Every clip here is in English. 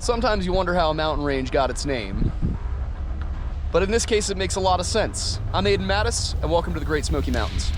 Sometimes you wonder how a mountain range got its name. But in this case, it makes a lot of sense. I'm Aiden Mattis, and welcome to the Great Smoky Mountains.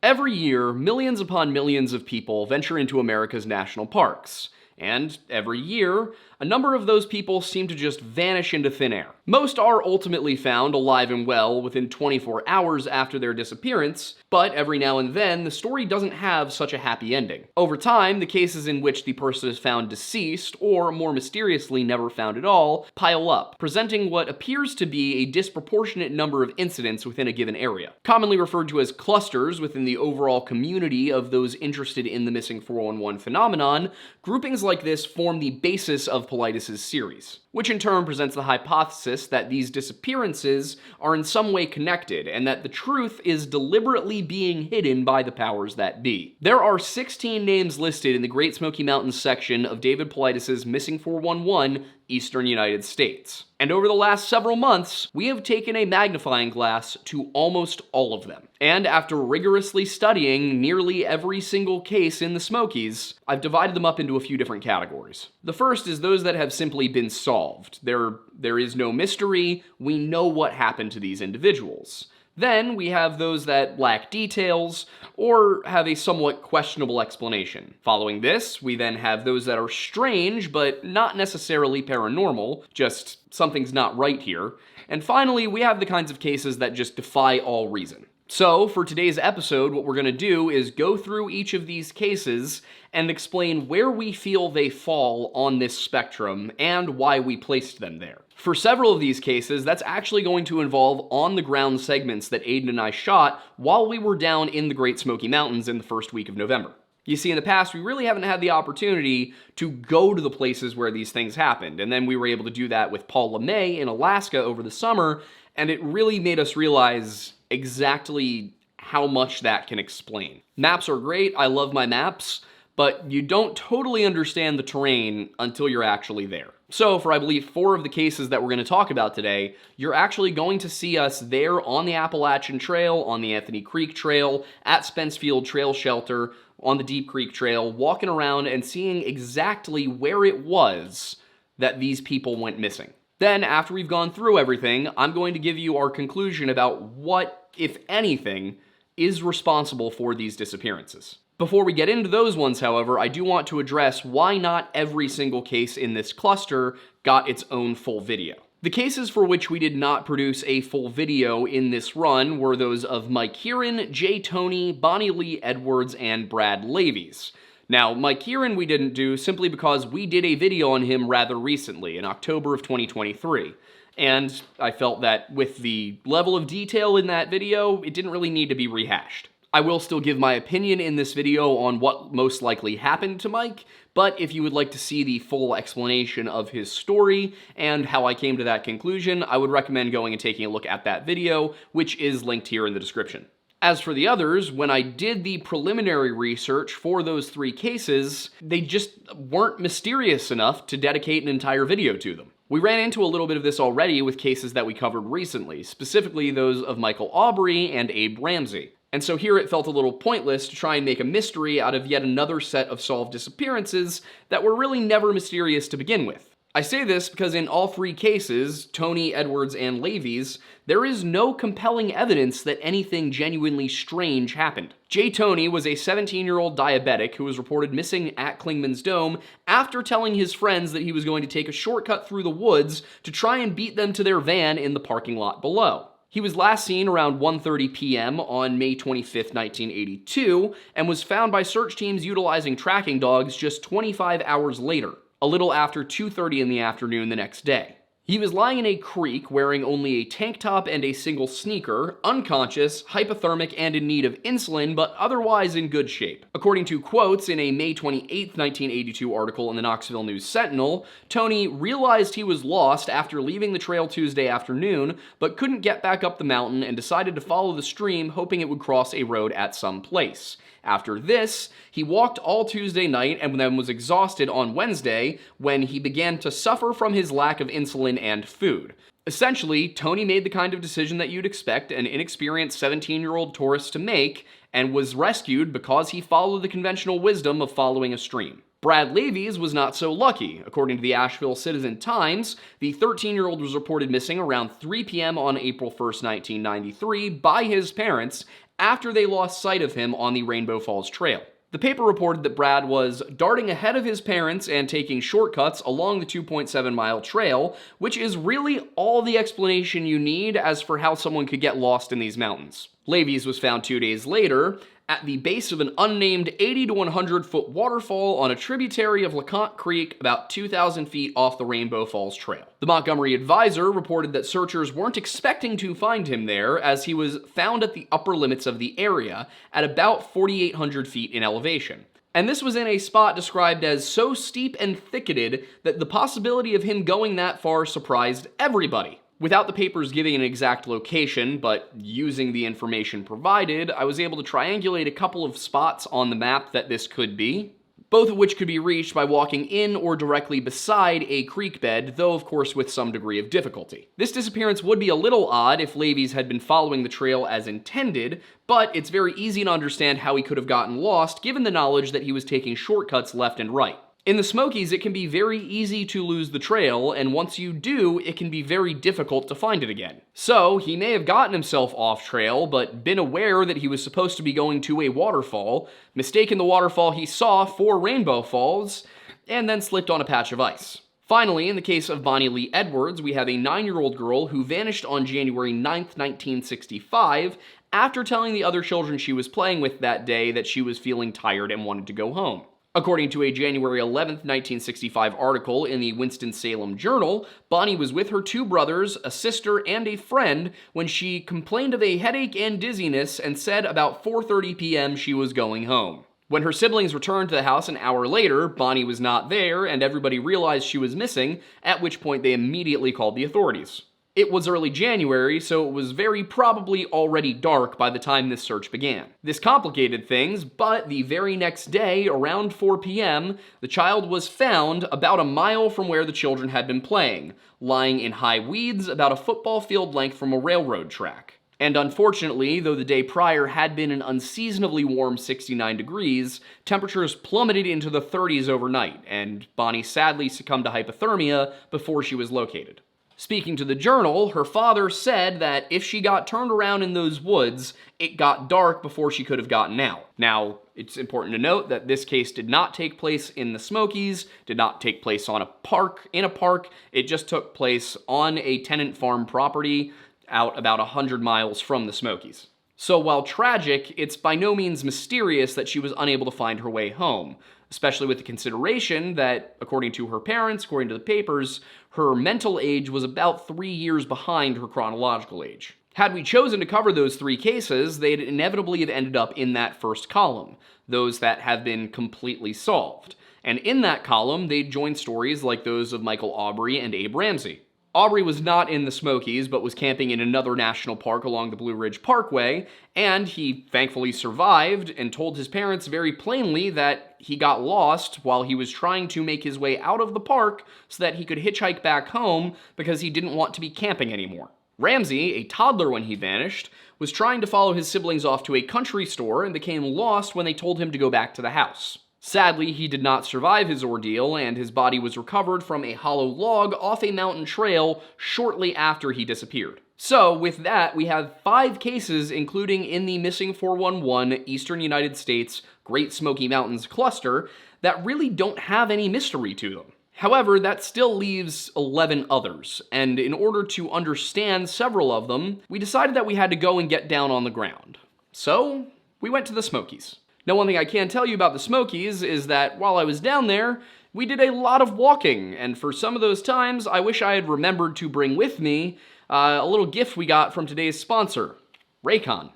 Every year, millions upon millions of people venture into America's national parks. And every year, a number of those people seem to just vanish into thin air. Most are ultimately found alive and well within 24 hours after their disappearance, but every now and then, the story doesn't have such a happy ending. Over time, the cases in which the person is found deceased, or more mysteriously never found at all, pile up, presenting what appears to be a disproportionate number of incidents within a given area. Commonly referred to as clusters within the overall community of those interested in the missing 411 phenomenon, groupings like this form the basis of Paulides' series, which in turn presents the hypothesis that these disappearances are in some way connected, and that the truth is deliberately being hidden by the powers that be. There are 16 names listed in the Great Smoky Mountains section of David Paulides' Missing 411, Eastern United States. And over the last several months, we have taken a magnifying glass to almost all of them. And after rigorously studying nearly every single case in the Smokies, I've divided them up into a few different categories. The first is those that have simply been solved. There is no mystery, we know what happened to these individuals. Then we have those that lack details or have a somewhat questionable explanation. Following this, we then have those that are strange but not necessarily paranormal, just something's not right here. And finally, we have the kinds of cases that just defy all reason. So, for today's episode, what we're going to do is go through each of these cases and explain where we feel they fall on this spectrum and why we placed them there. For several of these cases, that's actually going to involve on-the-ground segments that Aiden and I shot while we were down in the Great Smoky Mountains in the first week of November. You see, in the past, we really haven't had the opportunity to go to the places where these things happened, and then we were able to do that with Paul LeMay in Alaska over the summer, and it really made us realize exactly how much that can explain. Maps are great, I love my maps, but you don't totally understand the terrain until you're actually there. So for I believe 4 of the cases that we're going to talk about today, you're actually going to see us there on the Appalachian Trail, on the Anthony Creek Trail, at Spencefield Trail Shelter, on the Deep Creek Trail, walking around and seeing exactly where it was that these people went missing. Then, after we've gone through everything, I'm going to give you our conclusion about what, if anything, is responsible for these disappearances. Before we get into those ones, however, I do want to address why not every single case in this cluster got its own full video. The cases for which we did not produce a full video in this run were those of Mike Kieran, Jay Tony, Bonnie Lee Edwards, and Brad Lavies. Now, Mike Kieran we didn't do simply because we did a video on him rather recently, in October of 2023. And I felt that with the level of detail in that video, it didn't really need to be rehashed. I will still give my opinion in this video on what most likely happened to Mike, but if you would like to see the full explanation of his story and how I came to that conclusion, I would recommend going and taking a look at that video, which is linked here in the description. As for the others, when I did the preliminary research for those 3 cases, they just weren't mysterious enough to dedicate an entire video to them. We ran into a little bit of this already with cases that we covered recently, specifically those of Michael Aubrey and Abe Ramsey. And so here it felt a little pointless to try and make a mystery out of yet another set of solved disappearances that were really never mysterious to begin with. I say this because in all 3 cases, Tony, Edwards, and Lavies, there is no compelling evidence that anything genuinely strange happened. Jay Tony was a 17-year-old diabetic who was reported missing at Clingman's Dome after telling his friends that he was going to take a shortcut through the woods to try and beat them to their van in the parking lot below. He was last seen around 1:30 p.m. on May 25, 1982, and was found by search teams utilizing tracking dogs just 25 hours later, a little after 2:30 in the afternoon the next day. He was lying in a creek wearing only a tank top and a single sneaker, unconscious, hypothermic, and in need of insulin, but otherwise in good shape. According to quotes in a May 28, 1982 article in the Knoxville News-Sentinel, Tony realized he was lost after leaving the trail Tuesday afternoon, but couldn't get back up the mountain and decided to follow the stream, hoping it would cross a road at some place. After this, he walked all Tuesday night and then was exhausted on Wednesday when he began to suffer from his lack of insulin and food. Essentially, Tony made the kind of decision that you'd expect an inexperienced 17-year-old tourist to make and was rescued because he followed the conventional wisdom of following a stream. Brad Lavies was not so lucky. According to the Asheville Citizen-Times, the 13-year-old was reported missing around 3 p.m. on April 1st, 1993 by his parents after they lost sight of him on the Rainbow Falls Trail. The paper reported that Brad was darting ahead of his parents and taking shortcuts along the 2.7-mile trail, which is really all the explanation you need as for how someone could get lost in these mountains. Lavies was found 2 days later at the base of an unnamed 80 to 100-foot waterfall on a tributary of LeConte Creek about 2,000 feet off the Rainbow Falls Trail. The Montgomery Advisor reported that searchers weren't expecting to find him there, as he was found at the upper limits of the area at about 4,800 feet in elevation. And this was in a spot described as so steep and thicketed that the possibility of him going that far surprised everybody. Without the papers giving an exact location, but using the information provided, I was able to triangulate a couple of spots on the map that this could be, both of which could be reached by walking in or directly beside a creek bed, though of course with some degree of difficulty. This disappearance would be a little odd if Lavies had been following the trail as intended, but it's very easy to understand how he could have gotten lost given the knowledge that he was taking shortcuts left and right. In the Smokies, it can be very easy to lose the trail, and once you do, it can be very difficult to find it again. So, he may have gotten himself off trail, but been aware that he was supposed to be going to a waterfall, mistaken the waterfall he saw for Rainbow Falls, and then slipped on a patch of ice. Finally, in the case of Bonnie Lee Edwards, we have a 9-year-old girl who vanished on January 9th, 1965, after telling the other children she was playing with that day that she was feeling tired and wanted to go home. According to a January 11th, 1965 article in the Winston-Salem Journal, Bonnie was with her 2 brothers, a sister, and a friend when she complained of a headache and dizziness and said about 4:30 p.m. she was going home. When her siblings returned to the house an hour later, Bonnie was not there and everybody realized she was missing, at which point they immediately called the authorities. It was early January, so it was very probably already dark by the time this search began. This complicated things, but the very next day, around 4 p.m., the child was found about a mile from where the children had been playing, lying in high weeds about a football field length from a railroad track. And unfortunately, though the day prior had been an unseasonably warm 69 degrees, temperatures plummeted into the 30s overnight, and Bonnie sadly succumbed to hypothermia before she was located. Speaking to the Journal, her father said that if she got turned around in those woods, it got dark before she could have gotten out. Now, it's important to note that this case did not take place in the Smokies, did not take place in a park, it just took place on a tenant farm property out about 100 miles from the Smokies. So while tragic, it's by no means mysterious that she was unable to find her way home, especially with the consideration that, according to her parents, according to the papers, her mental age was about 3 years behind her chronological age. Had we chosen to cover those 3 cases, they'd inevitably have ended up in that first column, those that have been completely solved. And in that column, they'd join stories like those of Michael Aubrey and Abe Ramsey. Aubrey was not in the Smokies, but was camping in another national park along the Blue Ridge Parkway, and he thankfully survived and told his parents very plainly that he got lost while he was trying to make his way out of the park so that he could hitchhike back home because he didn't want to be camping anymore. Ramsey, a toddler when he vanished, was trying to follow his siblings off to a country store and became lost when they told him to go back to the house. Sadly, he did not survive his ordeal, and his body was recovered from a hollow log off a mountain trail shortly after he disappeared. So, with that, we have 5 cases, including in the Missing 411 Eastern United States Great Smoky Mountains cluster, that really don't have any mystery to them. However, that still leaves 11 others, and in order to understand several of them, we decided that we had to go and get down on the ground. So, we went to the Smokies. Now, one thing I can tell you about the Smokies is that while I was down there, we did a lot of walking, and for some of those times, I wish I had remembered to bring with me a little gift we got from today's sponsor, Raycon.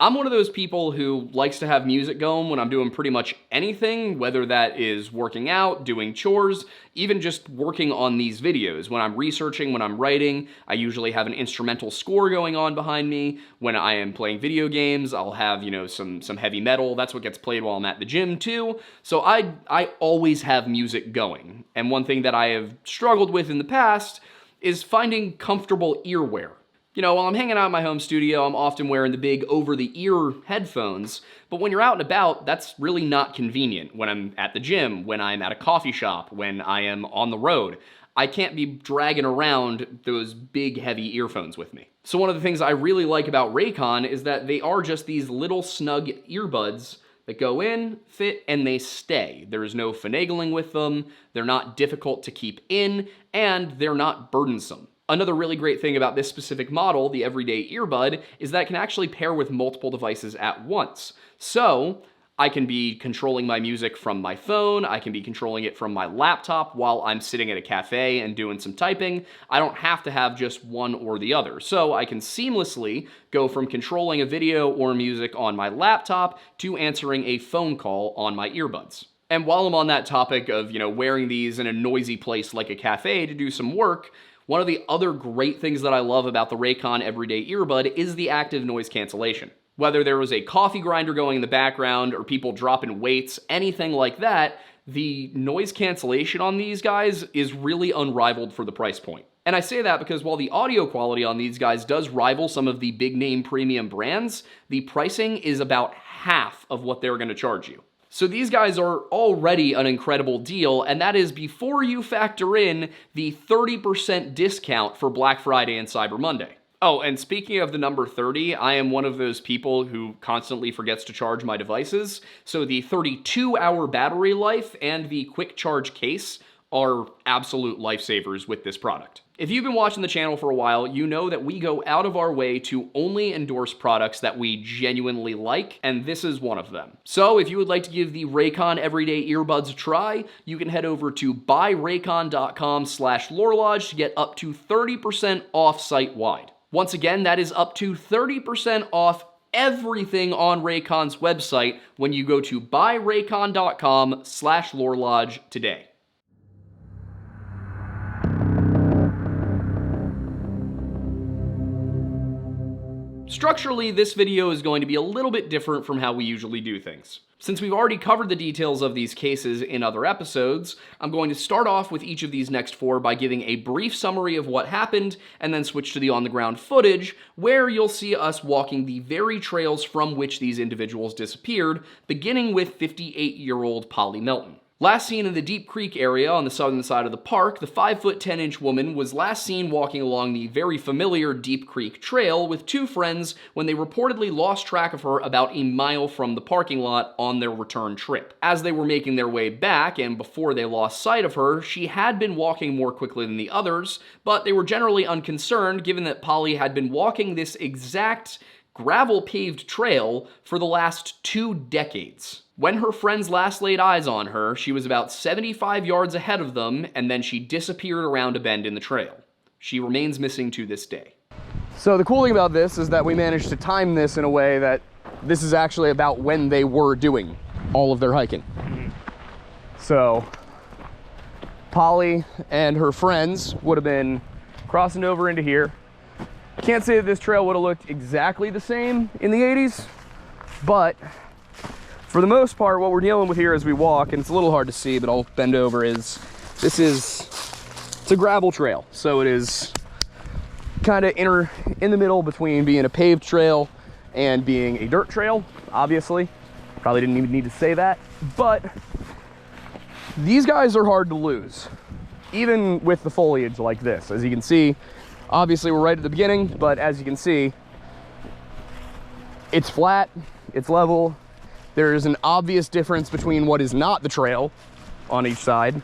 I'm one of those people who likes to have music going when I'm doing pretty much anything, whether that is working out, doing chores, even just working on these videos. When I'm researching, when I'm writing, I usually have an instrumental score going on behind me. When I am playing video games, I'll have, you know, some heavy metal. That's what gets played while I'm at the gym too. So I always have music going. And one thing that I have struggled with in the past is finding comfortable earwear. You know, while I'm hanging out in my home studio, I'm often wearing the big over-the-ear headphones, but when you're out and about, that's really not convenient. When I'm at the gym, when I'm at a coffee shop, when I am on the road, I can't be dragging around those big, heavy earphones with me. So one of the things I really like about Raycon is that they are just these little snug earbuds that go in, fit, and they stay. There's no finagling with them, they're not difficult to keep in, and they're not burdensome. Another really great thing about this specific model, the everyday earbud, is that it can actually pair with multiple devices at once. So I can be controlling my music from my phone, I can be controlling it from my laptop while I'm sitting at a cafe and doing some typing. I don't have to have just one or the other. So I can seamlessly go from controlling a video or music on my laptop to answering a phone call on my earbuds. And while I'm on that topic of, you know, wearing these in a noisy place like a cafe to do some work, one of the other great things that I love about the Raycon Everyday Earbud is the active noise cancellation. Whether there was a coffee grinder going in the background or people dropping weights, anything like that, the noise cancellation on these guys is really unrivaled for the price point. And I say that because while the audio quality on these guys does rival some of the big name premium brands, the pricing is about half of what they're going to charge you. So these guys are already an incredible deal, and that is before you factor in the 30% discount for Black Friday and Cyber Monday. Oh, and speaking of the number 30, I am one of those people who constantly forgets to charge my devices, so the 32-hour battery life and the quick charge case are absolute lifesavers with this product. If you've been watching the channel for a while, you know that we go out of our way to only endorse products that we genuinely like, and this is one of them. So if you would like to give the Raycon Everyday Earbuds a try, you can head over to buyraycon.com/lorelodge to get up to 30% off site-wide. Once again, that is up to 30% off everything on Raycon's website when you go to buyraycon.com/lorelodge today. Structurally, this video is going to be a little bit different from how we usually do things. Since we've already covered the details of these cases in other episodes, I'm going to start off with each of these next four by giving a brief summary of what happened, and then switch to the on-the-ground footage, where you'll see us walking the very trails from which these individuals disappeared, beginning with 58-year-old Polly Melton. Last seen in the Deep Creek area on the southern side of the park, the 5'10" woman was last seen walking along the very familiar Deep Creek Trail with two friends when they reportedly lost track of her about a mile from the parking lot on their return trip. As they were making their way back, and before they lost sight of her, she had been walking more quickly than the others, but they were generally unconcerned given that Polly had been walking this exact gravel-paved trail for the last 2 decades. When her friends last laid eyes on her, she was about 75 yards ahead of them, and then she disappeared around a bend in the trail. She remains missing to this day. So the cool thing about this is that we managed to time this in a way that this is actually about when they were doing all of their hiking. So Polly and her friends would have been crossing over into here. Can't say that this trail would have looked exactly the same in the 80s, but for the most part, what we're dealing with here as we walk, and it's a little hard to see, but I'll bend over, it's a gravel trail. So it is kind of in the middle between being a paved trail and being a dirt trail, obviously. Probably didn't even need to say that, but these guys are hard to lose, even with the foliage like this. As you can see, obviously we're right at the beginning, but as you can see, it's flat, it's level. There's an obvious difference between what is not the trail on each side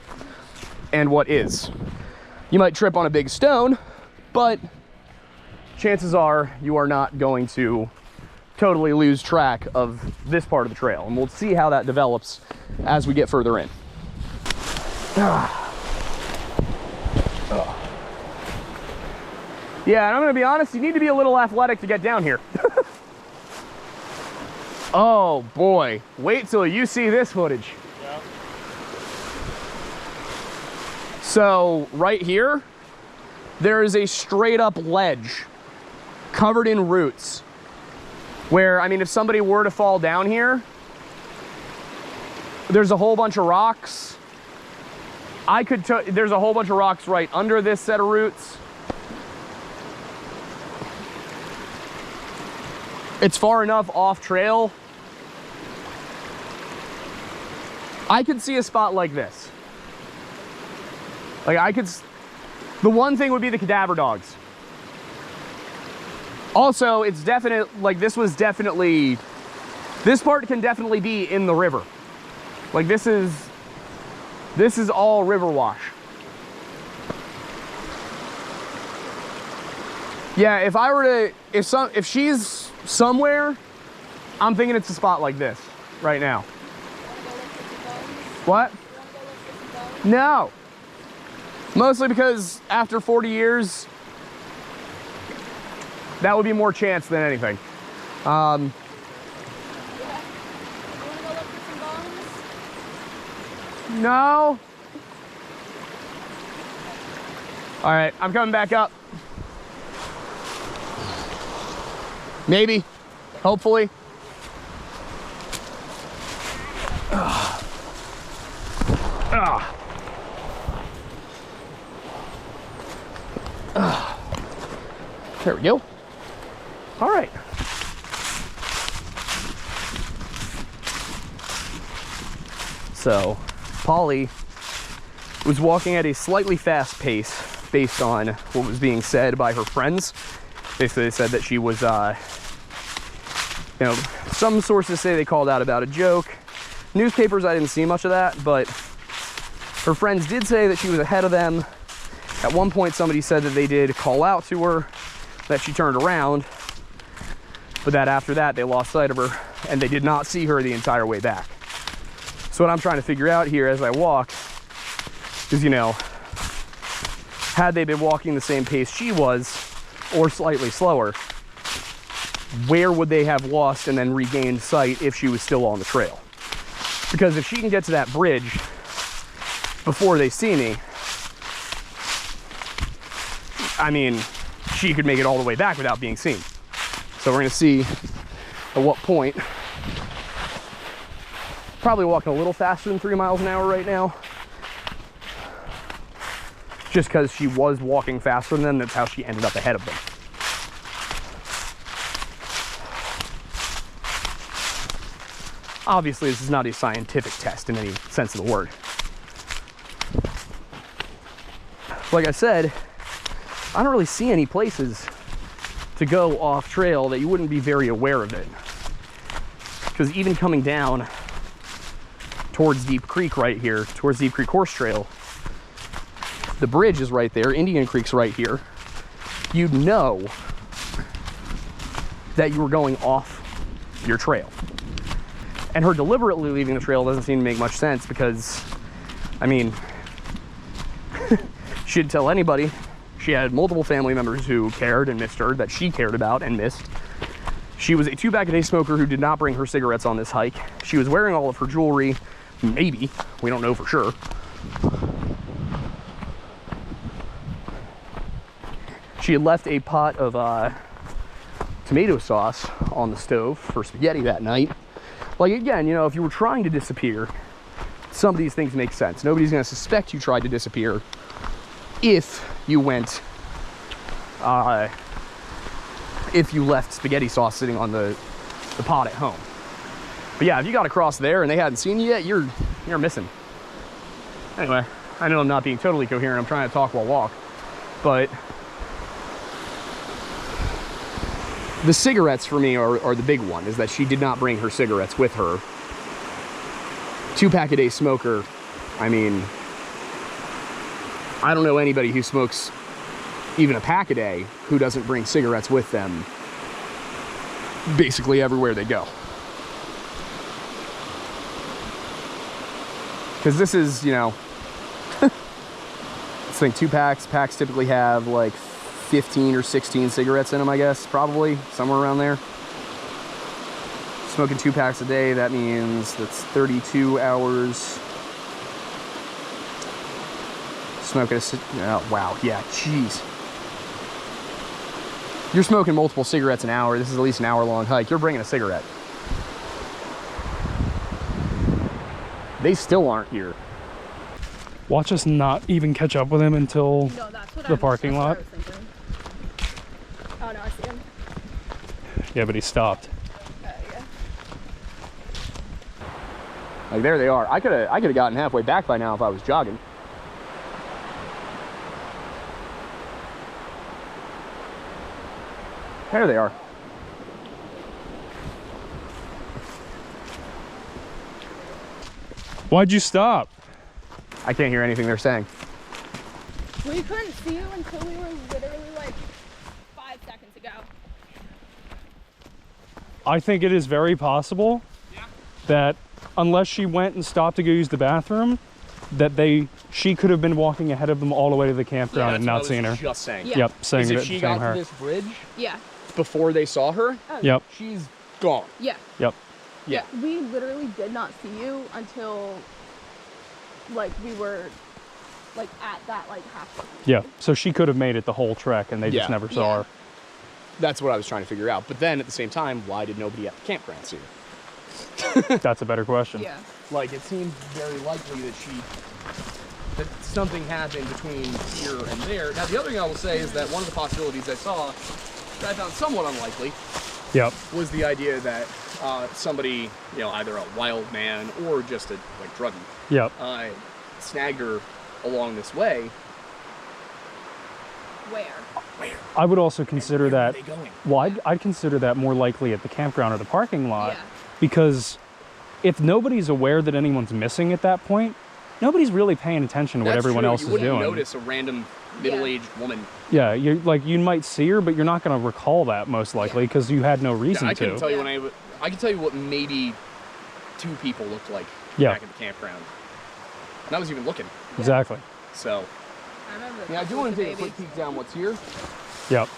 and what is. You might trip on a big stone, but chances are you are not going to totally lose track of this part of the trail. And we'll see how that develops as we get further in. Yeah, and I'm gonna be honest, you need to be a little athletic to get down here. Oh boy, wait till you see this footage. Yeah. So right here, there is a straight up ledge covered in roots where, I mean, if somebody were to fall down here, there's a whole bunch of rocks. There's a whole bunch of rocks right under this set of roots. It's far enough off trail. I could see a spot like this. Like the one thing would be the cadaver dogs. Also, it's definite, like this part can definitely be in the river. Like this is all river wash. Yeah, if she's somewhere, I'm thinking it's a spot like this right now. What? No. Mostly because after 40 years, that would be more chance than anything. No. All right, I'm coming back up. Maybe, hopefully. There we go. All right. So, Polly was walking at a slightly fast pace based on what was being said by her friends. Basically, they said that she was, some sources say they called out about a joke. Newspapers, I didn't see much of that, but her friends did say that she was ahead of them. At one point, somebody said that they did call out to her, that she turned around, but that after that, they lost sight of her, and they did not see her the entire way back. So what I'm trying to figure out here as I walk is, had they been walking the same pace she was, or slightly slower, where would they have lost and then regained sight if she was still on the trail? Because if she can get to that bridge before they see me, I mean, she could make it all the way back without being seen. So we're gonna see at what point. Probably walking a little faster than 3 miles an hour right now. Just because she was walking faster than them, that's how she ended up ahead of them. Obviously, this is not a scientific test in any sense of the word. Like I said, I don't really see any places to go off trail that you wouldn't be very aware of it. Because even coming down towards Deep Creek right here, towards Deep Creek Horse Trail, the bridge is right there, Indian Creek's right here. You'd know that you were going off your trail. And her deliberately leaving the trail doesn't seem to make much sense because, I mean, she didn't tell anybody. She had multiple family members who cared and missed her, that she cared about and missed. She was a 2-pack-a-day smoker who did not bring her cigarettes on this hike. She was wearing all of her jewelry, maybe, we don't know for sure. She had left a pot of tomato sauce on the stove for spaghetti that night. Like, again, if you were trying to disappear, some of these things make sense. Nobody's gonna suspect you tried to disappear if you went, if you left spaghetti sauce sitting on the pot at home. But yeah, if you got across there and they hadn't seen you yet, you're missing. Anyway, I know I'm not being totally coherent. I'm trying to talk while walk, but the cigarettes for me are the big one, is that she did not bring her cigarettes with her. 2-pack-a-day smoker. I mean, I don't know anybody who smokes even a pack a day who doesn't bring cigarettes with them basically everywhere they go. Because this is, this thing, 2 packs. Packs typically have like 15 or 16 cigarettes in them, I guess, probably somewhere around there. Smoking 2 packs a day, that means that's 32 hours. Smoking oh, wow, yeah, jeez. You're smoking multiple cigarettes an hour. This is at least an hour-long hike. You're bringing a cigarette. They still aren't here. Watch us not even catch up with him until the parking lot. Oh no, I see him. Yeah, but he stopped. Yeah. Like, there they are. I could have gotten halfway back by now if I was jogging. There they are. Why'd you stop? I can't hear anything they're saying. We couldn't see you until we were literally like 5 seconds ago. I think it is very possible that unless she went and stopped to go use the bathroom, that she could have been walking ahead of them all the way to the campground and not seen her. Just saying. Yeah. Yep, saying If that she saying got her. to this bridge Yeah. before they saw her, Yep, she's gone. Yeah. yep. Yeah. We literally did not see you until like we were like at that like half. Yeah, so she could have made it the whole trek and they just Yeah. never saw her. That's what I was trying to figure out. But then at the same time, why did nobody at the campground see her? That's a better question. Yeah. Like, it seems very likely that something happened between here and there. Now, the other thing I will say is that one of the possibilities I saw that I found somewhat unlikely Yep. was the idea that somebody, you know, either a wild man or just a like druggie, Yep. snagged her along this way. Where? Where? I would also consider Where are that, they going? well, I'd consider that more likely at the campground or the parking lot. Yeah. Because if nobody's aware that anyone's missing at that point, nobody's really paying attention to what That's everyone true. else You is wouldn't doing. notice a random middle-aged woman. Yeah, you might see her, but you're not going to recall that most likely because you had no reason I to. couldn't tell you I can tell you what maybe 2 people looked like back at the campground. And I was even looking. Exactly. So, I remember. yeah, I do want to take a quick peek down what's here. Yep.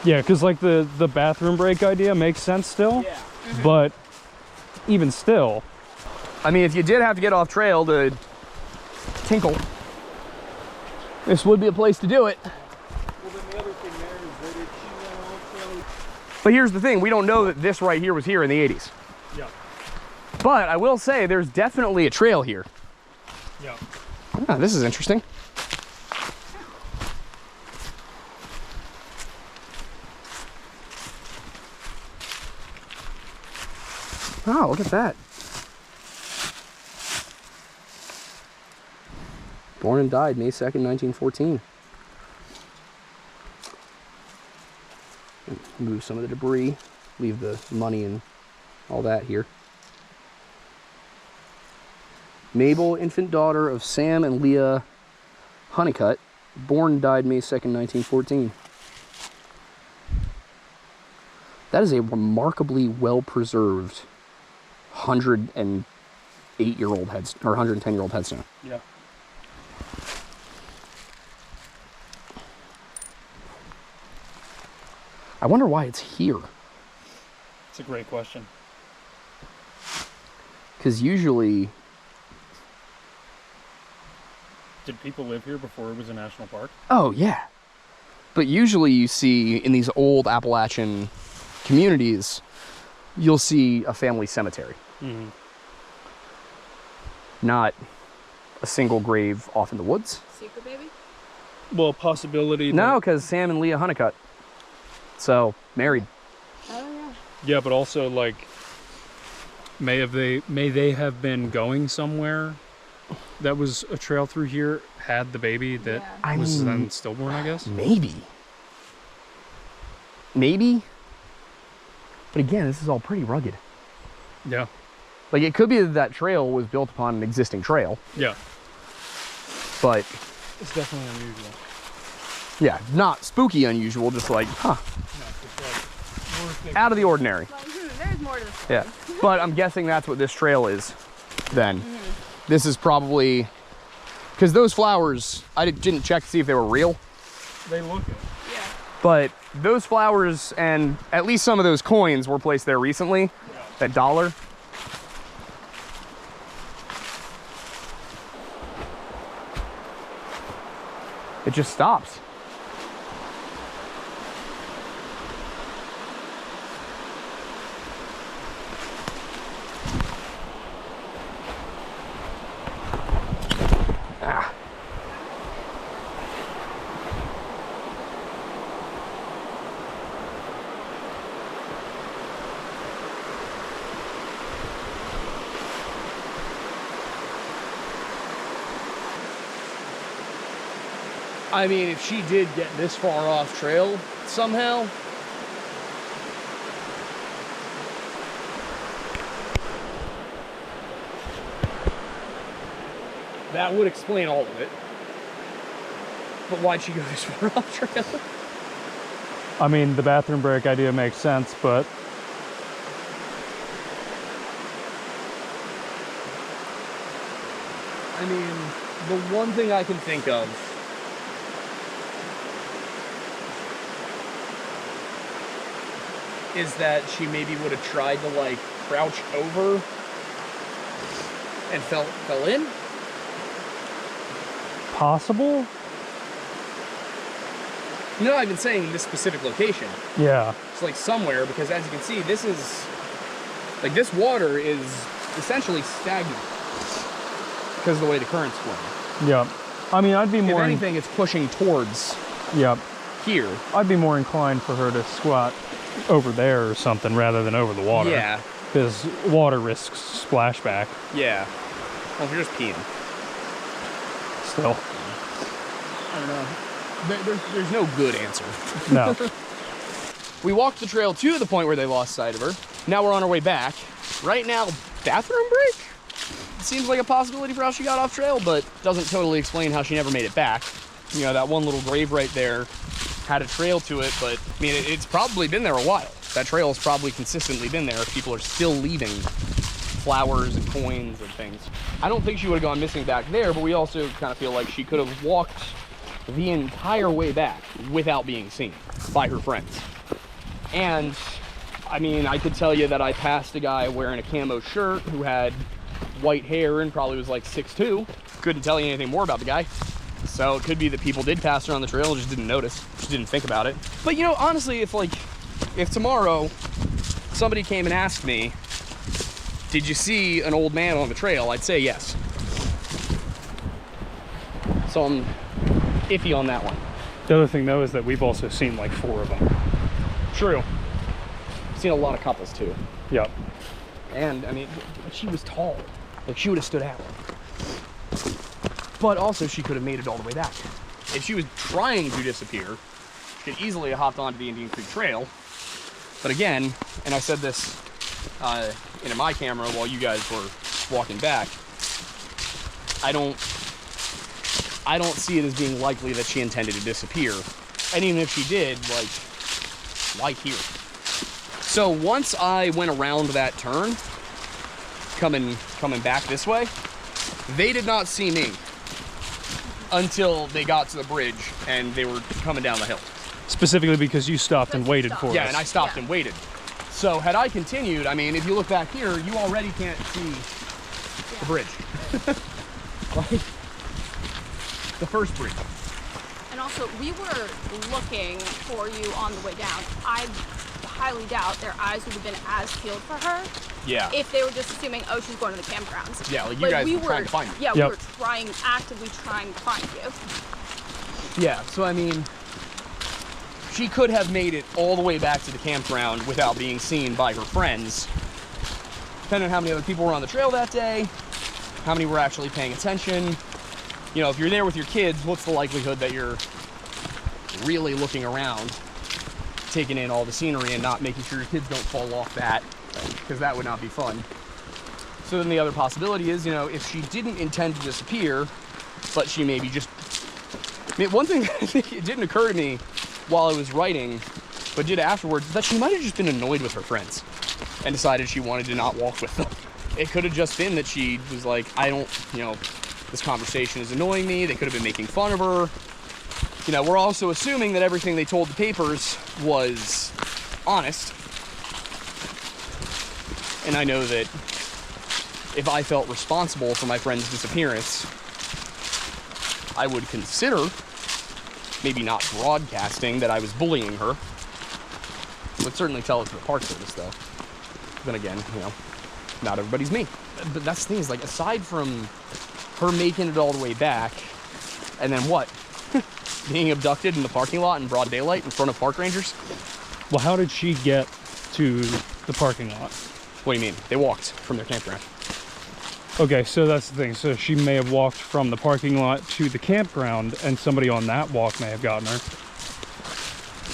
Yeah, because like the bathroom break idea makes sense still, Yeah. but even still, I mean, if you did have to get off trail to tinkle, this would be a place to do it. Well, then the other thing there is that if she went off, But here's the thing, we don't know that this right here was here in the 80s. yeah, But I will say there's definitely a trail here. yeah. Ah, this is interesting. Oh, look at that. Born and died May 2nd, 1914. Move some of the debris, leave the money and all that here. Mabel, infant daughter of Sam and Leah Honeycutt, born and died May 2nd, 1914. That is a remarkably well-preserved 108-year-old headstone, or 110-year-old headstone. Yeah. I wonder why it's here. It's a great question. Because usually, Did people live here before it was a national park? oh yeah. But usually you see in these old Appalachian communities, you'll see a family cemetery. Mm-hmm. Not a single grave off in the woods. Secret baby? Well, possibility. No, because Sam and Leah Honeycutt. So, married. Oh yeah. Yeah, but also like, may they have been going somewhere that was a trail through here, had the baby that Yeah. I was mean, then stillborn, I guess. maybe. Maybe. But again, this is all pretty rugged. Yeah. Like, it could be that that trail was built upon an existing trail, Yeah. but It's definitely unusual. yeah, not spooky unusual, just like, huh, out of the ordinary. Like, there's more to this. Yeah. But I'm guessing that's what this trail is then. This is probably, because those flowers, I didn't check to see if they were real. They look it. Yeah. But those flowers and at least some of those coins were placed there recently. That dollar. It just stops. Ah. I mean, if she did get this far off trail somehow, that would explain all of it. But why'd she go this far off trail? I mean, the bathroom break idea makes sense, but I mean, the one thing I can think of is that she maybe would have tried to like crouch over and fell in. possible? No, I've been saying this specific location. Yeah. It's like somewhere, because as you can see, this is like this water is essentially stagnant because of the way the current's flowing. Yep. I mean, I'd be more. If anything, it's pushing towards. Yep. Here. I'd be more inclined for her to squat over there or something rather than over the water. Yeah. Because water risks splashback. Yeah. Well, if you're just peeing. Still. I don't know. There's no good answer. No. We walked the trail to the point where they lost sight of her. Now we're on our way back. Right now, bathroom break? Seems like a possibility for how she got off trail, but doesn't totally explain how she never made it back. You know, that one little grave right there had a trail to it, but I mean, it's probably been there a while. That trail has probably consistently been there if people are still leaving flowers and coins and things. I don't think she would have gone missing back there, but we also kind of feel like she could have walked the entire way back without being seen by her friends. And I mean, I could tell you that I passed a guy wearing a camo shirt who had white hair and probably was like 6'2". Couldn't tell you anything more about the guy. So it could be that people did pass her on the trail and just didn't notice, just didn't think about it. But you know, honestly, if tomorrow somebody came and asked me, did you see an old man on the trail? I'd say yes. So I'm iffy on that one. The other thing though is that we've also seen like 4 of them. True. Seen a lot of couples too. Yep. And I mean, she was tall. Like she would have stood out. But also she could have made it all the way back. If she was trying to disappear, she could easily have hopped onto the Indian Creek Trail. But again, and I said this into my camera while you guys were walking back, I don't see it as being likely that she intended to disappear. And even if she did, like, why here? So once I went around that turn, coming back this way, they did not see me until they got to the bridge and they were coming down the hill. Specifically because you stopped and waited for us. Yeah, and I stopped and waited. So had I continued, I mean, if you look back here, you already can't see the bridge. Like, the first bridge. And also, we were looking for you on the way down. I highly doubt their eyes would have been as peeled for her Yeah. if they were just assuming, oh, she's going to the campgrounds. Yeah, like you guys were trying to find me. Yeah, Yep. we were actively trying to find you. Yeah, so I mean, she could have made it all the way back to the campground without being seen by her friends. Depending on how many other people were on the trail that day, how many were actually paying attention. You know, if you're there with your kids, what's the likelihood that you're really looking around, taking in all the scenery and not making sure your kids don't fall off that, because that would not be fun. So then the other possibility is, you know, if she didn't intend to disappear, but she maybe just... I mean, one thing that I think it didn't occur to me while I was writing, but did afterwards, that she might have just been annoyed with her friends and decided she wanted to not walk with them. It could have just been that she was like, I don't, you know, this conversation is annoying me. They could have been making fun of her. You know, we're also assuming that everything they told the papers was honest. And I know that if I felt responsible for my friend's disappearance, I would consider maybe not broadcasting that I was bullying her. Would certainly tell it to the Park Service, though. Then again, you know, not everybody's me. But that's the thing, is like, aside from her making it all the way back, and then what? Being abducted in the parking lot in broad daylight in front of park rangers? Well, how did she get to the parking lot? What do you mean? They walked from their campground. Okay, so that's the thing. So she may have walked from the parking lot to the campground, and somebody on that walk may have gotten her.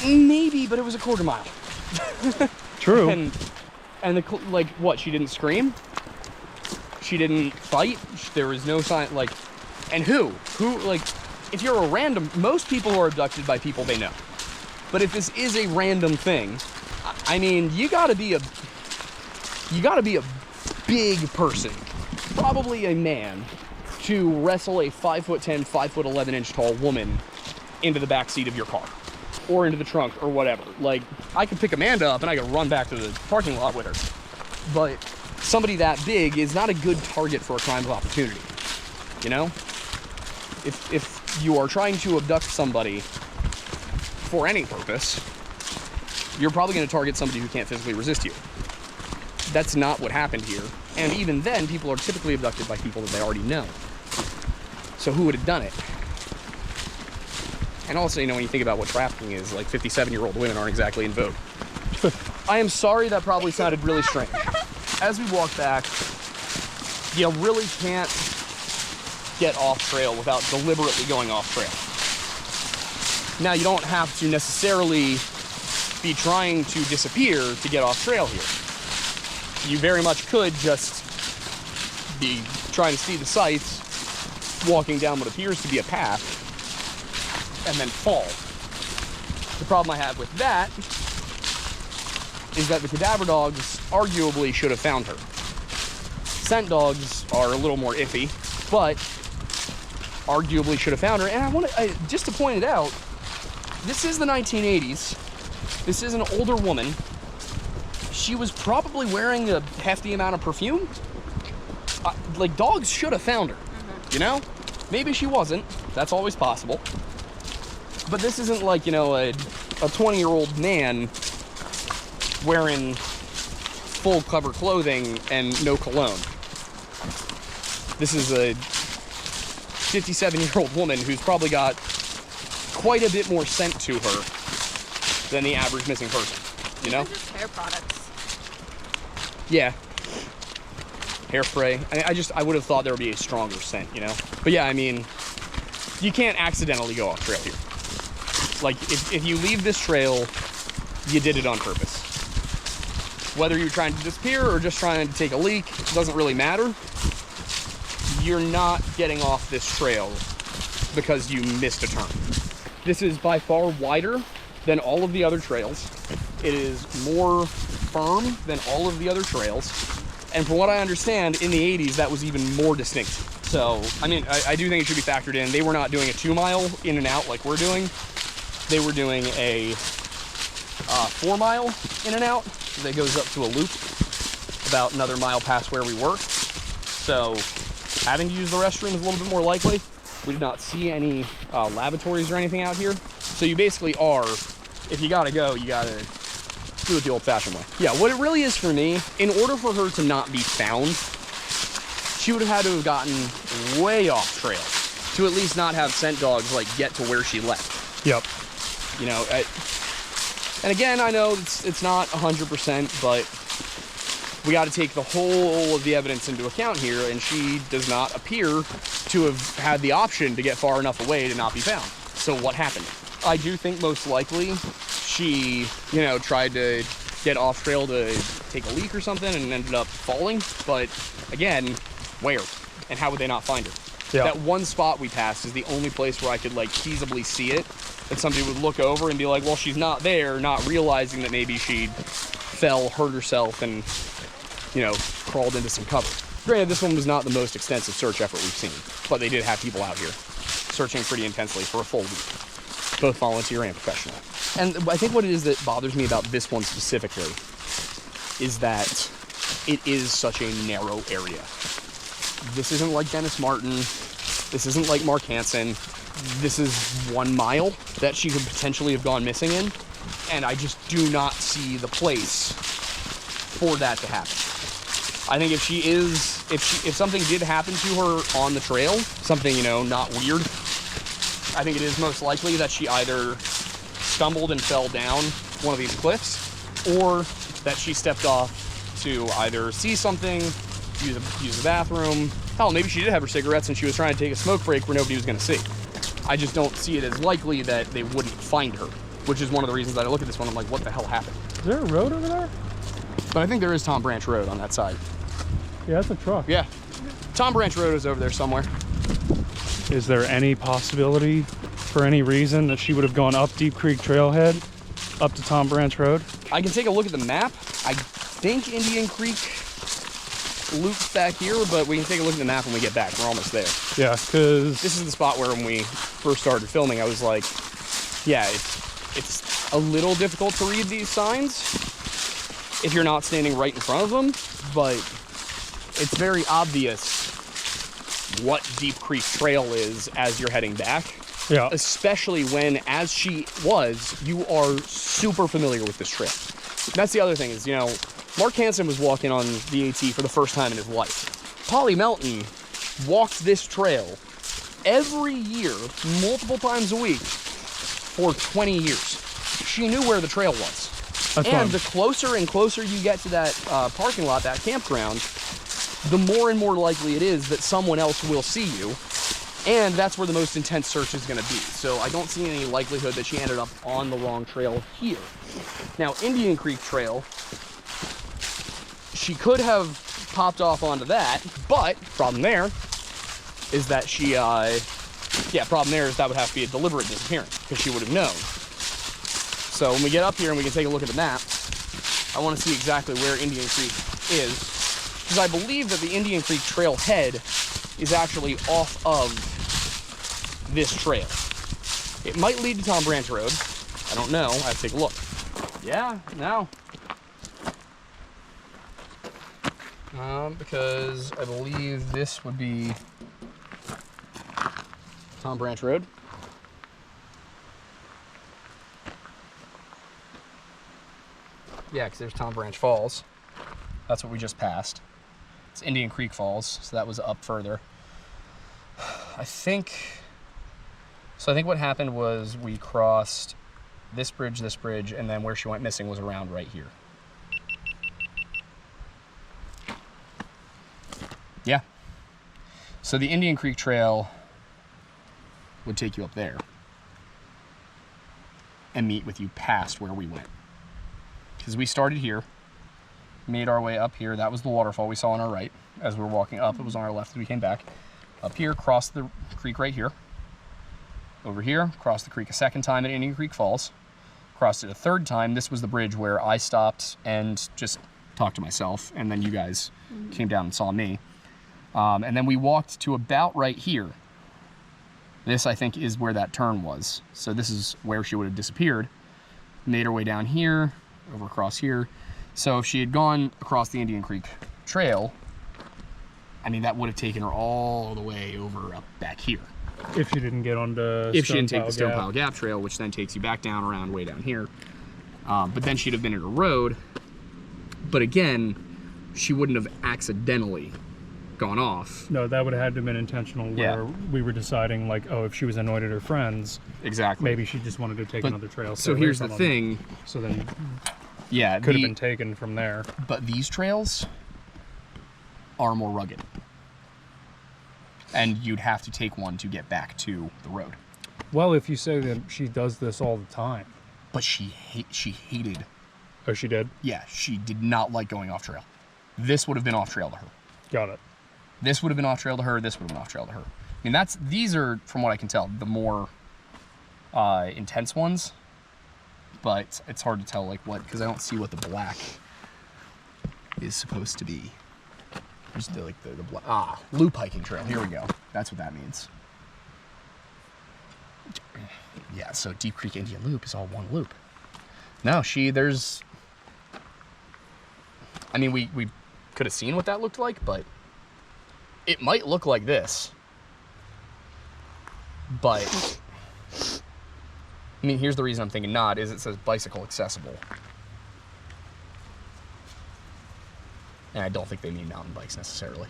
Maybe, but it was a quarter mile. True. And the, like, what? She didn't scream? She didn't fight? There was no sign, like, and who? Who, like, if you're a random, most people are abducted by people they know. But if this is a random thing, I mean, you gotta be a big person, probably a man, to wrestle a 5'10", 5'11" inch tall woman into the back seat of your car. Or into the trunk, or whatever. Like, I could pick Amanda up and I could run back to the parking lot with her. But somebody that big is not a good target for a crime of opportunity. You know? If you are trying to abduct somebody for any purpose, you're probably going to target somebody who can't physically resist you. That's not what happened here. And even then, people are typically abducted by people that they already know. So who would have done it? And also, you know, when you think about what trafficking is, like, 57-year-old women aren't exactly in vogue. I am sorry, that probably sounded really strange. As we walk back, you really can't get off trail without deliberately going off trail. Now, you don't have to necessarily be trying to disappear to get off trail here. You very much could just be trying to see the sights, walking down what appears to be a path, and then fall. The problem I have with that is that the cadaver dogs arguably should have found her. Scent dogs are a little more iffy, but arguably should have found her. And I want to, just to point it out, this is the 1980s. This is an older woman. She was probably wearing a hefty amount of perfume. Like, dogs should have found her, you know? Maybe she wasn't. That's always possible. But this isn't like, you know, a 20-year-old man wearing full cover clothing and no cologne. This is a 57-year-old woman who's probably got quite a bit more scent to her than the average missing person, you know? Just hair products. Yeah. Hairspray. I would have thought there would be a stronger scent, you know? But yeah, I mean, you can't accidentally go off trail here. Like, if you leave this trail, you did it on purpose. Whether you're trying to disappear or just trying to take a leak, it doesn't really matter. You're not getting off this trail because you missed a turn. This is by far wider than all of the other trails. It is more firm than all of the other trails. And from what I understand, in the 80s, that was even more distinct. So, I mean, I do think it should be factored in. They were not doing a 2-mile in and out like we're doing. They were doing a 4-mile in and out that goes up to a loop about another mile past where we were. So having to use the restroom is a little bit more likely. We did not see any lavatories or anything out here. So you basically are, if you gotta go, you gotta do it the old-fashioned way. Yeah, what it really is for me, in order for her to not be found, she would have had to have gotten way off trail to at least not have scent dogs, like, get to where she left. Yep. You know, and again, I know it's not 100%, but we got to take the whole of the evidence into account here, and she does not appear to have had the option to get far enough away to not be found. So what happened? I do think most likely she, you know, tried to get off trail to take a leak or something and ended up falling, but again, where? And how would they not find her? Yeah. That one spot we passed is the only place where I could, like, feasibly see it. And somebody would look over and be like, well, she's not there, not realizing that maybe she fell, hurt herself, and, you know, crawled into some cover. Granted, this one was not the most extensive search effort we've seen, but they did have people out here searching pretty intensely for a full week. both volunteer and professional. And I think what it is that bothers me about this one specifically is that it is such a narrow area. This isn't like Dennis Martin. This isn't like Mark Hansen. This is 1 mile that she could potentially have gone missing in. And I just do not see the place for that to happen. I think if something did happen to her on the trail, something, you know, not weird, I think it is most likely that she either stumbled and fell down one of these cliffs, or that she stepped off to either see something, use the bathroom. Hell, maybe she did have her cigarettes and she was trying to take a smoke break where nobody was going to see. I just don't see it as likely that they wouldn't find her, which is one of the reasons that I look at this one, I'm like, what the hell happened? Is there a road over there? But I think there is Tom Branch Road on that side. Yeah, that's a truck. Yeah. Tom Branch Road is over there somewhere. Is there any possibility, for any reason, that she would have gone up Deep Creek Trailhead, up to Tom Branch Road? I can take a look at the map. I think Indian Creek loops back here, but we can take a look at the map when we get back. We're almost there. Yeah, because This is the spot where when we first started filming, I was like, yeah, it's a little difficult to read these signs if you're not standing right in front of them, but it's very obvious what Deep Creek Trail is as you're heading back. yeah, Especially when, as she was, you are super familiar with this trail. That's the other thing is, you know, Mark Hansen was walking on the AT for the first time in his life. Polly Melton walked this trail every year, multiple times a week, for 20 years. She knew where the trail was. that's And fine. the closer and closer you get to that parking lot, that campground, the more and more likely it is that someone else will see you. And that's where the most intense search is going to be. So I don't see any likelihood that she ended up on the wrong trail here. Now, Indian Creek Trail, she could have popped off onto that, but problem there is that problem there is that would have to be a deliberate disappearance because she would have known. So when we get up here and we can take a look at the map, I want to see exactly where Indian Creek is, because I believe that the Indian Creek Trail head is actually off of this trail. It might lead to Tom Branch Road. I don't know. I have to take a look. Yeah, no. Because I believe this would be Tom Branch Road. Yeah, because there's Tom Branch Falls. That's what we just passed. It's Indian Creek Falls, so that was up further. I think what happened was we crossed this bridge, and then where she went missing was around right here. Yeah. So the Indian Creek Trail would take you up there and meet with you past where we went. Because we started here, made our way up here. That was the waterfall we saw on our right. As we were walking up, it was on our left as we came back. Up here, crossed the creek right here. Over here, crossed the creek a second time at Indian Creek Falls. Crossed it a third time. This was the bridge where I stopped and just talked to myself, and then you guys came down and saw me. And then we walked to about right here. This, I think, is where that turn was. So this is where she would have disappeared. Made her way down here, over across here. So if she had gone across the Indian Creek Trail, I mean, that would have taken her all the way over up back here. If she didn't get onto If she didn't take the Stone Pile Stonepile Gap Trail, which then takes you back down around way down here. But then she'd have been in a road. But again, she wouldn't have accidentally gone off. No, that would have had to have been intentional, where we were deciding, like, oh, if she was annoyed at her friends, Exactly. maybe she just wanted to take another trail. So here's the thing. So then Yeah, could have been taken from there. But these trails are more rugged. And you'd have to take one to get back to the road. Well, if you say that she does this all the time. But she hated. Oh, she did? Yeah, she did not like going off trail. This would have been off trail to her. Got it. This would have been off trail to her. This would have been off trail to her. I mean, these are, from what I can tell, the more intense ones. But it's hard to tell, like, what, because I don't see what the black is supposed to be. Just the black. Loop hiking trail. Here we go. That's what that means. Yeah, so Deep Creek Indian Loop is all one loop. No, there's... I mean, we could have seen what that looked like, but it might look like this. But, I mean, here's the reason I'm thinking not, is it says bicycle accessible. And I don't think they mean mountain bikes necessarily.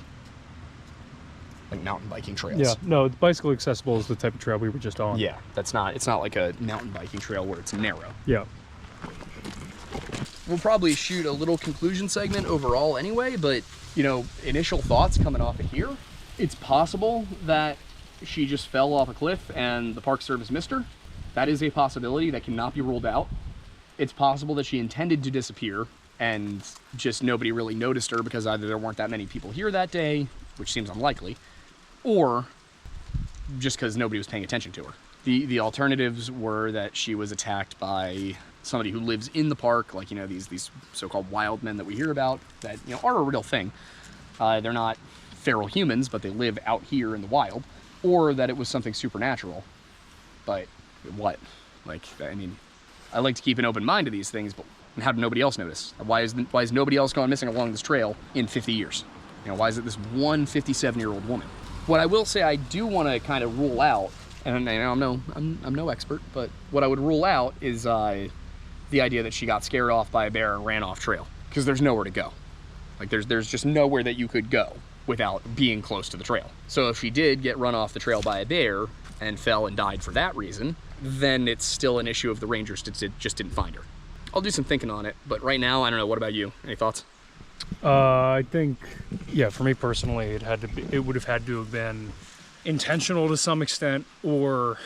Like mountain biking trails. Yeah, no, bicycle accessible is the type of trail we were just on. Yeah, it's not like a mountain biking trail where it's narrow. Yeah. We'll probably shoot a little conclusion segment overall anyway, but, you know, initial thoughts coming off of here. It's possible that she just fell off a cliff and the Park Service missed her. That is a possibility that cannot be ruled out. It's possible that she intended to disappear and just nobody really noticed her because either there weren't that many people here that day, which seems unlikely, or just because nobody was paying attention to her. The alternatives were that she was attacked by somebody who lives in the park, like, you know, these so-called wild men that we hear about that, you know, are a real thing. They're not feral humans, but they live out here in the wild, or that it was something supernatural. But what? Like, I mean, I like to keep an open mind to these things, but how did nobody else notice? Why is nobody else gone missing along this trail in 50 years? You know, why is it this one 57-year-old woman? What I will say I do want to kind of rule out, and I'm no expert, but what I would rule out is the idea that she got scared off by a bear and ran off trail, because there's nowhere to go. Like, there's just nowhere that you could go without being close to the trail. So if she did get run off the trail by a bear and fell and died for that reason, then it's still an issue of the rangers just didn't find her. I'll do some thinking on it, but right now, I don't know. What about you? Any thoughts? I think, yeah, for me personally, it would have had to have been intentional to some extent, or,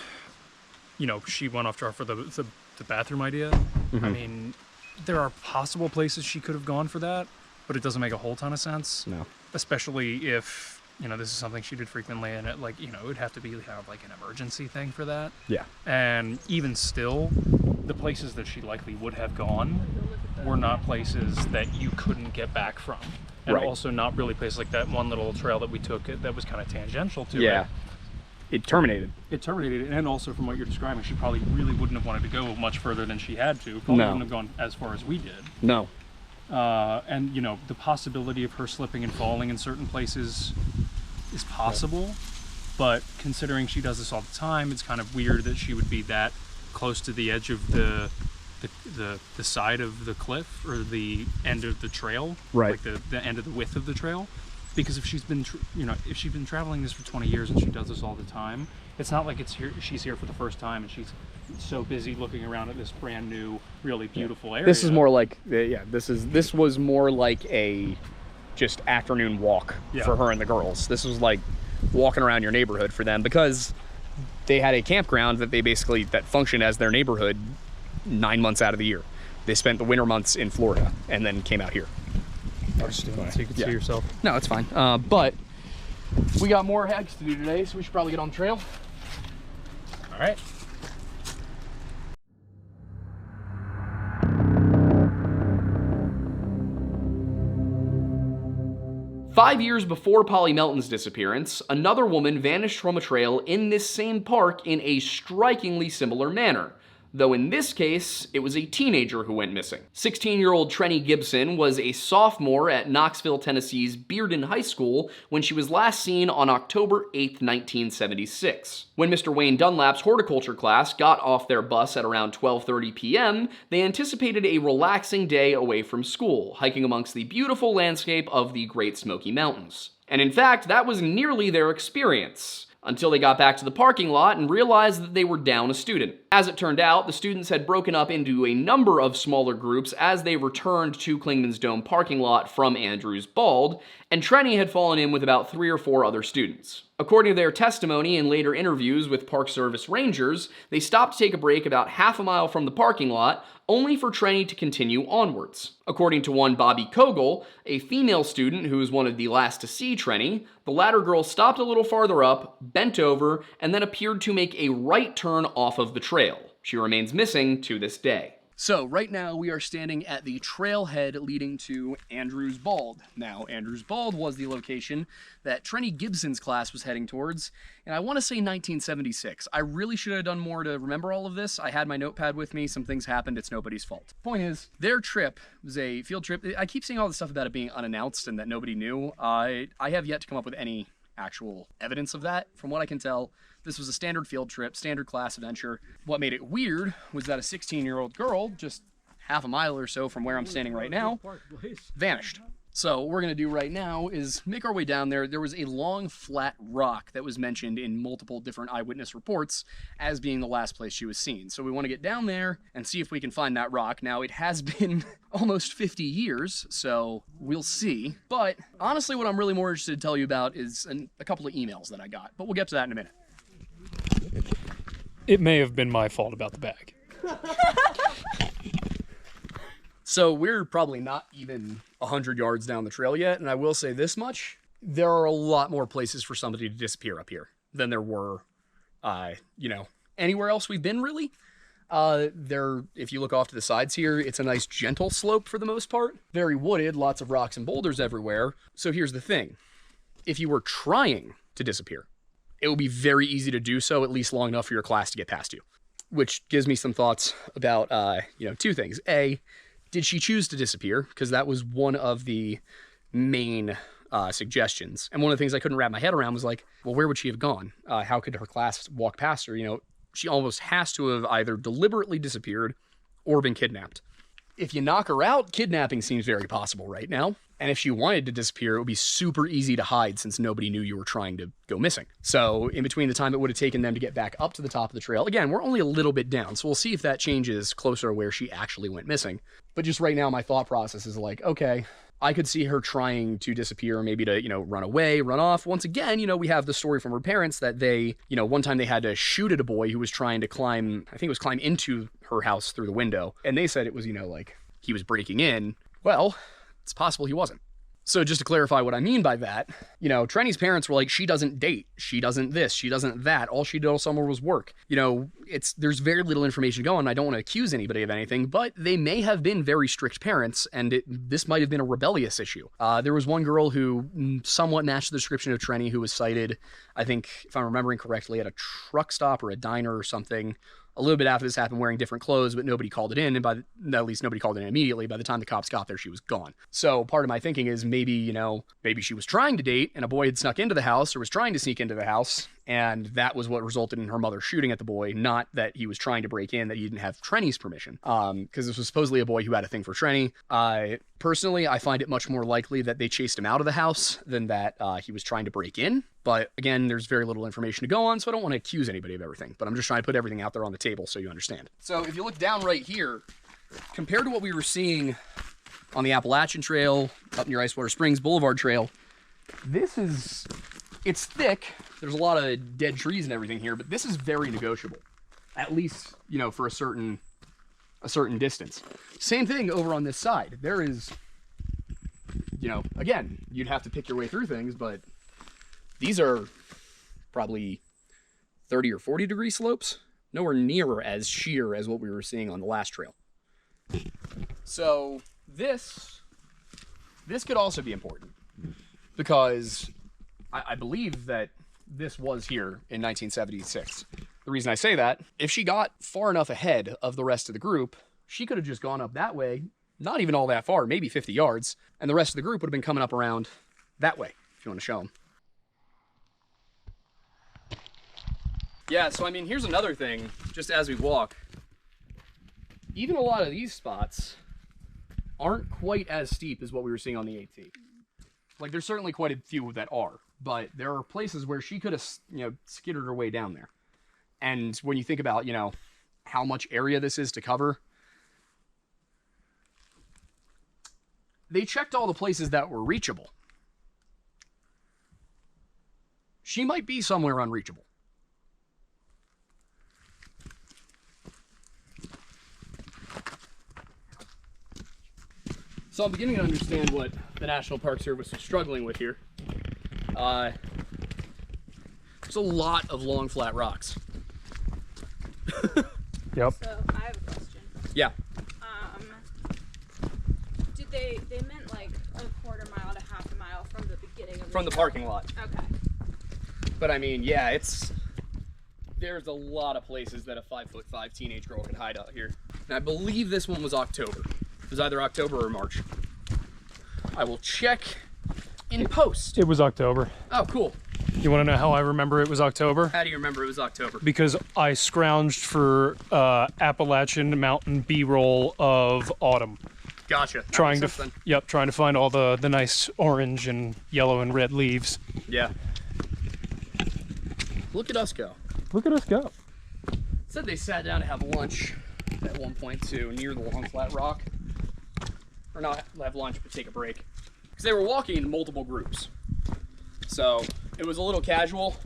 you know, she went off track for the bathroom idea. I mean, there are possible places she could have gone for that, but it doesn't make a whole ton of sense. No. Especially if, you know, this is something she did frequently, and it, like, you know, it would have to be kind of like an emergency thing for that. Yeah. And even still, the places that she likely would have gone were not places that you couldn't get back from. And Right. also not really places like that one little trail that we took that was kind of tangential to it. Yeah. It terminated. It terminated, and also from what you're describing, she probably really wouldn't have wanted to go much further than she had to. Probably No. wouldn't have gone as far as we did. No. And, you know, the possibility of her slipping and falling in certain places is possible, but considering she does this all the time, it's kind of weird that she would be that close to the edge of the side of the cliff, or the end of the trail, Right. like the end of the width of the trail. Because if she's been, if she's been traveling this for 20 years and she does this all the time, it's not like she's here for the first time and she's so busy looking around at this brand new, really beautiful area. This is more like, this was more like a just afternoon walk for her and the girls. This was like walking around your neighborhood for them, because they had a campground that functioned as their neighborhood 9 months out of the year. They spent the winter months in Florida and then came out here. so you can see yourself. No, it's fine. But we got more hikes to do today, so we should probably get on the trail. All right. Five years before Polly Melton's disappearance, another woman vanished from a trail in this same park in a strikingly similar manner. Though in this case, it was a teenager who went missing. 16-year-old Trenny Gibson was a sophomore at Knoxville, Tennessee's Bearden High School when she was last seen on October 8, 1976. When Mr. Wayne Dunlap's horticulture class got off their bus at around 12:30 p.m., they anticipated a relaxing day away from school, hiking amongst the beautiful landscape of the Great Smoky Mountains. And in fact, that was nearly their experience, until they got back to the parking lot and realized that they were down a student. As it turned out, the students had broken up into a number of smaller groups as they returned to Clingman's Dome parking lot from Andrews Bald, and Trenny had fallen in with about 3 or 4 other students. According to their testimony and later interviews with Park Service rangers, they stopped to take a break about half a mile from the parking lot, only for Trenny to continue onwards. According to one Bobby Kogel, a female student who was one of the last to see Trenny, the latter girl stopped a little farther up, bent over, and then appeared to make a right turn off of the trail. She remains missing to this day. So right now we are standing at the trailhead leading to Andrews Bald. Now, Andrews Bald was the location that Trenny Gibson's class was heading towards, and I want to say 1976. I really should have done more to remember all of this. I had my notepad with me. Some things happened. It's nobody's fault. Point is, their trip was a field trip. I keep seeing all this stuff about it being unannounced and that nobody knew. I have yet to come up with any actual evidence of that. From what I can tell, this was a standard field trip, standard class adventure. What made it weird was that a 16-year-old girl, just half a mile or so from where I'm standing right now, vanished. So what we're gonna do right now is make our way down there. There was a long, flat rock that was mentioned in multiple different eyewitness reports as being the last place she was seen. So we wanna get down there and see if we can find that rock. Now, it has been almost 50 years, so we'll see. But honestly, what I'm really more interested to tell you about is a couple of emails that I got, but we'll get to that in a minute. It may have been my fault about the bag. So we're probably not even 100 yards down the trail yet, and I will say this much. There are a lot more places for somebody to disappear up here than there were, anywhere else we've been, really. If you look off to the sides here, it's a nice gentle slope for the most part. Very wooded, lots of rocks and boulders everywhere. So here's the thing. If you were trying to disappear, it would be very easy to do so, at least long enough for your class to get past you. Which gives me some thoughts about, two things. A, did she choose to disappear? Because that was one of the main suggestions. And one of the things I couldn't wrap my head around was like, well, where would she have gone? How could her class walk past her? She almost has to have either deliberately disappeared or been kidnapped. If you knock her out, kidnapping seems very possible right now. And if she wanted to disappear, it would be super easy to hide since nobody knew you were trying to go missing. So in between the time it would have taken them to get back up to the top of the trail, again, we're only a little bit down, so we'll see if that changes closer to where she actually went missing. But just right now, my thought process is like, okay, I could see her trying to disappear, maybe to, run away, run off. Once again, we have the story from her parents that they, one time they had to shoot at a boy who was trying to climb into her house through the window. And they said it was, he was breaking in. Well, it's possible he wasn't. So just to clarify what I mean by that, Trenny's parents were like, she doesn't date, she doesn't this, she doesn't that, all she did all summer was work. There's very little information going. I don't want to accuse anybody of anything, but they may have been very strict parents, and this might have been a rebellious issue. There was one girl who somewhat matched the description of Trenny who was cited, I think, if I'm remembering correctly, at a truck stop or a diner or something, a little bit after this happened, wearing different clothes, but nobody called it in, and at least nobody called it in immediately. By the time the cops got there, she was gone. So part of my thinking is maybe she was trying to date, and a boy had snuck into the house, or was trying to sneak into the house, and that was what resulted in her mother shooting at the boy, not that he was trying to break in, that he didn't have Trenny's permission. Because this was supposedly a boy who had a thing for Trenny. Personally, I find it much more likely that they chased him out of the house than that he was trying to break in. But again, there's very little information to go on, so I don't want to accuse anybody of everything. But I'm just trying to put everything out there on the table so you understand. So if you look down right here, compared to what we were seeing on the Appalachian Trail, up near Icewater Springs Boulevard Trail, it's thick. There's a lot of dead trees and everything here, but this is very negotiable. At least, for a certain distance. Same thing over on this side. There is, again, you'd have to pick your way through things, but these are probably 30 or 40 degree slopes. Nowhere near as sheer as what we were seeing on the last trail. So this could also be important because I believe that this was here in 1976. The reason I say that, if she got far enough ahead of the rest of the group, she could have just gone up that way, not even all that far, maybe 50 yards, and the rest of the group would have been coming up around that way, if you want to show them. Yeah, so here's another thing, just as we walk. Even a lot of these spots aren't quite as steep as what we were seeing on the AT. Like, there's certainly quite a few that are, but there are places where she could have, skittered her way down there. And when you think about, how much area this is to cover, they checked all the places that were reachable. She might be somewhere unreachable. So I'm beginning to understand what the National Park Service is struggling with here. There's a lot of long, flat rocks. Yep. So I have a question. Yeah. They meant like a quarter mile to half a mile from the beginning of From the parking lot. Okay. But I mean, yeah, there's a lot of places that a 5'5" teenage girl could hide out here. And I believe this one was October. It was either October or March. I will check in post. It was October. Oh, cool. You want to know how I remember it was October? How do you remember it was October? Because I scrounged for Appalachian Mountain B-roll of autumn. Gotcha. Trying to find all the nice orange and yellow and red leaves. Yeah. Look at us go. Look at us go. Said they sat down to have lunch at one point too, near the Long Flat Rock. Or not have lunch, but take a break. Because they were walking in multiple groups. So it was a little casual.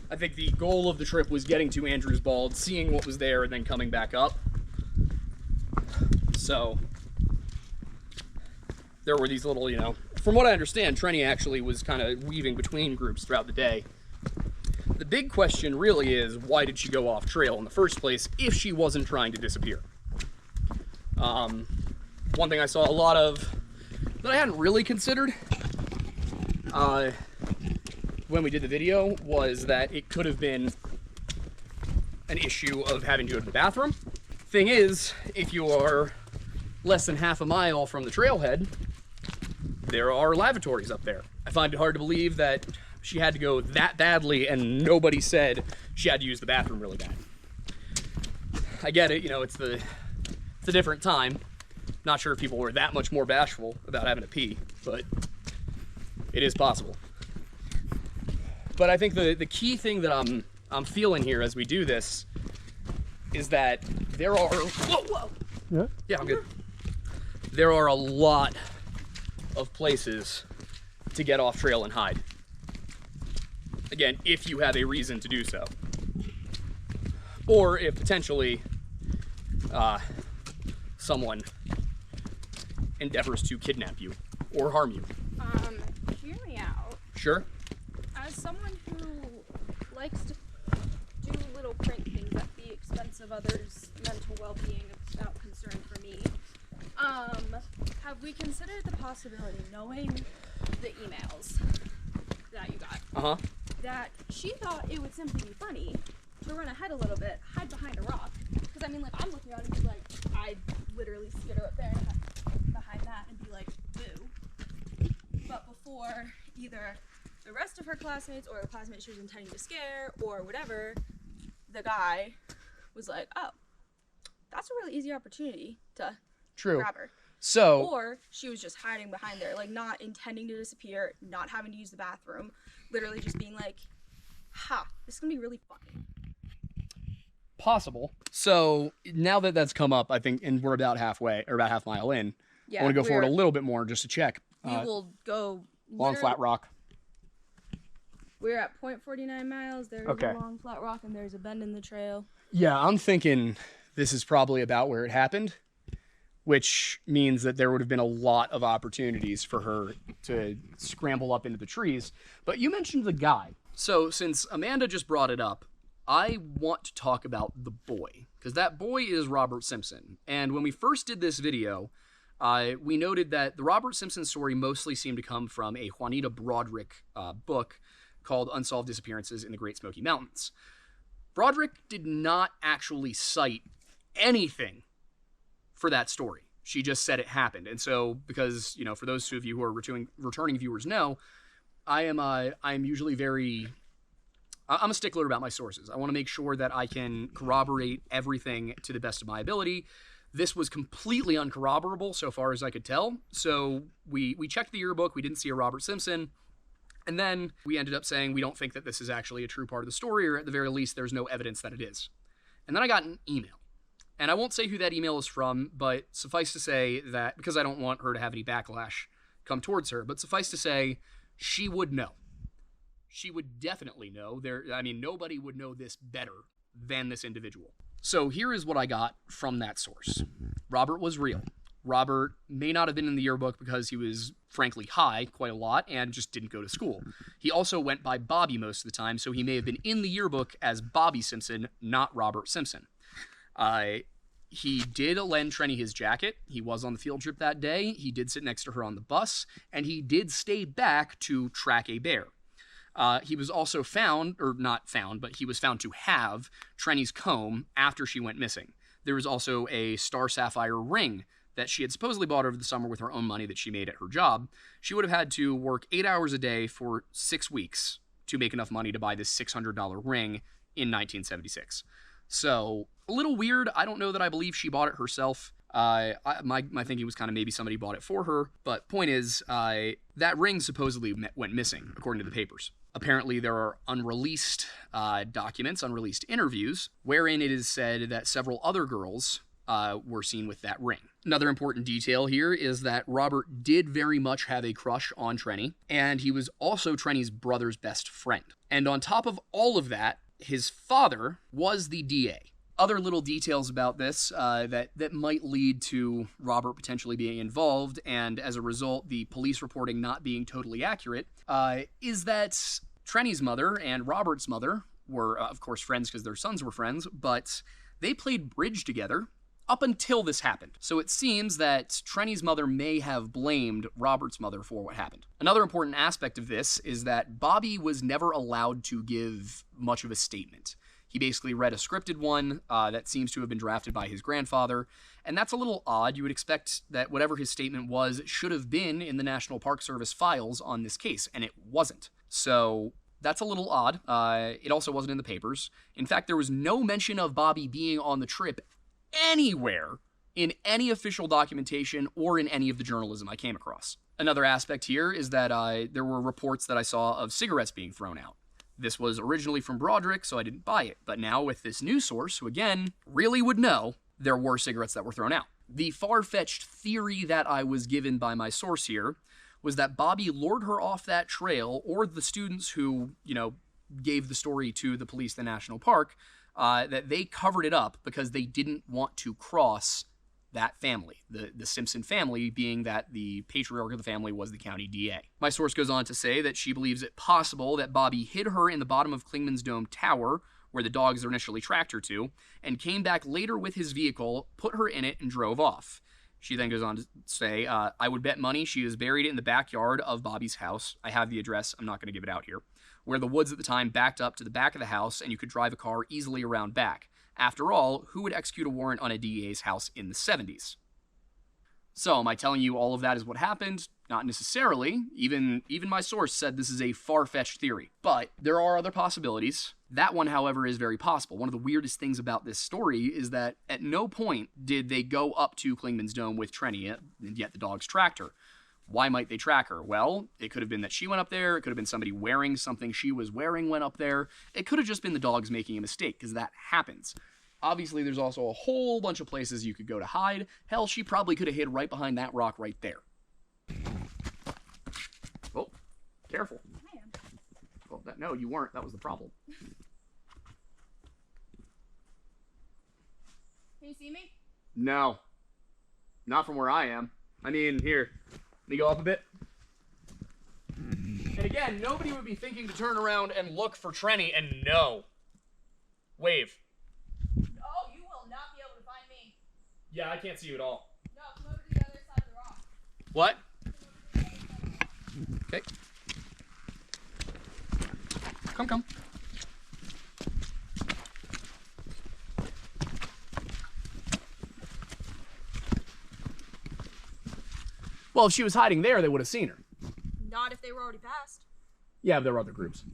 I think the goal of the trip was getting to Andrews Bald, seeing what was there, and then coming back up. So there were these little, from what I understand, Trenny actually was kind of weaving between groups throughout the day. The big question really is, why did she go off trail in the first place if she wasn't trying to disappear? One thing I saw a lot of that I hadn't really considered when we did the video was that it could have been an issue of having to go to the bathroom. Thing is, if you are less than half a mile from the trailhead, there are lavatories up there. I find it hard to believe that she had to go that badly and nobody said she had to use the bathroom really bad. I get it, it's a different time. Not sure if people were that much more bashful about having to pee, but it is possible. But I think the key thing that I'm feeling here as we do this is that there are whoa. Yeah, I'm good. There are a lot of places to get off trail and hide. Again, if you have a reason to do so. Or if potentially someone endeavors to kidnap you or harm you. Hear me out. Sure. As someone who likes to do little prank things at the expense of others' mental well-being without concern for me, have we considered the possibility, knowing the emails that you got, that she thought it would simply be funny to run ahead a little bit, hide behind a rock? Because I mean, like, I'm looking at it and be like, I'd literally skitter up there and hide behind that and be like, boo. But before either the rest of her classmates or the classmates she was intending to scare or whatever, the guy was like, oh, that's a really easy opportunity to grab her. So, or she was just hiding behind there, like not intending to disappear, not having to use the bathroom, literally just being like, ha, this is gonna be really funny. Possible. So now that that's come up, I think, and we're about halfway or about half mile in, I want to go forward a little bit more just to check. We will go Long Flat Rock. We're at 0.49 miles. There's a long flat rock and there's a bend in the trail. Yeah, I'm thinking this is probably about where it happened, which means that there would have been a lot of opportunities for her to scramble up into the trees. But you mentioned the guy. So since Amanda just brought it up, I want to talk about the boy, because that boy is Robert Simpson. And when we first did this video, we noted that the Robert Simpson story mostly seemed to come from a Juanita Broderick book called Unsolved Disappearances in the Great Smoky Mountains. Broderick did not actually cite anything for that story. She just said it happened. And so, because, for those of you who are returning viewers know, I'm usually I'm a stickler about my sources. I want to make sure that I can corroborate everything to the best of my ability. This was completely uncorroborable so far as I could tell. So we checked the yearbook. We didn't see a Robert Simpson. And then we ended up saying we don't think that this is actually a true part of the story, or at the very least, there's no evidence that it is. And then I got an email. And I won't say who that email is from, but suffice to say that, because I don't want her to have any backlash come towards her, but suffice to say, she would know. She would definitely know. Nobody would know this better than this individual. So here is what I got from that source. Robert was real. Robert may not have been in the yearbook because he was, frankly, high quite a lot and just didn't go to school. He also went by Bobby most of the time, so he may have been in the yearbook as Bobby Simpson, not Robert Simpson. He did lend Trenny his jacket. He was on the field trip that day. He did sit next to her on the bus, and he did stay back to track a bear. He was also found, or not found, but he was found to have Trenny's comb after she went missing. There was also a star sapphire ring that she had supposedly bought over the summer with her own money that she made at her job. She would have had to work 8 hours a day for 6 weeks to make enough money to buy this $600 ring in 1976. So, a little weird. I don't know that I believe she bought it herself. My thinking was kind of maybe somebody bought it for her. But point is, that ring supposedly went missing, according to the papers. Apparently, there are unreleased documents, unreleased interviews, wherein it is said that several other girls were seen with that ring. Another important detail here is that Robert did very much have a crush on Trenny, and he was also Trenny's brother's best friend. And on top of all of that, his father was the DA. Other little details about this that might lead to Robert potentially being involved, and as a result, the police reporting not being totally accurate, is that Trenny's mother and Robert's mother were, of course, friends because their sons were friends, but they played bridge together up until this happened. So it seems that Trenny's mother may have blamed Robert's mother for what happened. Another important aspect of this is that Bobby was never allowed to give much of a statement. He basically read a scripted one that seems to have been drafted by his grandfather, and that's a little odd. You would expect that whatever his statement was should have been in the National Park Service files on this case, and it wasn't. So that's a little odd. It also wasn't in the papers. In fact, there was no mention of Bobby being on the trip anywhere in any official documentation or in any of the journalism I came across. Another aspect here is that there were reports that I saw of cigarettes being thrown out. This was originally from Broderick, so I didn't buy it. But now with this news source, who again, really would know, there were cigarettes that were thrown out. The far-fetched theory that I was given by my source here was that Bobby lured her off that trail, or the students who, gave the story to the police, the national park, that they covered it up because they didn't want to cross that family, the Simpson family, being that the patriarch of the family was the county DA. My source goes on to say that she believes it possible that Bobby hid her in the bottom of Klingman's Dome Tower, where the dogs initially tracked her to, and came back later with his vehicle, put her in it, and drove off. She then goes on to say, I would bet money she is buried in the backyard of Bobby's house. I have the address. I'm not going to give it out here. Where the woods at the time backed up to the back of the house, and you could drive a car easily around back. After all, who would execute a warrant on a DA's house in the 70s? So, am I telling you all of that is what happened? Not necessarily. Even my source said this is a far-fetched theory. But there are other possibilities. That one, however, is very possible. One of the weirdest things about this story is that at no point did they go up to Klingman's Dome with Trenny, and yet the dogs tracked her. Why might they track her? Well, it could have been that she went up there. It could have been somebody wearing something she was wearing went up there. It could have just been the dogs making a mistake, because that happens. Obviously, there's also a whole bunch of places you could go to hide. Hell, she probably could have hid right behind that rock right there. Oh, careful. I am. Well, no, you weren't. That was the problem. Can you see me? No. Not from where I am. I mean, here. Let me go up a bit. And again, nobody would be thinking to turn around and look for Trenny and no. Wave. Oh, you will not be able to find me. Yeah, I can't see you at all. No, come over to the other side of the rock. What? Okay. Come. Well, if she was hiding there, they would have seen her. Not if they were already passed. Yeah, there were other groups.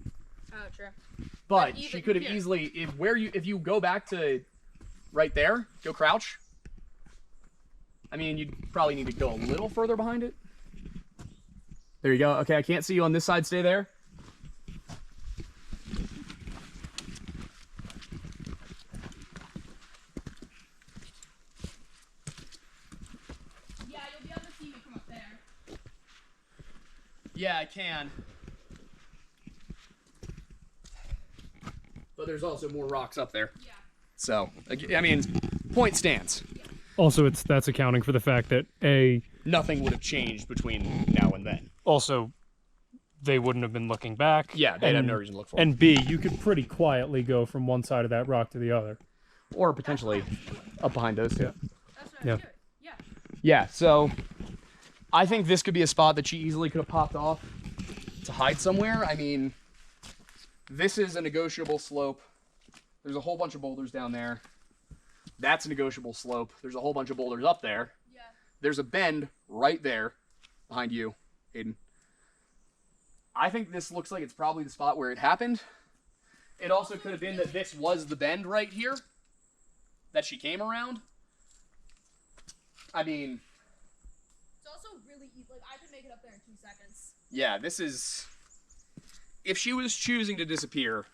Oh, true. But even she could have here. easily, if you go back to right there, go crouch. I mean, you'd probably need to go a little further behind it. There you go. Okay, I can't see you on this side. Stay there. Yeah, you'll be able to see me from up there. Yeah, I can. But there's also more rocks up there. Yeah. So, I mean, point stands. Also, that's accounting for the fact that Nothing would have changed between now and then. also they wouldn't have been looking back. Yeah, they'd have no reason to look for it. And B, you could pretty quietly go from one side of that rock to the other. Or potentially up behind those two. That's what Yeah. I'm doing. Yeah. Yeah, so I think this could be a spot that she easily could have popped off to hide somewhere. I mean, this is a negotiable slope. There's a whole bunch of boulders down there. That's a negotiable slope. There's a whole bunch of boulders up there. Yeah. There's a bend right there behind you, Aiden. I think this looks like it's probably the spot where it happened. It also could have been that this was the bend right here that she came around. I mean, It's also really easy. Like, I could make it up there in 2 seconds. yeah, this is... If she was choosing to disappear,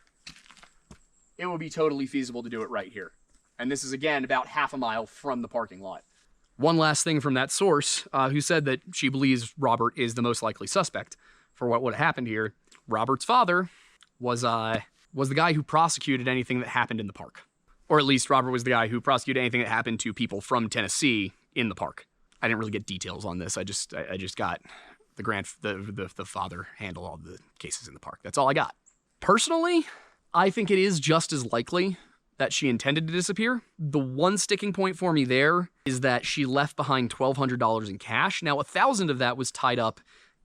it would be totally feasible to do it right here. And this is, again, about half a mile from the parking lot. One last thing from that source, who said that she believes Robert is the most likely suspect for what would have happened here. Robert's father was the guy who prosecuted anything that happened in the park. Or at least Robert was the guy who prosecuted anything that happened to people from Tennessee in the park. I didn't really get details on this. I just got the father handle all the cases in the park. That's all I got. Personally, I think it is just as likely that she intended to disappear. The one sticking point for me there is that she left behind $1,200 in cash. Now, $1,000 of that was tied up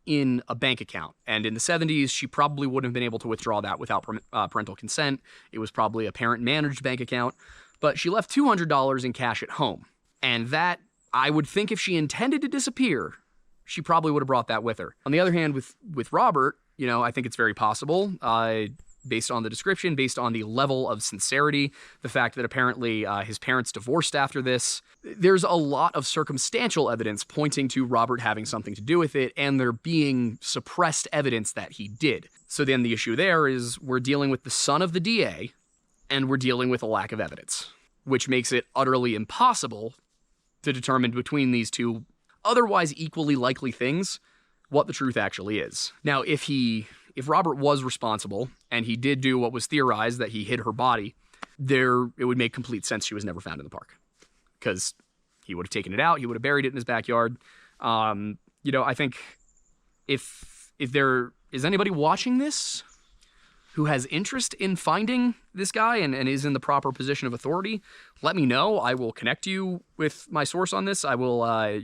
in a bank account. And in the 70s, she probably wouldn't have been able to withdraw that without parental consent. It was probably a parent-managed bank account. But she left $200 in cash at home. And that, I would think if she intended to disappear, she probably would have brought that with her. On the other hand, with Robert, you know, I think it's very possible, based on the description, based on the level of sincerity, the fact that apparently his parents divorced after this. There's a lot of circumstantial evidence pointing to Robert having something to do with it, and there being suppressed evidence that he did. So then the issue there is we're dealing with the son of the DA, and we're dealing with a lack of evidence, which makes it utterly impossible to determine between these two otherwise equally likely things what the truth actually is. Now, if Robert was responsible and he did do what was theorized, that he hid her body, it would make complete sense she was never found in the park, because he would have taken it out, he would have buried it in his backyard. You know, I think if there is anybody watching this who has interest in finding this guy and is in the proper position of authority, let me know. I will connect you with my source on this. I will, I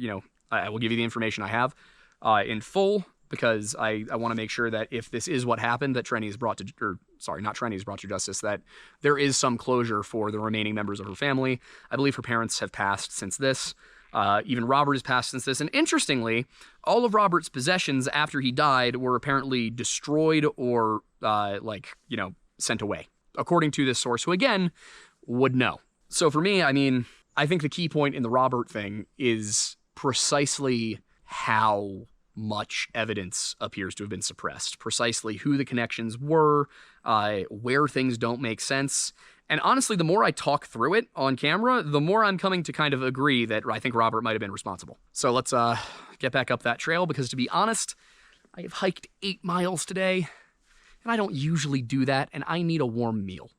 will give you the information I have in full, because I want to make sure that if this is what happened, that Trenny is brought to justice, that there is some closure for the remaining members of her family. I believe her parents have passed since this. Even Robert has passed since this. And interestingly, all of Robert's possessions after he died were apparently destroyed or, sent away, according to this source, who, again, would know. So for me, I mean, I think the key point in the Robert thing is precisely how much evidence appears to have been suppressed, precisely who the connections were, where things don't make sense. And honestly, the more I talk through it on camera, the more I'm coming to kind of agree that I think Robert might have been responsible. So let's get back up that trail, because to be honest, I have hiked 8 miles today, and I don't usually do that, and I need a warm meal.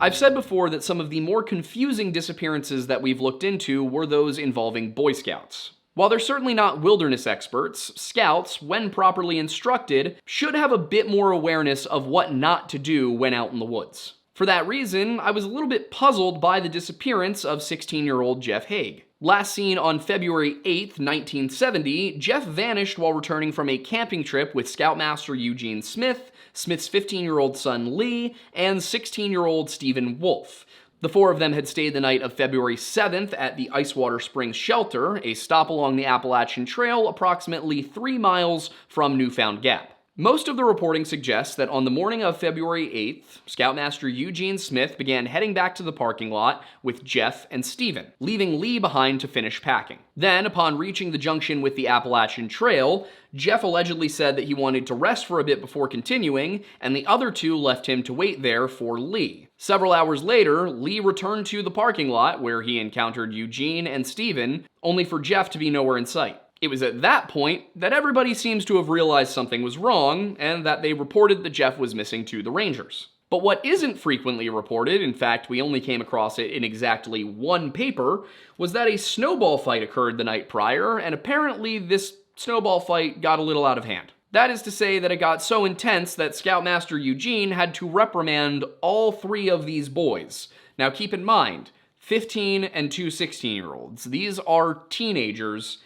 I've said before that some of the more confusing disappearances that we've looked into were those involving Boy Scouts. While they're certainly not wilderness experts, Scouts, when properly instructed, should have a bit more awareness of what not to do when out in the woods. For that reason, I was a little bit puzzled by the disappearance of 16-year-old Geoff Hague. Last seen on February 8th, 1970, Geoff vanished while returning from a camping trip with Scoutmaster Eugene Smith, Smith's 15-year-old son Lee, and 16-year-old Stephen Wolfe. The 4 of them had stayed the night of February 7th at the Icewater Springs Shelter, a stop along the Appalachian Trail approximately 3 miles from Newfound Gap. Most of the reporting suggests that on the morning of February 8th, Scoutmaster Eugene Smith began heading back to the parking lot with Geoff and Stephen, leaving Lee behind to finish packing. Then, upon reaching the junction with the Appalachian Trail, Geoff allegedly said that he wanted to rest for a bit before continuing, and the other 2 left him to wait there for Lee. Several hours later, Lee returned to the parking lot where he encountered Eugene and Stephen, only for Geoff to be nowhere in sight. It was at that point that everybody seems to have realized something was wrong, and that they reported that Geoff was missing to the Rangers. But what isn't frequently reported, in fact we only came across it in exactly one paper, was that a snowball fight occurred the night prior, and apparently this snowball fight got a little out of hand. That is to say that it got so intense that Scoutmaster Eugene had to reprimand all 3 of these boys. Now keep in mind, 15 and 2 16-year-olds. These are teenagers.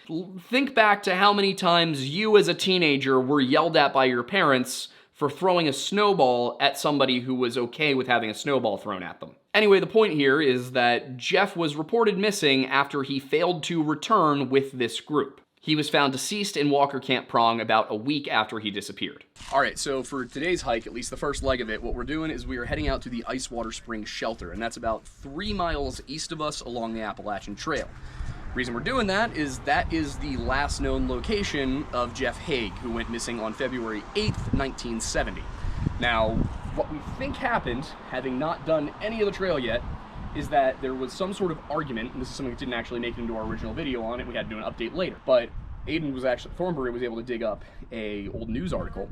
Think back to how many times you as a teenager were yelled at by your parents for throwing a snowball at somebody who was okay with having a snowball thrown at them. Anyway, the point here is that Geoff was reported missing after he failed to return with this group. He was found deceased in Walker Camp Prong about a week after he disappeared. All right, so for today's hike, at least the first leg of it, what we're doing is we are heading out to the Ice Water Springs Shelter, and that's about 3 miles east of us along the Appalachian Trail. The reason we're doing that is the last known location of Geoff Hague, who went missing on February 8th, 1970. Now, what we think happened, having not done any of the trail yet, is that there was some sort of argument, and this is something that didn't actually make it into our original video on it, we had to do an update later, but Thornbury was able to dig up a old news article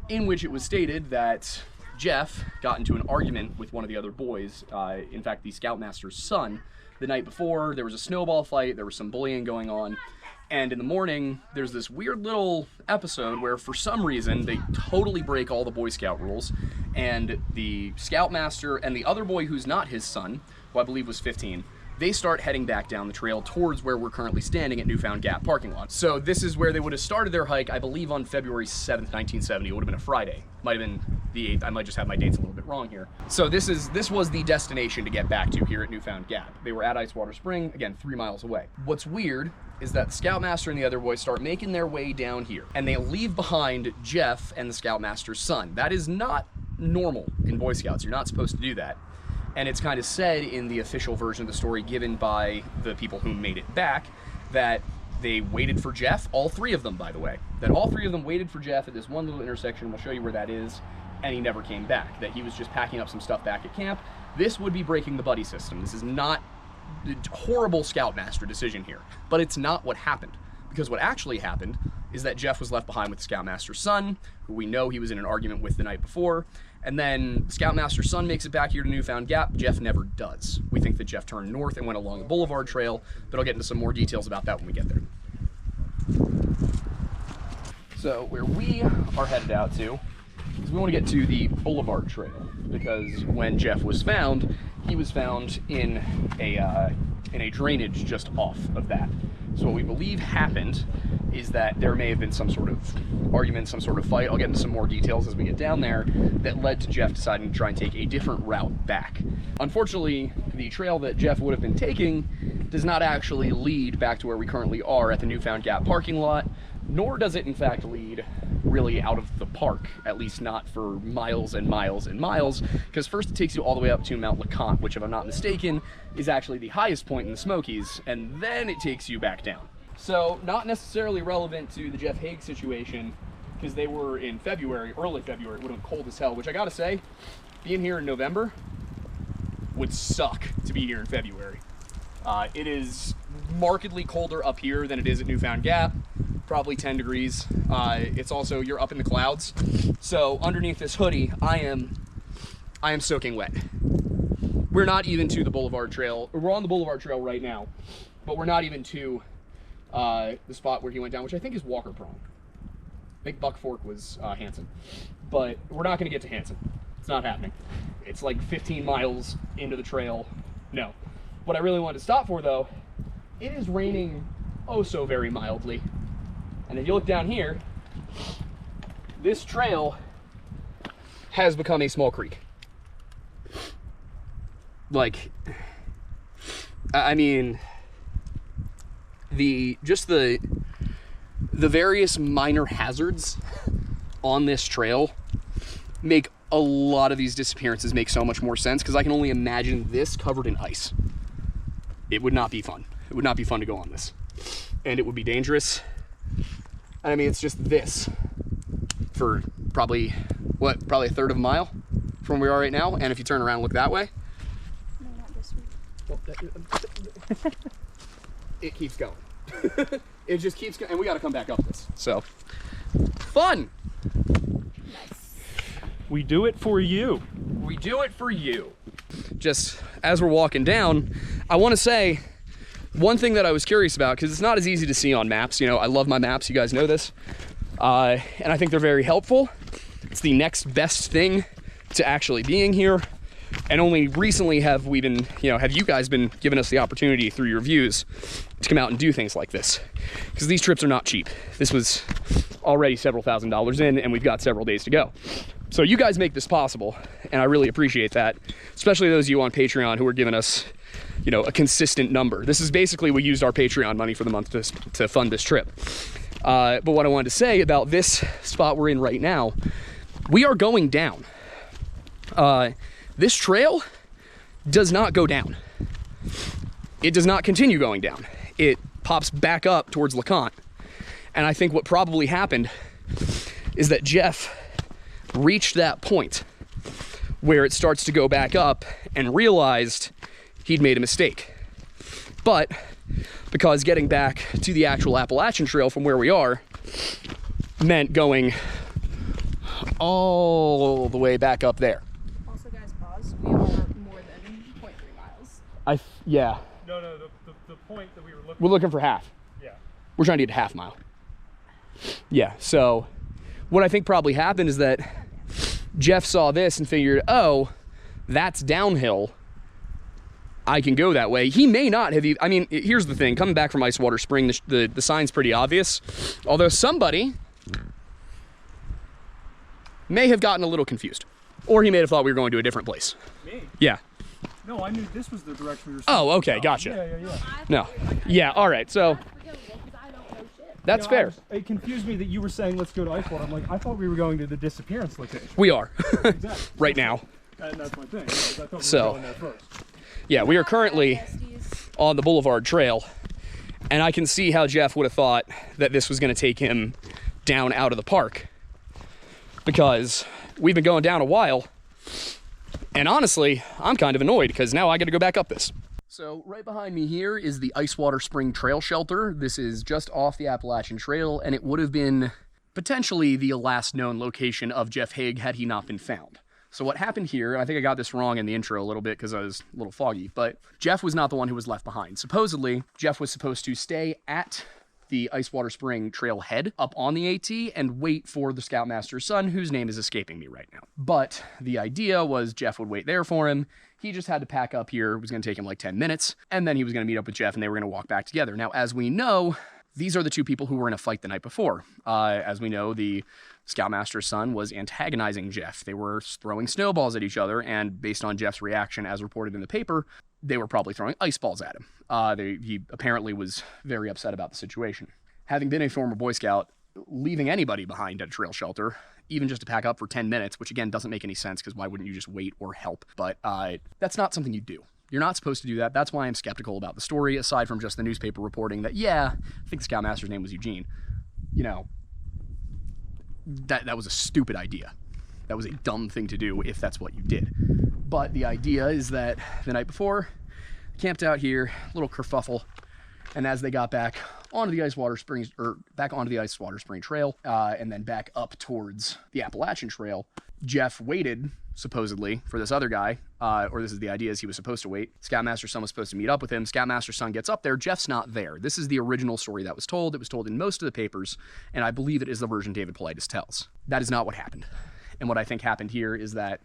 in which it was stated that Geoff got into an argument with one of the other boys, in fact the Scoutmaster's son, the night before. There was a snowball fight, there was some bullying going on, and in the morning there's this weird little episode where for some reason they totally break all the Boy Scout rules, and the Scoutmaster and the other boy who's not his son, who I believe was 15, they start heading back down the trail towards where we're currently standing at Newfound Gap parking lot. So this is where they would have started their hike, I believe on February 7th, 1970. It would have been a Friday. Might have been the 8th. I might just have my dates a little bit wrong here. So this was the destination to get back to here at Newfound Gap. They were at Ice Water Spring, again, 3 miles away. What's weird is that the Scoutmaster and the other boys start making their way down here, and they leave behind Geoff and the Scoutmaster's son. That is not normal in Boy Scouts. You're not supposed to do that. And it's kind of said in the official version of the story given by the people who made it back that they waited for Geoff, all 3 of them, by the way, that all 3 of them waited for Geoff at this one little intersection. We'll show you where that is, and he never came back, that he was just packing up some stuff back at camp. This would be breaking the buddy system. This is not a horrible Scoutmaster decision here, but it's not what happened. Because what actually happened is that Geoff was left behind with the Scoutmaster's son, who we know he was in an argument with the night before, and then Scoutmaster's son makes it back here to Newfound Gap. Geoff never does. We think that Geoff turned north and went along the Boulevard Trail, but I'll get into some more details about that when we get there. So where we are headed out to is we want to get to the Boulevard Trail, because when Geoff was found, he was found in a drainage just off of that. So what we believe happened is that there may have been some sort of argument, some sort of fight. I'll get into some more details as we get down there, that led to Geoff deciding to try and take a different route back. Unfortunately, the trail that Geoff would have been taking does not actually lead back to where we currently are at the Newfound Gap parking lot, nor does it in fact lead really out of the park, at least not for miles and miles and miles, because first it takes you all the way up to Mount LeConte, which if I'm not mistaken is actually the highest point in the Smokies, and then it takes you back down. So not necessarily relevant to the Geoff Hague situation, because they were in February, early February. It would have been cold as hell, which I gotta say, being here in November would suck to be here in February. It is markedly colder up here than it is at Newfound Gap, probably 10 degrees. It's also, you're up in the clouds, so underneath this hoodie, I am soaking wet. We're not even to the Boulevard Trail. We're on the Boulevard Trail right now, but we're not even to the spot where he went down, which I think is Walker Prong. I think Buck Fork was Hanson, but we're not gonna get to Hanson. It's not happening. It's like 15 miles into the trail. No. What I really wanted to stop for though, it is raining oh so very mildly. And if you look down here, this trail has become a small creek. Like, I mean, the various minor hazards on this trail make a lot of these disappearances make so much more sense, because I can only imagine this covered in ice. It would not be fun. It would not be fun to go on this. And it would be dangerous. And I mean, it's just this for probably a third of a mile from where we are right now. And if you turn around and look that way, No, not this way. it keeps going. It just keeps going, and we got to come back up this. So, fun. We do it for you. We do it for you. Just as we're walking down, I want to say one thing that I was curious about, because it's not as easy to see on maps. You know, I love my maps, you guys know this. And I think they're very helpful. It's the next best thing to actually being here. And only recently have we been, have you guys been giving us the opportunity through your views to come out and do things like this. Because these trips are not cheap. This was already several $1,000s in, and we've got several days to go. So you guys make this possible, and I really appreciate that. Especially those of you on Patreon who are giving us, a consistent number. This is basically, we used our Patreon money for the month to fund this trip. But what I wanted to say about this spot we're in right now, we are going down. This trail does not go down. It does not continue going down. It pops back up towards LeConte. And I think what probably happened is that Geoff reached that point where it starts to go back up and realized he'd made a mistake. But because getting back to the actual Appalachian Trail from where we are meant going all the way back up there. Also, guys, pause. We are more than 0.3 miles. Yeah. No, the point that we were looking We're looking for half. Yeah. We're trying to get a half mile. Yeah, so what I think probably happened is that Geoff saw this and figured, oh, that's downhill. I can go that way. He may not have even, I mean, here's the thing, coming back from Icewater Spring, the sign's pretty obvious. Although somebody may have gotten a little confused. Or he may have thought we were going to a different place. Me? Yeah. No, I knew this was the direction we were. Oh, okay, gotcha. Yeah. No. Yeah, all right, so that's fair. It confused me that you were saying let's go to Icewater. I'm like, I thought we were going to the disappearance location. We are. Exactly. Right now. And that's my thing. Because I thought we So. were going there first. Yeah, we are currently on the Boulevard Trail, and I can see how Geoff would have thought that this was going to take him down out of the park, because we've been going down a while, and honestly, I'm kind of annoyed because now I got to go back up this. So right behind me here is the Icewater Spring Trail Shelter. This is just off the Appalachian Trail, and it would have been potentially the last known location of Geoff Hague had he not been found. So what happened here, I think I got this wrong in the intro a little bit because I was a little foggy, but Geoff was not the one who was left behind. Supposedly, Geoff was supposed to stay at the Icewater Spring trailhead up on the AT and wait for the Scoutmaster's son, whose name is escaping me right now. But the idea was Geoff would wait there for him. He just had to pack up here. It was going to take him like 10 minutes, and then he was going to meet up with Geoff and they were going to walk back together. Now, as we know, these are the two people who were in a fight the night before. As we know, the Scoutmaster's son was antagonizing Geoff. They were throwing snowballs at each other, and based on Geoff's reaction as reported in the paper, they were probably throwing ice balls at him. He apparently was very upset about the situation. Having been a former Boy Scout, leaving anybody behind at a trail shelter, even just to pack up for 10 minutes, which again doesn't make any sense because why wouldn't you just wait or help? But that's not something you do. You're not supposed to do that. That's why I'm skeptical about the story, aside from just the newspaper reporting that, yeah, I think the Scoutmaster's name was Eugene. You know, that was a stupid idea. That was a dumb thing to do if that's what you did. But the idea is that the night before, camped out here, little kerfuffle, and as they got back onto the Icewater Springs, or back onto the Icewater Spring Trail, and then back up towards the Appalachian Trail, Geoff waited, supposedly, for this other guy, or this is the idea, is he was supposed to wait. Scoutmaster's son was supposed to meet up with him. Scoutmaster's son gets up there. Geoff's not there. This is the original story that was told. It was told in most of the papers, and I believe it is the version David Paulides tells. That is not what happened. And what I think happened here is that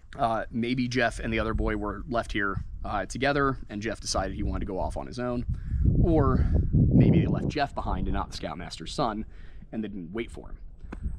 maybe Geoff and the other boy were left here together, and Geoff decided he wanted to go off on his own. Or maybe they left Geoff behind and not the Scoutmaster's son, and they didn't wait for him.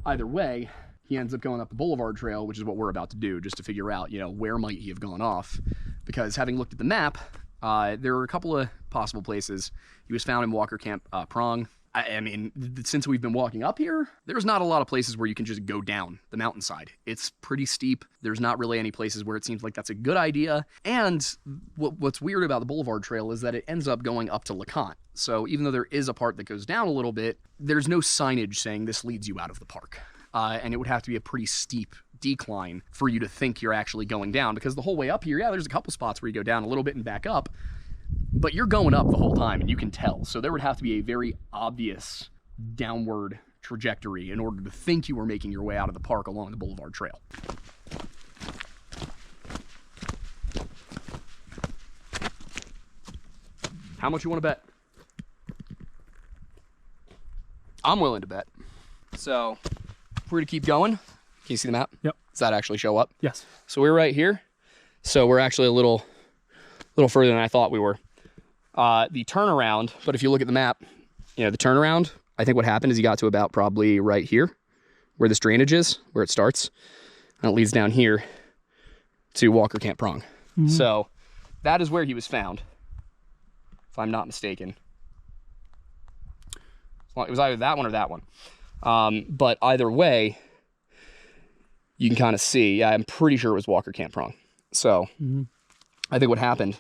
Either way, he ends up going up the Boulevard Trail, which is what we're about to do, just to figure out, where might he have gone off. Because having looked at the map, there are a couple of possible places. He was found in Walker Camp Prong. I mean, since we've been walking up here, there's not a lot of places where you can just go down the mountainside. It's pretty steep. There's not really any places where it seems like that's a good idea. And what's weird about the Boulevard Trail is that it ends up going up to LeConte. So even though there is a part that goes down a little bit, there's no signage saying this leads you out of the park. And it would have to be a pretty steep decline for you to think you're actually going down, because the whole way up here, yeah, there's a couple spots where you go down a little bit and back up, but you're going up the whole time and you can tell. So there would have to be a very obvious downward trajectory in order to think you were making your way out of the park along the Boulevard Trail. How much you want to bet? I'm willing to bet. So, if we're to keep going, can you see the map? Yep. Does that actually show up? Yes. So we're right here. So we're actually a little further than I thought we were. The turnaround, but if you look at the map, you know, the turnaround, I think what happened is he got to about probably right here, where this drainage is, where it starts, and it leads down here to Walker Camp Prong. Mm-hmm. So that is where he was found, if I'm not mistaken. It was either that one or that one. But either way, you can kind of see, yeah, I'm pretty sure it was Walker Camp Prong. So I think what happened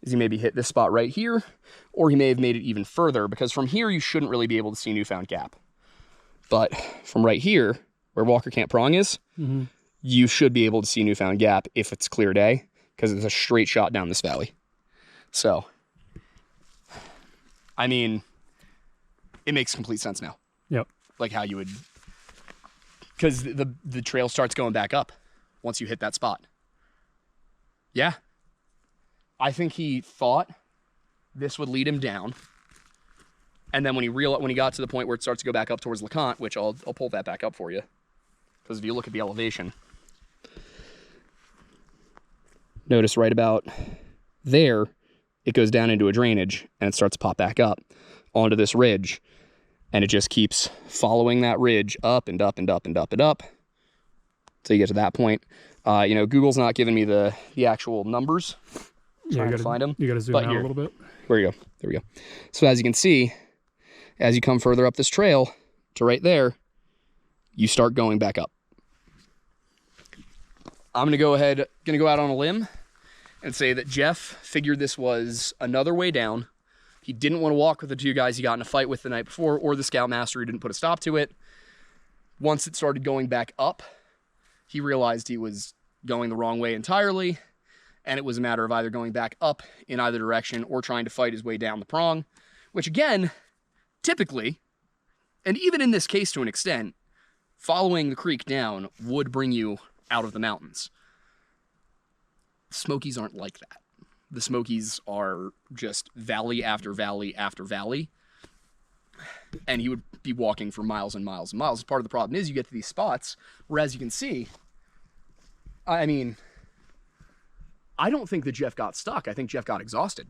is he maybe hit this spot right here, or he may have made it even further, because from here you shouldn't really be able to see Newfound Gap. But from right here, where Walker Camp Prong is, you should be able to see Newfound Gap if it's clear day, because it's a straight shot down this valley. So, I mean, it makes complete sense now. Yep. Like how you would, because the trail starts going back up once you hit that spot. Yeah. I think he thought this would lead him down. And then when he got to the point where it starts to go back up towards LeConte, which I'll pull that back up for you. Because if you look at the elevation, notice right about there, it goes down into a drainage and it starts to pop back up onto this ridge. And it just keeps following that ridge up and up and up and up and up. So you get to that point. You know, Google's not giving me the actual numbers. Yeah, Trying to find them. You got to zoom But out here. a little bit. There we go. There we go. So as you can see, as you come further up this trail to right there, you start going back up. I'm going to go out on a limb and say that Geoff figured this was another way down. He didn't want to walk with the two guys he got in a fight with the night before, or the scoutmaster who didn't put a stop to it. Once it started going back up, he realized he was going the wrong way entirely, and it was a matter of either going back up in either direction or trying to fight his way down the prong, which again, typically, and even in this case to an extent, following the creek down would bring you out of the mountains. Smokies aren't like that. The Smokies are just valley after valley after valley, and he would be walking for miles and miles and miles. Part of the problem is you get to these spots where, as you can see, I mean, I don't think that Geoff got stuck. I think Geoff got exhausted.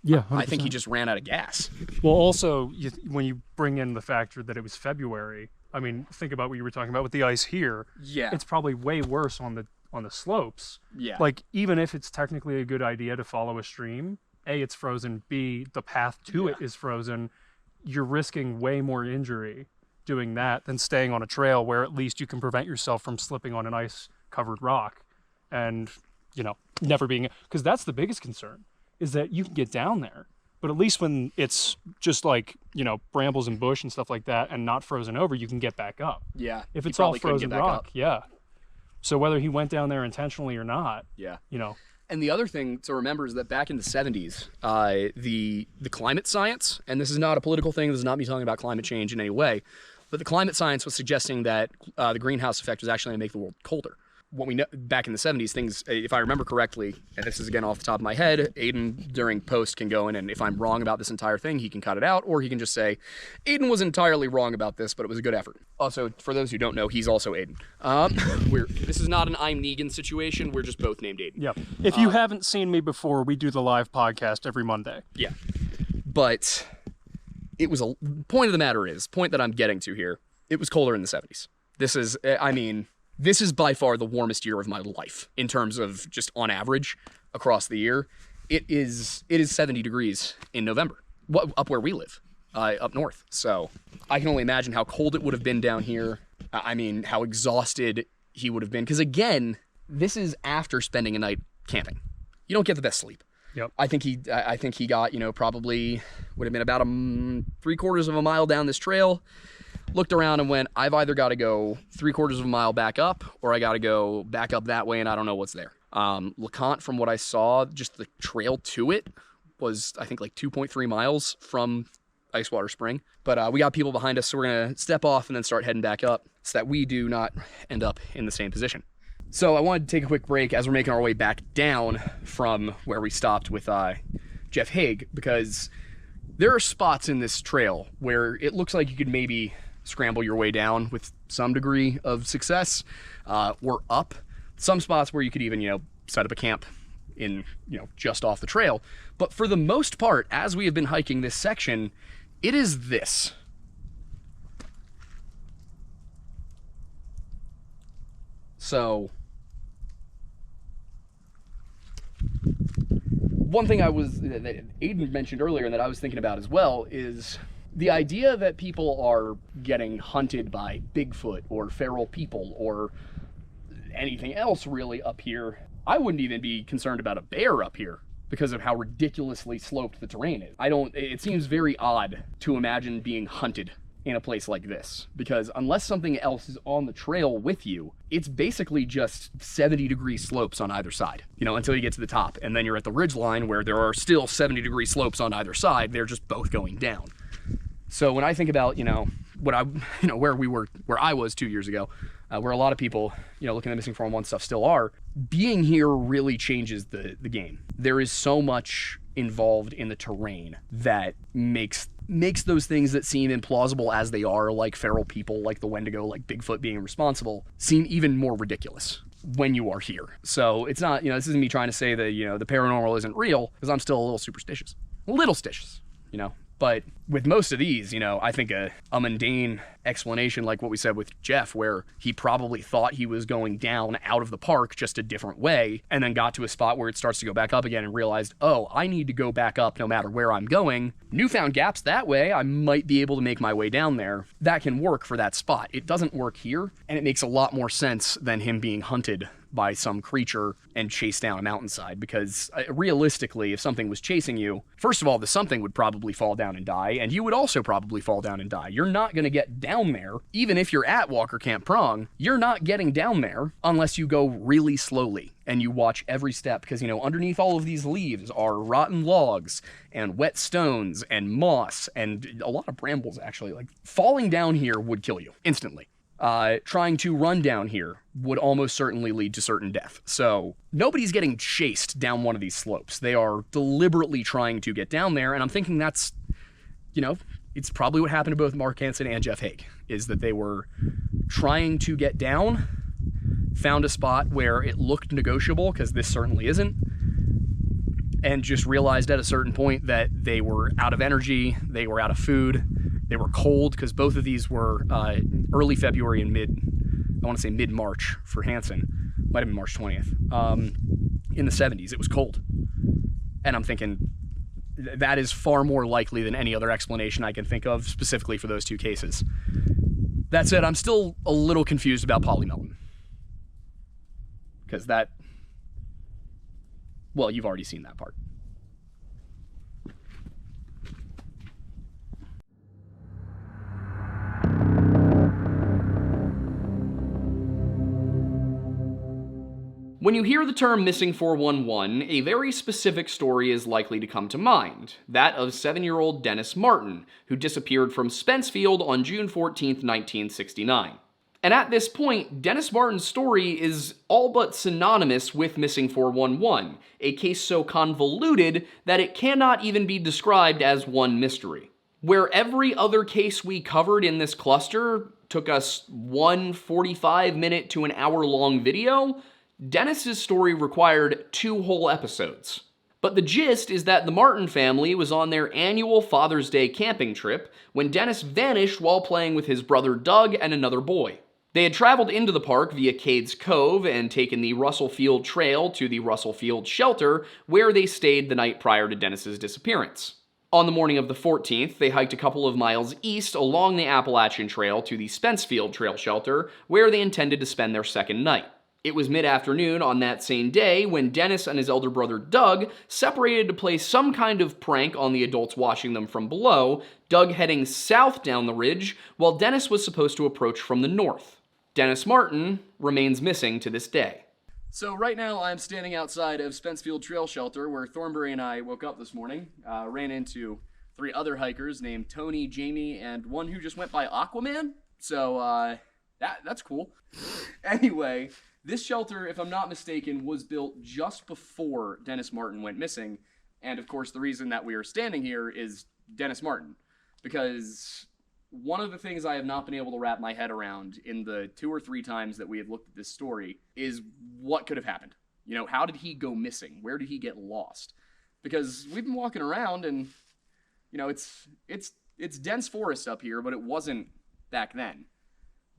Yeah, 100%. I think he just ran out of gas. Well, also, when you bring in the factor that it was February, I mean, think about what you were talking about with the ice here. Yeah. It's probably way worse on the slopes. Yeah. Like, even if it's technically a good idea to follow a stream, A, it's frozen, B, the path to it is frozen, you're risking way more injury doing that than staying on a trail where at least you can prevent yourself from slipping on an ice-covered rock and, you know, never being... Because that's the biggest concern, is that you can get down there, but at least when it's just like, you know, brambles and bush and stuff like that and not frozen over, you can get back up. Yeah. If he it's all probably couldn't frozen get back rock, up. yeah. So whether he went down there intentionally or not, Yeah. you know. And the other thing to remember is that back in the 70s, the climate science, and this is not a political thing, this is not me talking about climate change in any way, but the climate science was suggesting that the greenhouse effect was actually going to make the world colder. What we know back in the 70s, things, if I remember correctly, and this is again off the top of my head, Aiden during post can go in, and if I'm wrong about this entire thing, he can cut it out, or he can just say, Aiden was entirely wrong about this, but it was a good effort. Also, for those who don't know, he's also Aiden. This is not an I'm Negan situation, we're just both named Aiden. Yeah. If you haven't seen me before, we do the live podcast every Monday. Yeah. But it was point of the matter is, point that I'm getting to here, it was colder in the 70s. This is by far the warmest year of my life in terms of just on average across the year. It is 70 degrees in November, up where we live, up north. So I can only imagine how cold it would have been down here. I mean, how exhausted he would have been. Because again, this is after spending a night camping. You don't get the best sleep. Yep. I think he got, you know, probably would have been about 3/4 of a mile down this trail. Looked around and went, I've either got to go 3/4 of a mile back up, or I got to go back up that way, and I don't know what's there. LeConte, from what I saw, just the trail to it was, I think, like 2.3 miles from Icewater Spring. But we got people behind us, so we're going to step off and then start heading back up so that we do not end up in the same position. So I wanted to take a quick break as we're making our way back down from where we stopped with Geoff Hague, because there are spots in this trail where it looks like you could maybe scramble your way down with some degree of success, or up. Some spots where you could even, set up a camp in, just off the trail. But for the most part, as we have been hiking this section, it is this. So, one thing that Aiden mentioned earlier and that I was thinking about as well is the idea that people are getting hunted by Bigfoot or feral people or anything else really up here. I wouldn't even be concerned about a bear up here because of how ridiculously sloped the terrain is. It seems very odd to imagine being hunted in a place like this, because unless something else is on the trail with you, it's basically just 70-degree slopes on either side, until you get to the top. And then you're at the ridge line where there are still 70-degree slopes on either side. They're just both going down. So when I think about, where I was 2 years ago, where a lot of people, looking at the Missing 411 stuff still are, being here really changes the game. There is so much involved in the terrain that makes those things that seem implausible as they are, like feral people, like the Wendigo, like Bigfoot being responsible, seem even more ridiculous when you are here. So it's not, this isn't me trying to say that, the paranormal isn't real, because I'm still a little superstitious. But with most of these, I think a mundane explanation like what we said with Geoff, where he probably thought he was going down out of the park just a different way, and then got to a spot where it starts to go back up again and realized, oh, I need to go back up no matter where I'm going. Newfound gaps that way, I might be able to make my way down there. That can work for that spot. It doesn't work here, and it makes a lot more sense than him being hunted by some creature and chased down a mountainside, because realistically, if something was chasing you, first of all, the something would probably fall down and die, and you would also probably fall down and die. You're not going to get down there, even if you're at Walker Camp Prong, you're not getting down there unless you go really slowly and you watch every step, because, underneath all of these leaves are rotten logs and wet stones and moss and a lot of brambles, actually. Like, falling down here would kill you instantly. Trying to run down here would almost certainly lead to certain death. So nobody's getting chased down one of these slopes. They are deliberately trying to get down there, and I'm thinking that's, it's probably what happened to both Mark Hansen and Geoff Hague, is that they were trying to get down, found a spot where it looked negotiable, because this certainly isn't, and just realized at a certain point that they were out of energy, they were out of food, they were cold, because both of these were early February and mid-March for Hansen. Might have been March 20th. In the 70s, it was cold. And I'm thinking, that is far more likely than any other explanation I can think of, specifically for those two cases. That said, I'm still a little confused about Melton. Because you've already seen that part. When you hear the term Missing 411, a very specific story is likely to come to mind, that of 7-year-old Dennis Martin, who disappeared from Spencefield on June 14, 1969. And at this point, Dennis Martin's story is all but synonymous with Missing 411, a case so convoluted that it cannot even be described as one mystery. Where every other case we covered in this cluster took us one 45-minute to an hour-long video, Dennis's story required 2 whole episodes. But the gist is that the Martin family was on their annual Father's Day camping trip when Dennis vanished while playing with his brother Doug and another boy. They had traveled into the park via Cades Cove and taken the Russell Field Trail to the Russell Field Shelter, where they stayed the night prior to Dennis's disappearance. On the morning of the 14th, they hiked a couple of miles east along the Appalachian Trail to the Spencefield Trail Shelter, where they intended to spend their second night. It was mid-afternoon on that same day when Dennis and his elder brother Doug separated to play some kind of prank on the adults watching them from below, Doug heading south down the ridge, while Dennis was supposed to approach from the north. Dennis Martin remains missing to this day. So right now I'm standing outside of Spencefield Trail Shelter, where Thornbury and I woke up this morning, ran into 3 other hikers named Tony, Jamie, and one who just went by Aquaman. So that's cool. Anyway, this shelter, if I'm not mistaken, was built just before Dennis Martin went missing, And of course, the reason that we are standing here is Dennis Martin. Because one of the things I have not been able to wrap my head around in the 2 or 3 times that we have looked at this story is what could have happened. You know, how did he go missing? Where did he get lost? Because we've been walking around and, you know, it's dense forest up here, but it wasn't back then.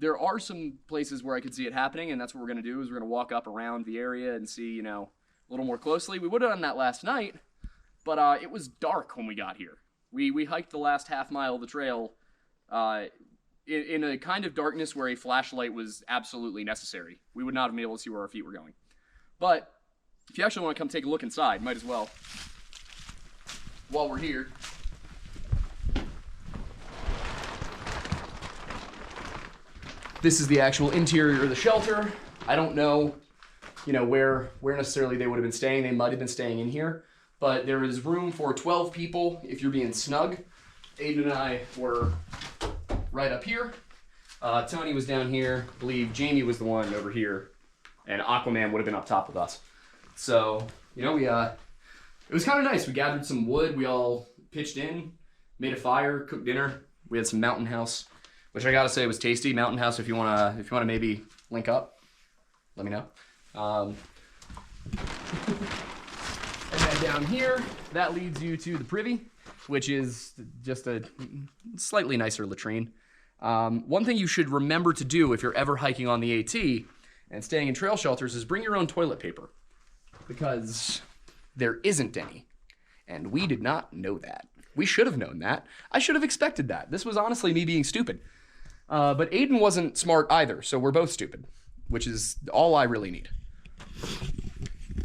There are some places where I could see it happening, and that's what we're going to do, is we're going to walk up around the area and see, you know, a little more closely. We would have done that last night, but it was dark when we got here. We hiked the last half mile of the trail in a kind of darkness where a flashlight was absolutely necessary. We would not have been able to see where our feet were going. But if you actually want to come take a look inside, might as well, while we're here. This is the actual interior of the shelter. I don't know, you know, where necessarily they would have been staying. They might have been staying in here. But there is room for 12 people if you're being snug. Aiden and I were right up here. Tony was down here. I believe Jamie was the one over here. And Aquaman would have been up top with us. So, you know, it was kind of nice. We gathered some wood. We all pitched in, made a fire, cooked dinner. We had some Mountain House, which I gotta say was tasty. Mountain House, if you wanna maybe link up, let me know. And then down here, that leads you to the privy, which is just a slightly nicer latrine. One thing you should remember to do if you're ever hiking on the AT and staying in trail shelters is bring your own toilet paper, because there isn't any, and we did not know that. We should have known that. I should have expected that. This was honestly me being stupid. But Aiden wasn't smart either, so we're both stupid, which is all I really need.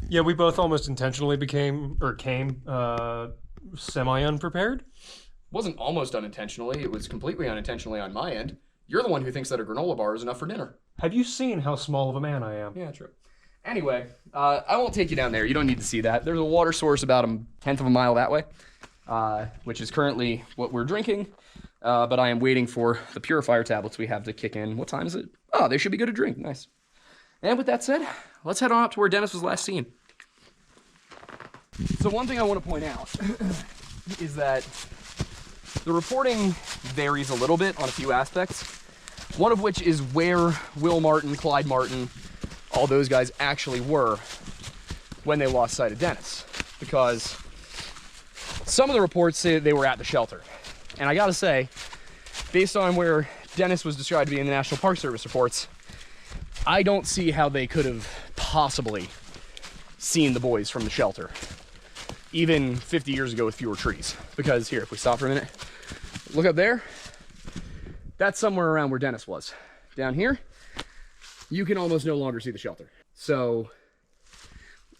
Yeah, we both almost intentionally came semi-unprepared. Wasn't almost unintentionally, it was completely unintentionally on my end. You're the one who thinks that a granola bar is enough for dinner. Have you seen how small of a man I am? Yeah, true. Anyway, I won't take you down there. You don't need to see that. There's a water source about 1/10 of a mile that way, which is currently what we're drinking. But I am waiting for the purifier tablets we have to kick in. What time is it? Oh, they should be good to drink. Nice. And with that said, let's head on up to where Dennis was last seen. So one thing I want to point out is that the reporting varies a little bit on a few aspects. One of which is where Will Martin, Clyde Martin, all those guys actually were when they lost sight of Dennis. Because some of the reports say they were at the shelter. And I gotta say, based on where Dennis was described to be in the National Park Service reports, I don't see how they could have possibly seen the boys from the shelter, even 50 years ago with fewer trees. Because here, if we stop for a minute, look up there, that's somewhere around where Dennis was. Down here, you can almost no longer see the shelter. So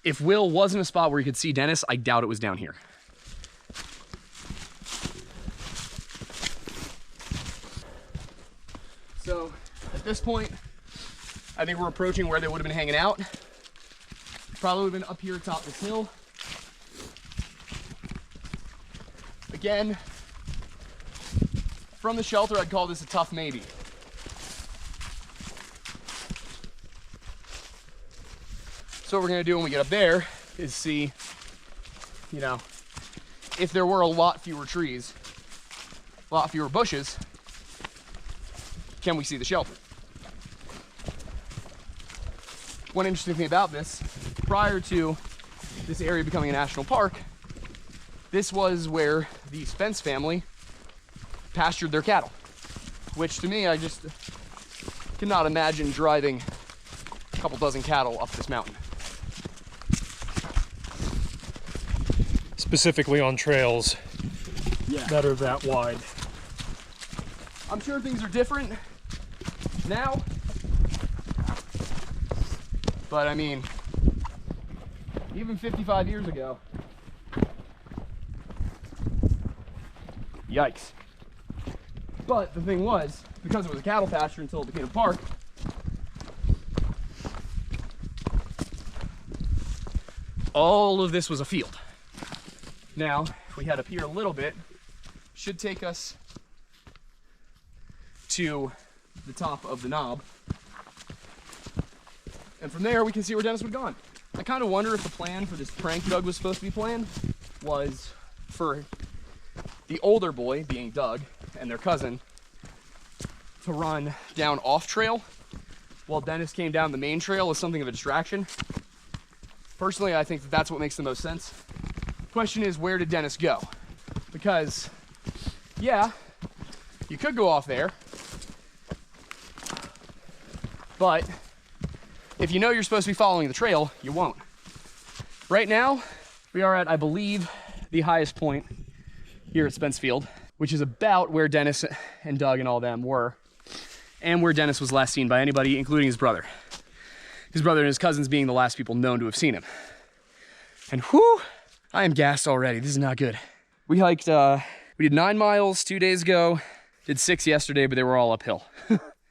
if Will was in a spot where you could see Dennis, I doubt it was down here. So at this point, I think we're approaching where they would have been hanging out. Probably would have been up here atop this hill. Again, from the shelter, I'd call this a tough maybe. So what we're gonna do when we get up there is see, you know, if there were a lot fewer trees, a lot fewer bushes, can we see the shelter? One interesting thing about this, prior to this area becoming a national park, this was where the Spence family pastured their cattle, which to me, I just cannot imagine driving a couple dozen cattle up this mountain. Specifically on trails that are that wide. I'm sure things are different now, but I mean, even 55 years ago, yikes. But the thing was, because it was a cattle pasture until it became a park, all of this was a field. Now, if we head up here a little bit, should take us to the top of the knob. And from there, we can see where Dennis would have gone. I kind of wonder if the plan for this prank Doug was supposed to be planned was for the older boy, being Doug, and their cousin, to run down off trail while Dennis came down the main trail as something of a distraction. Personally, I think that that's what makes the most sense. Question is, where did Dennis go? Because, yeah, you could go off there, but if you know you're supposed to be following the trail, you won't. Right now, we are at, I believe, the highest point here at Spencefield, which is about where Dennis and Doug and all them were, and where Dennis was last seen by anybody, including his brother. His brother and his cousins being the last people known to have seen him. And whew, I am gassed already. This is not good. We hiked, we did 9 miles 2 days ago, did 6 yesterday, but they were all uphill.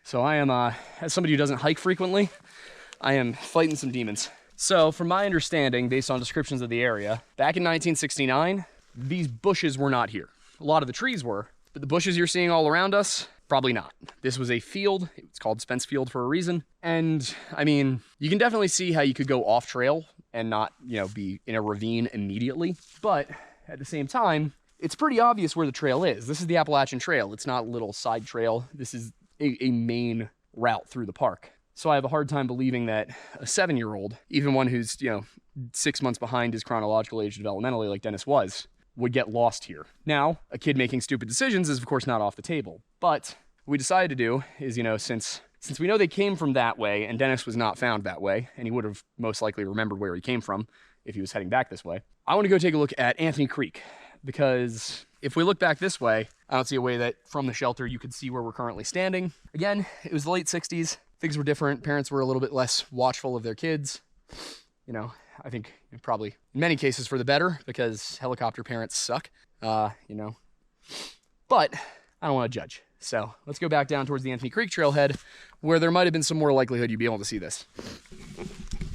So I am, as somebody who doesn't hike frequently, I am fighting some demons. So from my understanding, based on descriptions of the area, back in 1969, these bushes were not here. A lot of the trees were, but the bushes you're seeing all around us, probably not. This was a field. It's called Spencefield for a reason. And I mean, you can definitely see how you could go off trail and not, you know, be in a ravine immediately. But at the same time, it's pretty obvious where the trail is. This is the Appalachian Trail. It's not a little side trail. This is a main route through the park. So I have a hard time believing that a 7-year-old, even one who's, you know, 6 months behind his chronological age developmentally like Dennis was, would get lost here. Now, a kid making stupid decisions is of course not off the table. But what we decided to do is, you know, since we know they came from that way and Dennis was not found that way, and he would have most likely remembered where he came from if he was heading back this way, I want to go take a look at Anthony Creek, because if we look back this way, I don't see a way that from the shelter you could see where we're currently standing. Again, it was the late 60s. Things were different. Parents were a little bit less watchful of their kids. You know, I think probably in many cases for the better, because helicopter parents suck, you know. But I don't want to judge. So let's go back down towards the Anthony Creek trailhead, where there might have been some more likelihood you'd be able to see this.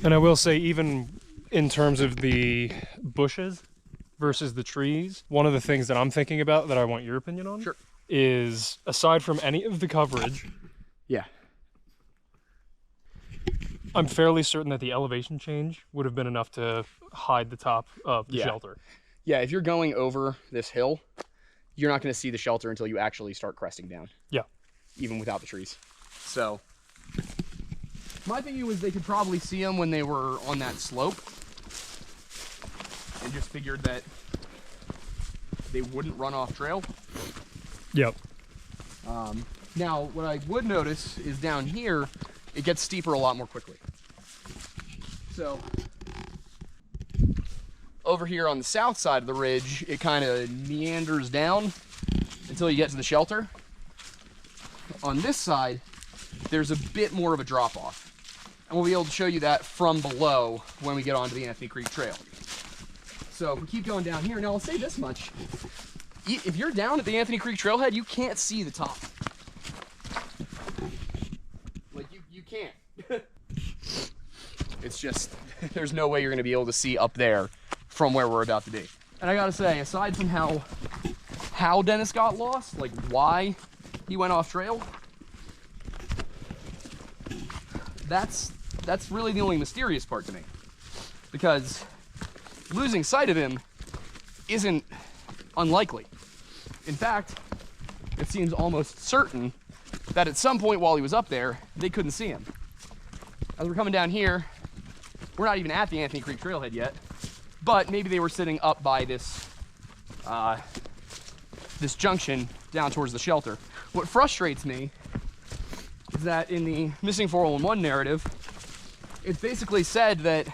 And I will say, even in terms of the bushes versus the trees, one of the things that I'm thinking about that I want your opinion on is, aside from any of the coverage, yeah, I'm fairly certain that the elevation change would have been enough to hide the top of the shelter. Yeah, if you're going over this hill, you're not going to see the shelter until you actually start cresting down. Yeah. Even without the trees. So, my thinking was they could probably see them when they were on that slope, and just figured that they wouldn't run off trail. Yep. Now, what I would notice is down here, it gets steeper a lot more quickly. So, over here on the south side of the ridge, it kind of meanders down until you get to the shelter. On this side, there's a bit more of a drop off. And we'll be able to show you that from below when we get onto the Anthony Creek Trail. So if we keep going down here, now I'll say this much. If you're down at the Anthony Creek Trailhead, you can't see the top. Like, you can't. It's just, there's no way you're gonna be able to see up there from where we're about to be. And I gotta say, aside from how Dennis got lost, like why he went off trail, that's really the only mysterious part to me. Because losing sight of him isn't unlikely. In fact, it seems almost certain that at some point while he was up there, they couldn't see him. As we're coming down here, we're not even at the Anthony Creek Trailhead yet, but maybe they were sitting up by this this junction down towards the shelter. What frustrates me is that in the missing 411 narrative, it's basically said that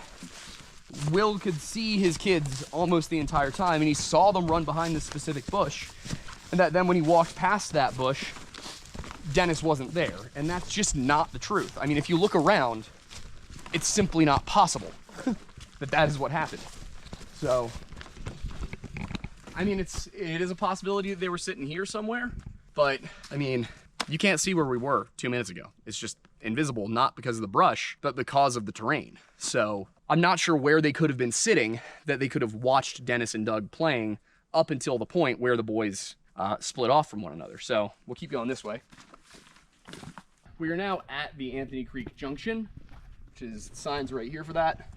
Will could see his kids almost the entire time, and he saw them run behind this specific bush, and that then when he walked past that bush, Dennis wasn't there. And that's just not the truth. I mean, if you look around, it's simply not possible that is what happened. So, I mean, it is a possibility that they were sitting here somewhere, but I mean, you can't see where we were 2 minutes ago. It's just invisible, not because of the brush, but because of the terrain. So I'm not sure where they could have been sitting that they could have watched Dennis and Doug playing up until the point where the boys split off from one another. So we'll keep going this way. We are now at the Anthony Creek Junction, which is signs right here for that.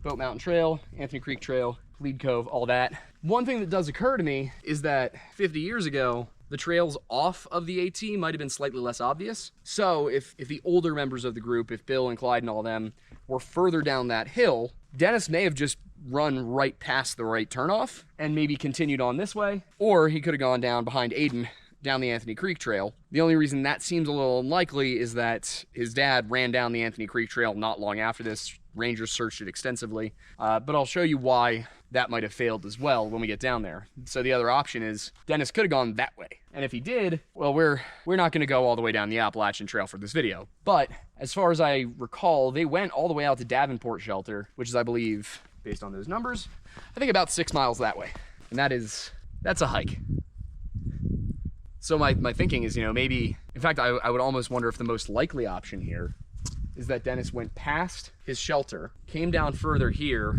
Boat Mountain Trail, Anthony Creek Trail, Lead Cove, all that. One thing that does occur to me is that 50 years ago, the trails off of the AT might have been slightly less obvious. So if the older members of the group, if Bill and Clyde and all them were further down that hill, Dennis may have just run right past the right turnoff and maybe continued on this way, or he could have gone down behind Aiden down the Anthony Creek Trail. The only reason that seems a little unlikely is that his dad ran down the Anthony Creek Trail not long after this. Rangers searched it extensively, but I'll show you why that might have failed as well when we get down there. So the other option is Dennis could have gone that way. And if he did, well, we're not gonna go all the way down the Appalachian Trail for this video. But as far as I recall, they went all the way out to Davenport Shelter, which is, I believe, based on those numbers, I think about 6 miles that way. And that's a hike. So my thinking is, maybe, in fact, I would almost wonder if the most likely option here is that Dennis went past his shelter, came down further here,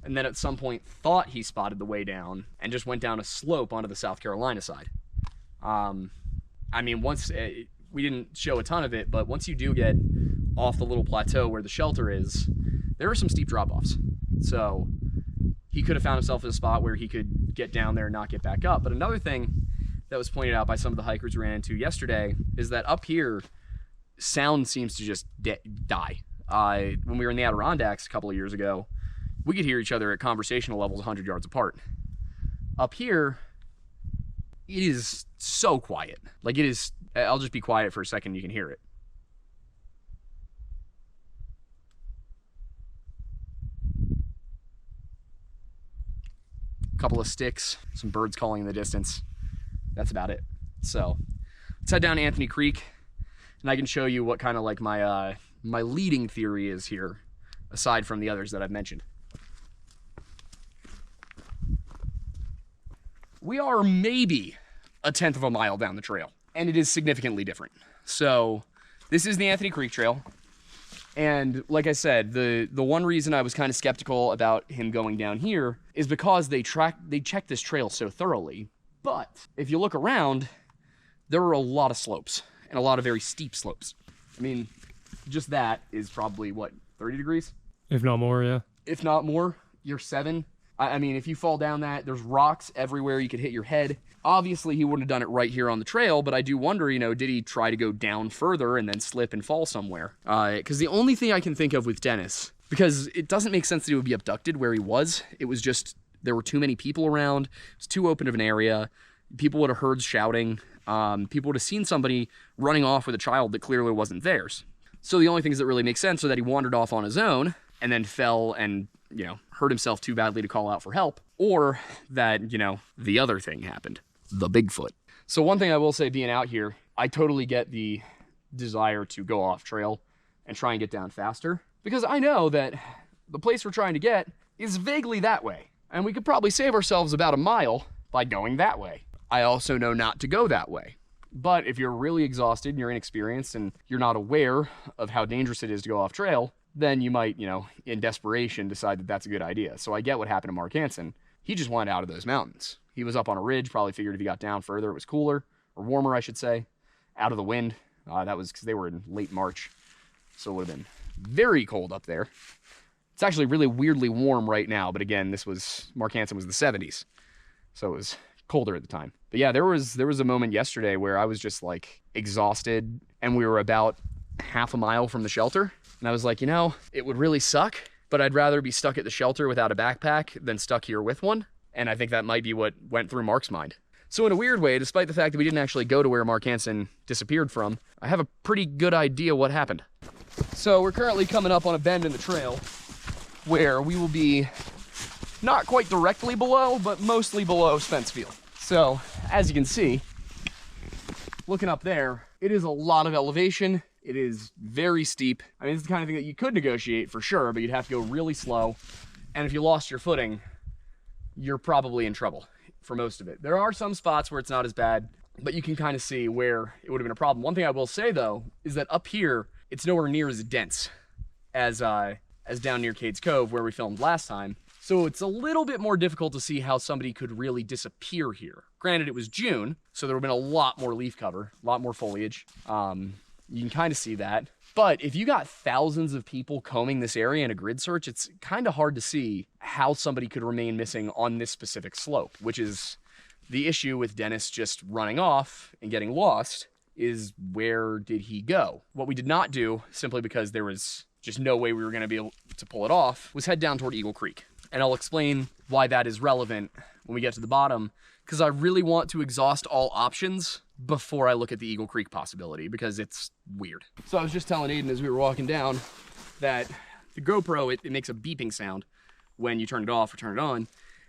and then at some point thought he spotted the way down and just went down a slope onto the South Carolina side. I mean, once, we didn't show a ton of it, but once you do get off the little plateau where the shelter is, there are some steep drop-offs. So he could have found himself in a spot where he could get down there and not get back up. But another thing that was pointed out by some of the hikers we ran into yesterday is that up here, sound seems to just die. When we were in the Adirondacks a couple of years ago, we could hear each other at conversational levels 100 yards apart. Up here, it is so quiet. Like, it is, I'll just be quiet for a second, you can hear it. A couple of sticks, some birds calling in the distance. That's about it. So let's head down to Anthony Creek, and I can show you what kind of like my leading theory is here, aside from the others that I've mentioned. We are maybe a 1/10 of a mile down the trail, and it is significantly different. So this is the Anthony Creek Trail. And like I said, the one reason I was kind of skeptical about him going down here is because they checked this trail so thoroughly. But if you look around, there are a lot of slopes, and a lot of very steep slopes. I mean, just that is probably, what, 30 degrees? If not more, yeah. If not more, you're 7. I mean, if you fall down that, there's rocks everywhere, you could hit your head. Obviously, he wouldn't have done it right here on the trail, but I do wonder, did he try to go down further and then slip and fall somewhere? Because the only thing I can think of with Dennis, because it doesn't make sense that he would be abducted where he was. It was just, there were too many people around. It's too open of an area. People would have heard shouting. People would have seen somebody running off with a child that clearly wasn't theirs. So the only things that really make sense are that he wandered off on his own and then fell and, hurt himself too badly to call out for help, or that, the other thing happened, the Bigfoot. So one thing I will say, being out here, I totally get the desire to go off trail and try and get down faster, because I know that the place we're trying to get is vaguely that way, and we could probably save ourselves about a mile by going that way. I also know not to go that way. But if you're really exhausted and you're inexperienced and you're not aware of how dangerous it is to go off trail, then you might, in desperation, decide that that's a good idea. So I get what happened to Mark Hansen. He just wanted out of those mountains. He was up on a ridge, probably figured if he got down further, it was cooler, or warmer, I should say, out of the wind. That was because they were in late March, so it would have been very cold up there. It's actually really weirdly warm right now, but again, Mark Hansen was the 70s, so it was colder at the time. But yeah, there was a moment yesterday where I was just like exhausted, and we were about half a mile from the shelter. And I was like, it would really suck, but I'd rather be stuck at the shelter without a backpack than stuck here with one. And I think that might be what went through Mark's mind. So in a weird way, despite the fact that we didn't actually go to where Mark Hansen disappeared from, I have a pretty good idea what happened. So we're currently coming up on a bend in the trail where we will be not quite directly below, but mostly below Spence Field. So as you can see, looking up there, it is a lot of elevation. It is very steep. I mean, it's the kind of thing that you could negotiate for sure, but you'd have to go really slow. And if you lost your footing, you're probably in trouble for most of it. There are some spots where it's not as bad, but you can kind of see where it would have been a problem. One thing I will say though, is that up here, it's nowhere near as dense as down near Cades Cove where we filmed last time. So it's a little bit more difficult to see how somebody could really disappear here. Granted, it was June, so there would have been a lot more leaf cover, a lot more foliage. You can kind of see that. But if you got thousands of people combing this area in a grid search, it's kind of hard to see how somebody could remain missing on this specific slope, which is the issue with Dennis just running off and getting lost, is where did he go? What we did not do, simply because there was just no way we were going to be able to pull it off, was head down toward Eagle Creek. And I'll explain why that is relevant when we get to the bottom, because I really want to exhaust all options before I look at the Eagle Creek possibility, because it's weird. So I was just telling Aiden as we were walking down that the GoPro, it makes a beeping sound when you turn it off or turn it on,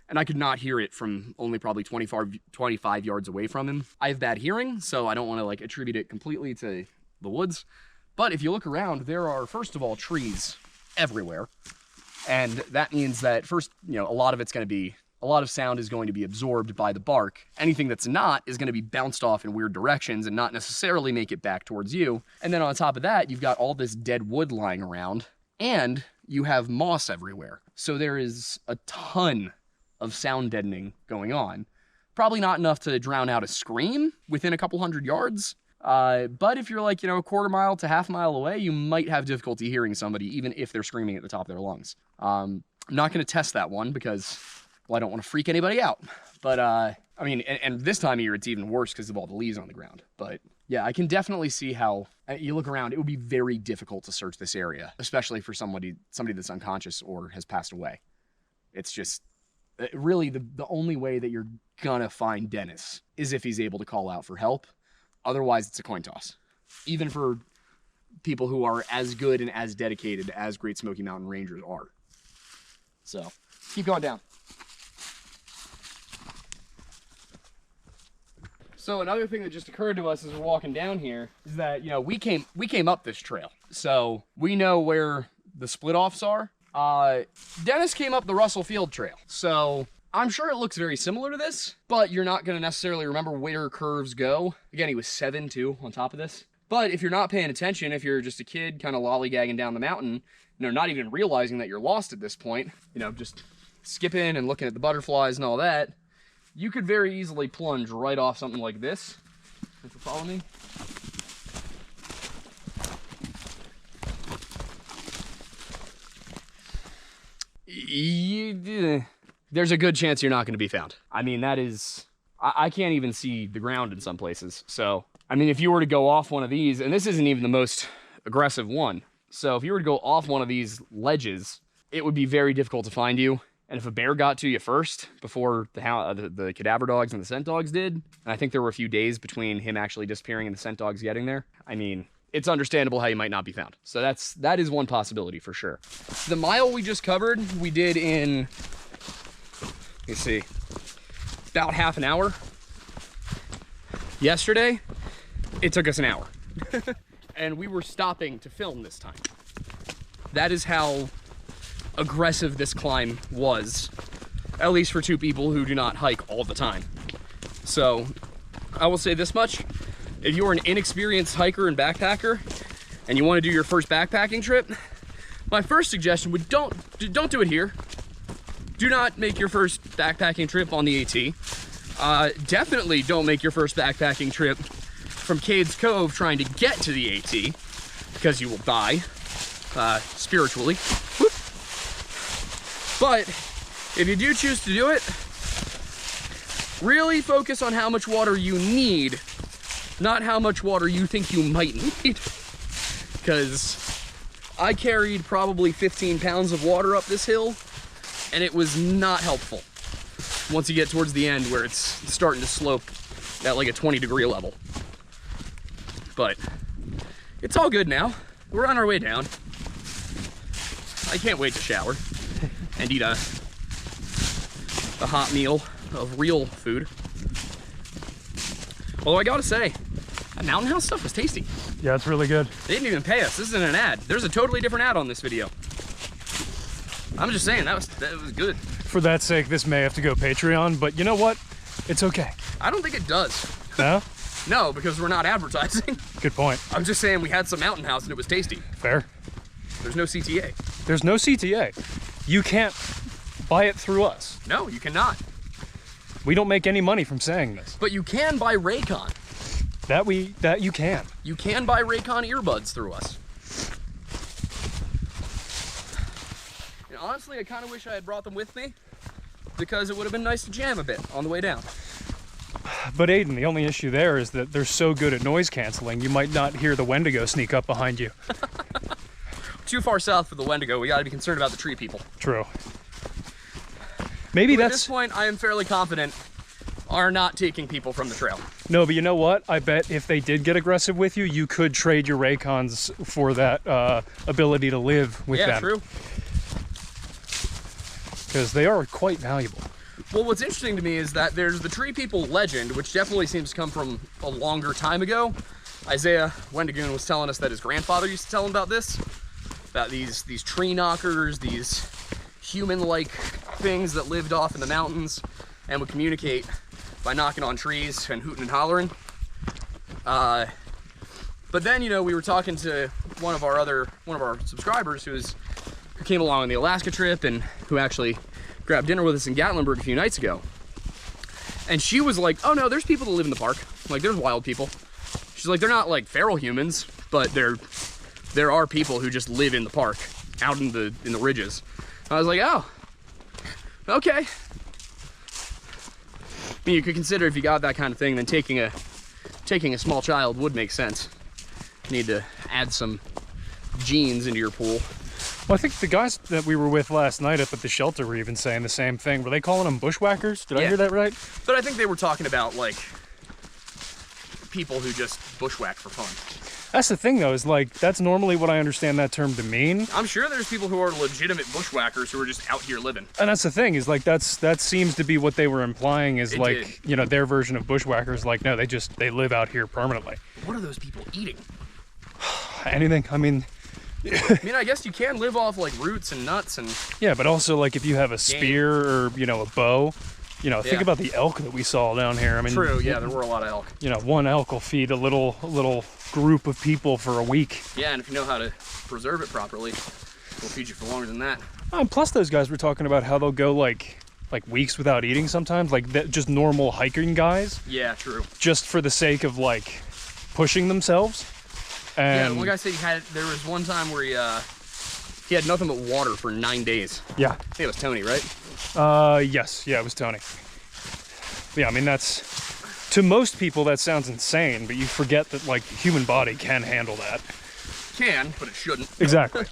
and I could not hear it from only probably 25 yards away from him. I have bad hearing, so I don't want to like attribute it completely to the woods. But if you look around, there are, first of all, trees everywhere. And that means that first, a lot of sound is going to be absorbed by the bark. Anything that's not is going to be bounced off in weird directions and not necessarily make it back towards you. And then on top of that, you've got all this dead wood lying around, and you have moss everywhere. So there is a ton of sound deadening going on. Probably not enough to drown out a scream within a couple hundred yards. But if you're like, a quarter mile to half mile away, you might have difficulty hearing somebody, even if they're screaming at the top of their lungs. I'm not going to test that one because, well, I don't want to freak anybody out. But, and this time of year, it's even worse because of all the leaves on the ground. But yeah, I can definitely see how you look around. It would be very difficult to search this area, especially for somebody that's unconscious or has passed away. It's just really the only way that you're gonna find Dennis is if he's able to call out for help. Otherwise, it's a coin toss. Even for people who are as good and as dedicated as Great Smoky Mountain Rangers are. So, keep going down. So another thing that just occurred to us as we're walking down here is that, we came up this trail. So we know where the split offs are. Dennis came up the Russell Field Trail. So I'm sure it looks very similar to this, but you're not going to necessarily remember where curves go. Again, he was 7 too on top of this. But if you're not paying attention, if you're just a kid kind of lollygagging down the mountain, not even realizing that you're lost at this point, just skipping and looking at the butterflies and all that, you could very easily plunge right off something like this. If you follow me. There's a good chance you're not going to be found. I mean, that is... I can't even see the ground in some places. So, if you were to go off one of these, and this isn't even the most aggressive one. So if you were to go off one of these ledges, it would be very difficult to find you. And if a bear got to you first, before the cadaver dogs and the scent dogs did, and I think there were a few days between him actually disappearing and the scent dogs getting there, it's understandable how you might not be found. So that is one possibility for sure. The mile we just covered, we did in, about half an hour. Yesterday, it took us an hour. And we were stopping to film this time. That is how aggressive this climb was, at least for two people who do not hike all the time. So I will say this much: if you're an inexperienced hiker and backpacker and you want to do your first backpacking trip, my first suggestion would don't do it here. Do not make your first backpacking trip on the AT. Definitely don't make your first backpacking trip from Cades Cove trying to get to the AT, because you will die spiritually. Whoop. But if you do choose to do it, really focus on how much water you need, not how much water you think you might need. Because I carried probably 15 pounds of water up this hill, and it was not helpful once you get towards the end where it's starting to slope at like a 20-degree level. But it's all good now. We're on our way down. I can't wait to shower and eat a hot meal of real food. Although I gotta say, that Mountain House stuff was tasty. Yeah, it's really good. They didn't even pay us. This isn't an ad. There's a totally different ad on this video. I'm just saying, that was good. For that sake, this may have to go Patreon, but you know what? It's okay. I don't think it does. No? No, because we're not advertising. Good point. I'm just saying we had some Mountain House and it was tasty. Fair. There's no CTA. There's no CTA. You can't buy it through us. No, you cannot. We don't make any money from saying this. But you can buy Raycon. That you can. You can buy Raycon earbuds through us. honestly, I kind of wish I had brought them with me because it would have been nice to jam a bit on the way down. But Aiden, the only issue there is that they're so good at noise canceling, you might not hear the Wendigo sneak up behind you. Too far south for the Wendigo. We got to be concerned about the tree people. True. Maybe At this point, I am fairly confident are not taking people from the trail. No, but you know what? I bet if they did get aggressive with you, you could trade your Raycons for that ability to live with them. Yeah, true. Because they are quite valuable. Well, what's interesting to me is that there's the tree people legend, which definitely seems to come from a longer time ago. Isaiah Wendigoon was telling us that his grandfather used to tell him about this, about these tree knockers, these human-like things that lived off in the mountains and would communicate by knocking on trees and hooting and hollering. But then, you know, we were talking to one of our subscribers who came along on the Alaska trip and who actually grabbed dinner with us in Gatlinburg a few nights ago. And she was like, oh no, there's people that live in the park. Like, there's wild people. She's like, they're not like feral humans, but there are people who just live in the park, out in the ridges. I was like, oh, okay. I mean, you could consider if you got that kind of thing, then taking a small child would make sense. You need to add some genes into your pool. Well, I think the guys that we were with last night up at the shelter were even saying the same thing. Were they calling them bushwhackers? Did I hear that right? But I think they were talking about, like, people who just bushwhack for fun. That's the thing, though, is like, that's normally what I understand that term to mean. I'm sure there's people who are legitimate bushwhackers who are just out here living. And that's the thing, is like, that seems to be what they were implying is you know, their version of bushwhackers. Like, no, they live out here permanently. What are those people eating? Anything. I mean, I guess you can live off like roots and nuts and... Yeah, but also like if you have a spear or, you know, a bow, you know, think about the elk that we saw down here. I mean, true, yeah, there were a lot of elk. You know, one elk will feed a little group of people for a week. Yeah, and if you know how to preserve it properly, it'll feed you for longer than that. Plus those guys were talking about how they'll go like weeks without eating sometimes, like just normal hiking guys. Yeah, true. Just for the sake of like pushing themselves. And yeah, the one guy said there was one time where he had nothing but water for 9 days. Yeah. I think it was Tony, right? Yes. Yeah, it was Tony. Yeah, I mean, to most people that sounds insane, but you forget that like the human body can handle that. Can, but it shouldn't. Exactly.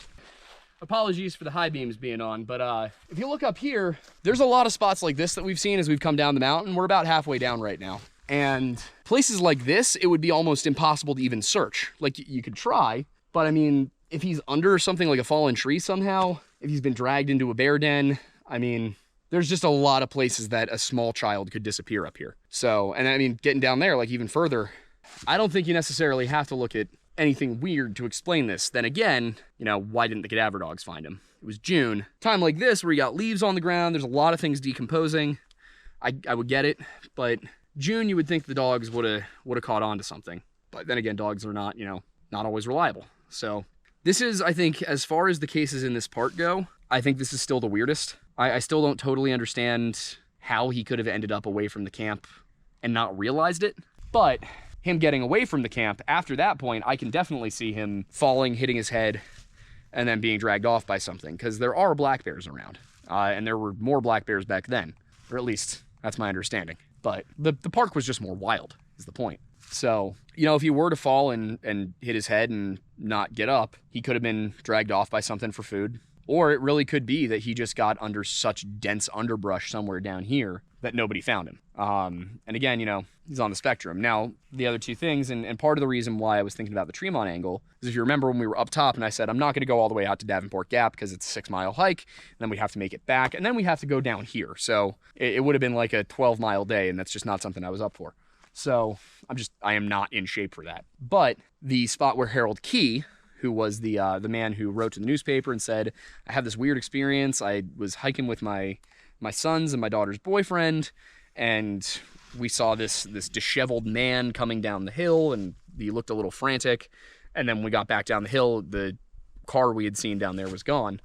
Apologies for the high beams being on, but if you look up here, there's a lot of spots like this that we've seen as we've come down the mountain. We're about halfway down right now. And places like this, it would be almost impossible to even search. Like, you could try, but I mean, if he's under something like a fallen tree somehow, if he's been dragged into a bear den, I mean, there's just a lot of places that a small child could disappear up here. So, and I mean, getting down there, like even further, I don't think you necessarily have to look at anything weird to explain this. Then again, you know, why didn't the cadaver dogs find him? It was June. Time like this where you got leaves on the ground, there's a lot of things decomposing. I would get it, but June, you would think the dogs would have caught on to something. But then again, dogs are not, you know, not always reliable. So this is, I think, as far as the cases in this park go, I think this is still the weirdest. I still don't totally understand how he could have ended up away from the camp and not realized it. But him getting away from the camp, after that point, I can definitely see him falling, hitting his head, and then being dragged off by something. Because there are black bears around. And there were more black bears back then. Or at least, that's my understanding. But the park was just more wild, is the point. So, you know, if he were to fall and hit his head and not get up, he could have been dragged off by something for food. Or it really could be that he just got under such dense underbrush somewhere down here that nobody found him. And again, you know, he's on the spectrum. Now, the other two things, and part of the reason why I was thinking about the Tremont angle, is if you remember when we were up top and I said, I'm not going to go all the way out to Davenport Gap because it's a 6-mile hike, and then we have to make it back, and then we have to go down here. So it would have been like a 12-mile day, and that's just not something I was up for. So I am not in shape for that. But the spot where Harold Key, who was the man who wrote to the newspaper and said, I have this weird experience. I was hiking with my sons and my daughter's boyfriend, and we saw this disheveled man coming down the hill, and he looked a little frantic. And then when we got back down the hill, the car we had seen down there was gone.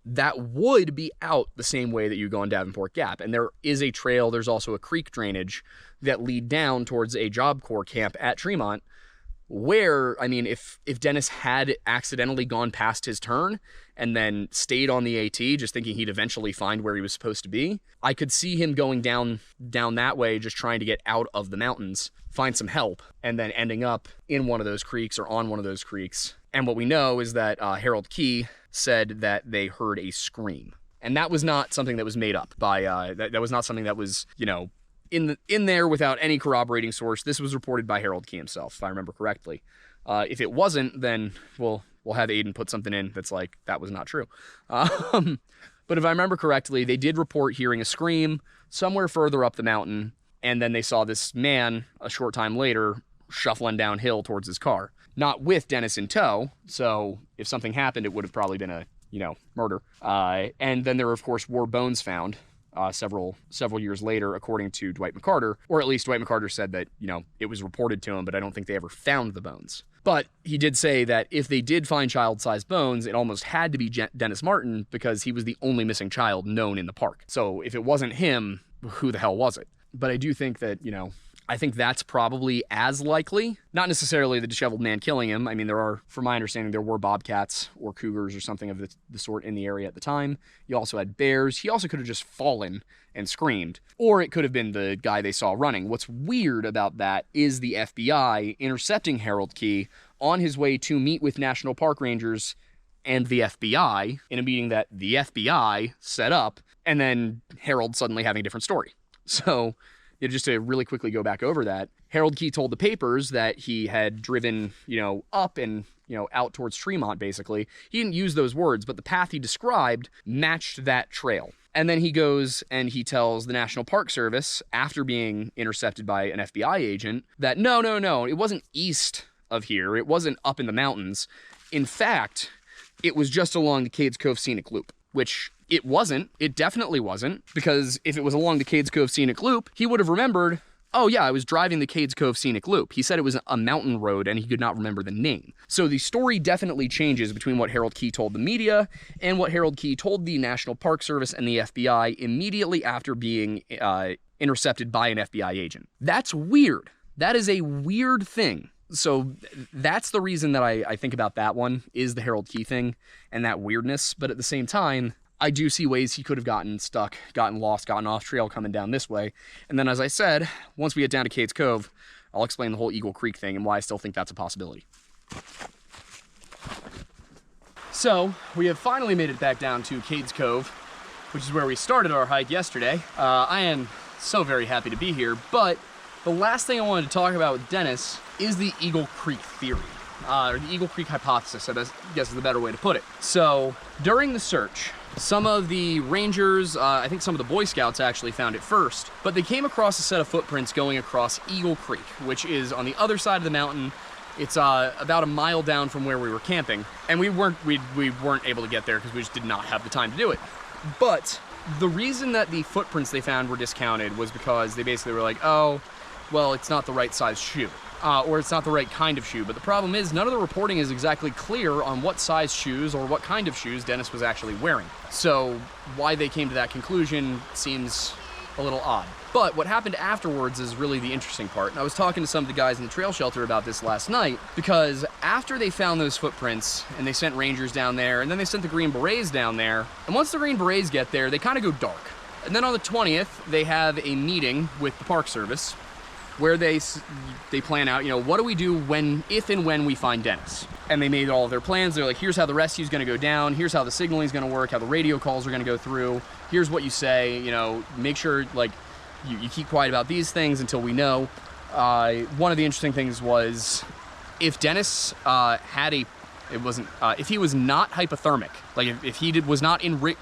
That would be out the same way that you go on Davenport Gap. And there is a trail. There's also a creek drainage that lead down towards a Job Corps camp at Tremont where, I mean, if Dennis had accidentally gone past his turn and then stayed on the AT, just thinking he'd eventually find where he was supposed to be, I could see him going down that way, just trying to get out of the mountains, find some help, and then ending up in one of those creeks or on one of those creeks. And what we know is that Harold Key said that they heard a scream. And that was not something that was made up by, that was not something that was, you know, in there without any corroborating source. This was reported by Harold Key himself, if I remember correctly. If it wasn't, then we'll have Aiden put something in that's like, that was not true. But if I remember correctly, they did report hearing a scream somewhere further up the mountain, and then they saw this man a short time later shuffling downhill towards his car. Not with Dennis in tow, so if something happened, it would have probably been a, you know, murder. And then there, of course, were bones found several years later, according to Dwight McCarter, or at least Dwight McCarter said that, you know, it was reported to him, but I don't think they ever found the bones. But he did say that if they did find child-sized bones, it almost had to be Dennis Martin because he was the only missing child known in the park. So if it wasn't him, who the hell was it? But I do think that, you know, I think that's probably as likely. Not necessarily the disheveled man killing him. I mean, there are, from my understanding, there were bobcats or cougars or something of the sort in the area at the time. You also had bears. He also could have just fallen and screamed. Or it could have been the guy they saw running. What's weird about that is the FBI intercepting Harold Key on his way to meet with National Park Rangers and the FBI in a meeting that the FBI set up, and then Harold suddenly having a different story. So, just to really quickly go back over that, Harold Key told the papers that he had driven, you know, up and, you know, out towards Tremont, basically. He didn't use those words, but the path he described matched that trail. And then he goes and he tells the National Park Service, after being intercepted by an FBI agent, that no, it wasn't east of here. It wasn't up in the mountains. In fact, it was just along the Cades Cove Scenic Loop, which it wasn't. It definitely wasn't, because if it was along the Cades Cove Scenic Loop, he would have remembered, oh yeah, I was driving the Cades Cove Scenic Loop. He said it was a mountain road and he could not remember the name. So the story definitely changes between what Harold Key told the media and what Harold Key told the National Park Service and the FBI immediately after being intercepted by an FBI agent. That's weird. That is a weird thing. So that's the reason that I think about that one, is the Harold Key thing and that weirdness. But at the same time, I do see ways he could have gotten stuck, gotten lost, gotten off trail coming down this way. And then, as I said, once we get down to Cades Cove, I'll explain the whole Eagle Creek thing and why I still think that's a possibility. So, we have finally made it back down to Cades Cove, which is where we started our hike yesterday. I am so very happy to be here, but the last thing I wanted to talk about with Dennis is the Eagle Creek theory. Or the Eagle Creek hypothesis, I guess is the better way to put it. So, during the search, some of the rangers, I think some of the Boy Scouts actually found it first, but they came across a set of footprints going across Eagle Creek, which is on the other side of the mountain. It's about a mile down from where we were camping, and we weren't able to get there because we just did not have the time to do it. But the reason that the footprints they found were discounted was because they basically were like, oh, well, it's not the right size shoe. Or it's not the right kind of shoe. But the problem is, none of the reporting is exactly clear on what size shoes or what kind of shoes Dennis was actually wearing. So why they came to that conclusion seems a little odd. But what happened afterwards is really the interesting part. And I was talking to some of the guys in the trail shelter about this last night, because after they found those footprints and they sent rangers down there, and then they sent the Green Berets down there, and once the Green Berets get there, they kind of go dark. And then on the 20th, they have a meeting with the Park Service where they plan out, you know, what do we do if and when we find Dennis? And they made all of their plans. They're like, here's how the rescue's gonna go down, here's how the signaling's gonna work, how the radio calls are gonna go through, here's what you say, you know, make sure, like, you keep quiet about these things until we know. One of the interesting things was, if Dennis if he was not hypothermic, like if he was not in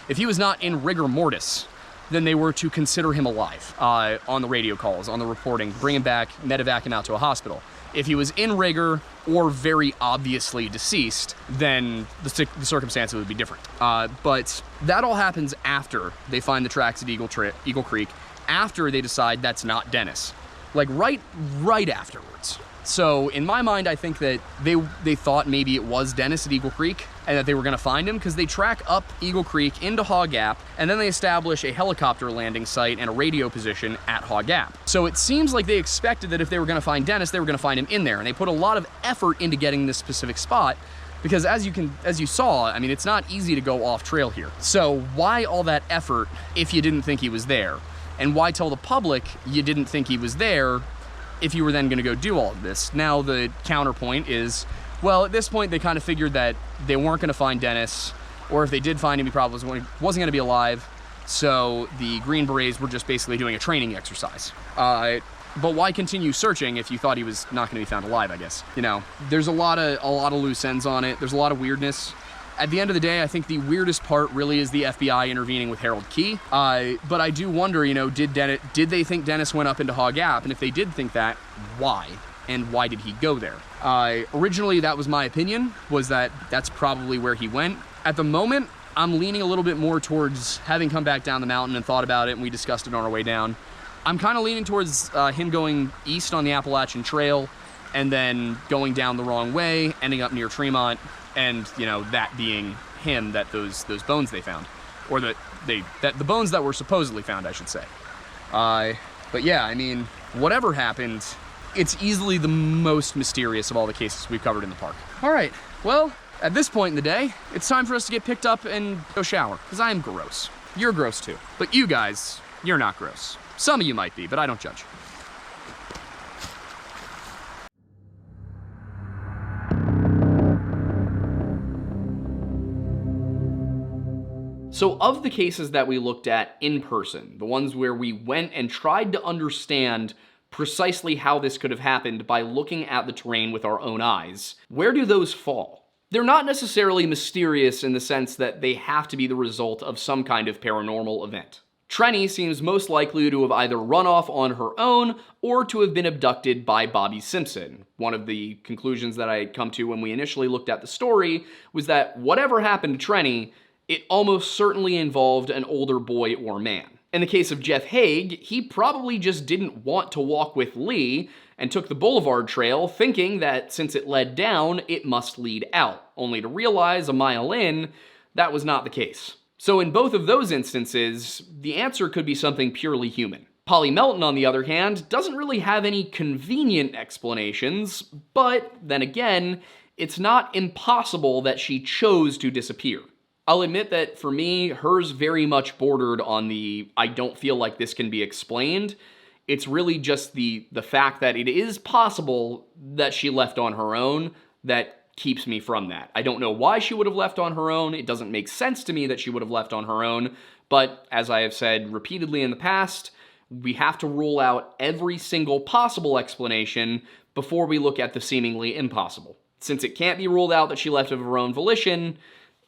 if he was not in rigor mortis, then they were to consider him alive on the radio calls, on the reporting, bring him back, medevac him out to a hospital. If he was in rigor or very obviously deceased, then the circumstances would be different. But that all happens after they find the tracks at Eagle Creek, after they decide that's not Dennis. Like right afterwards. So in my mind, I think that they thought maybe it was Dennis at Eagle Creek and that they were gonna find him, because they track up Eagle Creek into Haw Gap, and then they establish a helicopter landing site and a radio position at Haw Gap. So it seems like they expected that if they were gonna find Dennis, they were gonna find him in there, and they put a lot of effort into getting this specific spot, because as you saw, I mean, it's not easy to go off trail here. So why all that effort if you didn't think he was there? And why tell the public you didn't think he was there if you were then gonna go do all of this? Now the counterpoint is, well, at this point they kind of figured that they weren't gonna find Dennis, or if they did find him, he probably wasn't gonna be alive, so the Green Berets were just basically doing a training exercise. But why continue searching if you thought he was not gonna be found alive, I guess? You know, there's a lot of loose ends on it. There's a lot of weirdness. At the end of the day, I think the weirdest part really is the FBI intervening with Harold Key. But I do wonder, you know, did they think Dennis went up into Haw Gap? And if they did think that, why? And why did he go there? Originally, that was my opinion, was that that's probably where he went. At the moment, I'm leaning a little bit more towards, having come back down the mountain and thought about it, and we discussed it on our way down, I'm kind of leaning towards him going east on the Appalachian Trail and then going down the wrong way, ending up near Tremont, and, you know, that being him, that those bones they found, or that the bones that were supposedly found, I should say. But yeah, I mean, whatever happened, it's easily the most mysterious of all the cases we've covered in the park. All right, well, at this point in the day, it's time for us to get picked up and go shower, because I am gross. You're gross too. But you guys, you're not gross. Some of you might be, but I don't judge. So of the cases that we looked at in person, the ones where we went and tried to understand precisely how this could have happened by looking at the terrain with our own eyes, where do those fall? They're not necessarily mysterious in the sense that they have to be the result of some kind of paranormal event. Trenny seems most likely to have either run off on her own or to have been abducted by Bobby Simpson. One of the conclusions that I had come to when we initially looked at the story was that whatever happened to Trenny, it almost certainly involved an older boy or man. In the case of Geoff Hague, he probably just didn't want to walk with Lee and took the Boulevard Trail thinking that since it led down, it must lead out, only to realize a mile in, that was not the case. So in both of those instances, the answer could be something purely human. Polly Melton, on the other hand, doesn't really have any convenient explanations, but then again, it's not impossible that she chose to disappear. I'll admit that for me, hers very much bordered on the I don't feel like this can be explained. It's really just the fact that it is possible that she left on her own that keeps me from that. I don't know why she would have left on her own. It doesn't make sense to me that she would have left on her own. But as I have said repeatedly in the past, we have to rule out every single possible explanation before we look at the seemingly impossible. Since it can't be ruled out that she left of her own volition,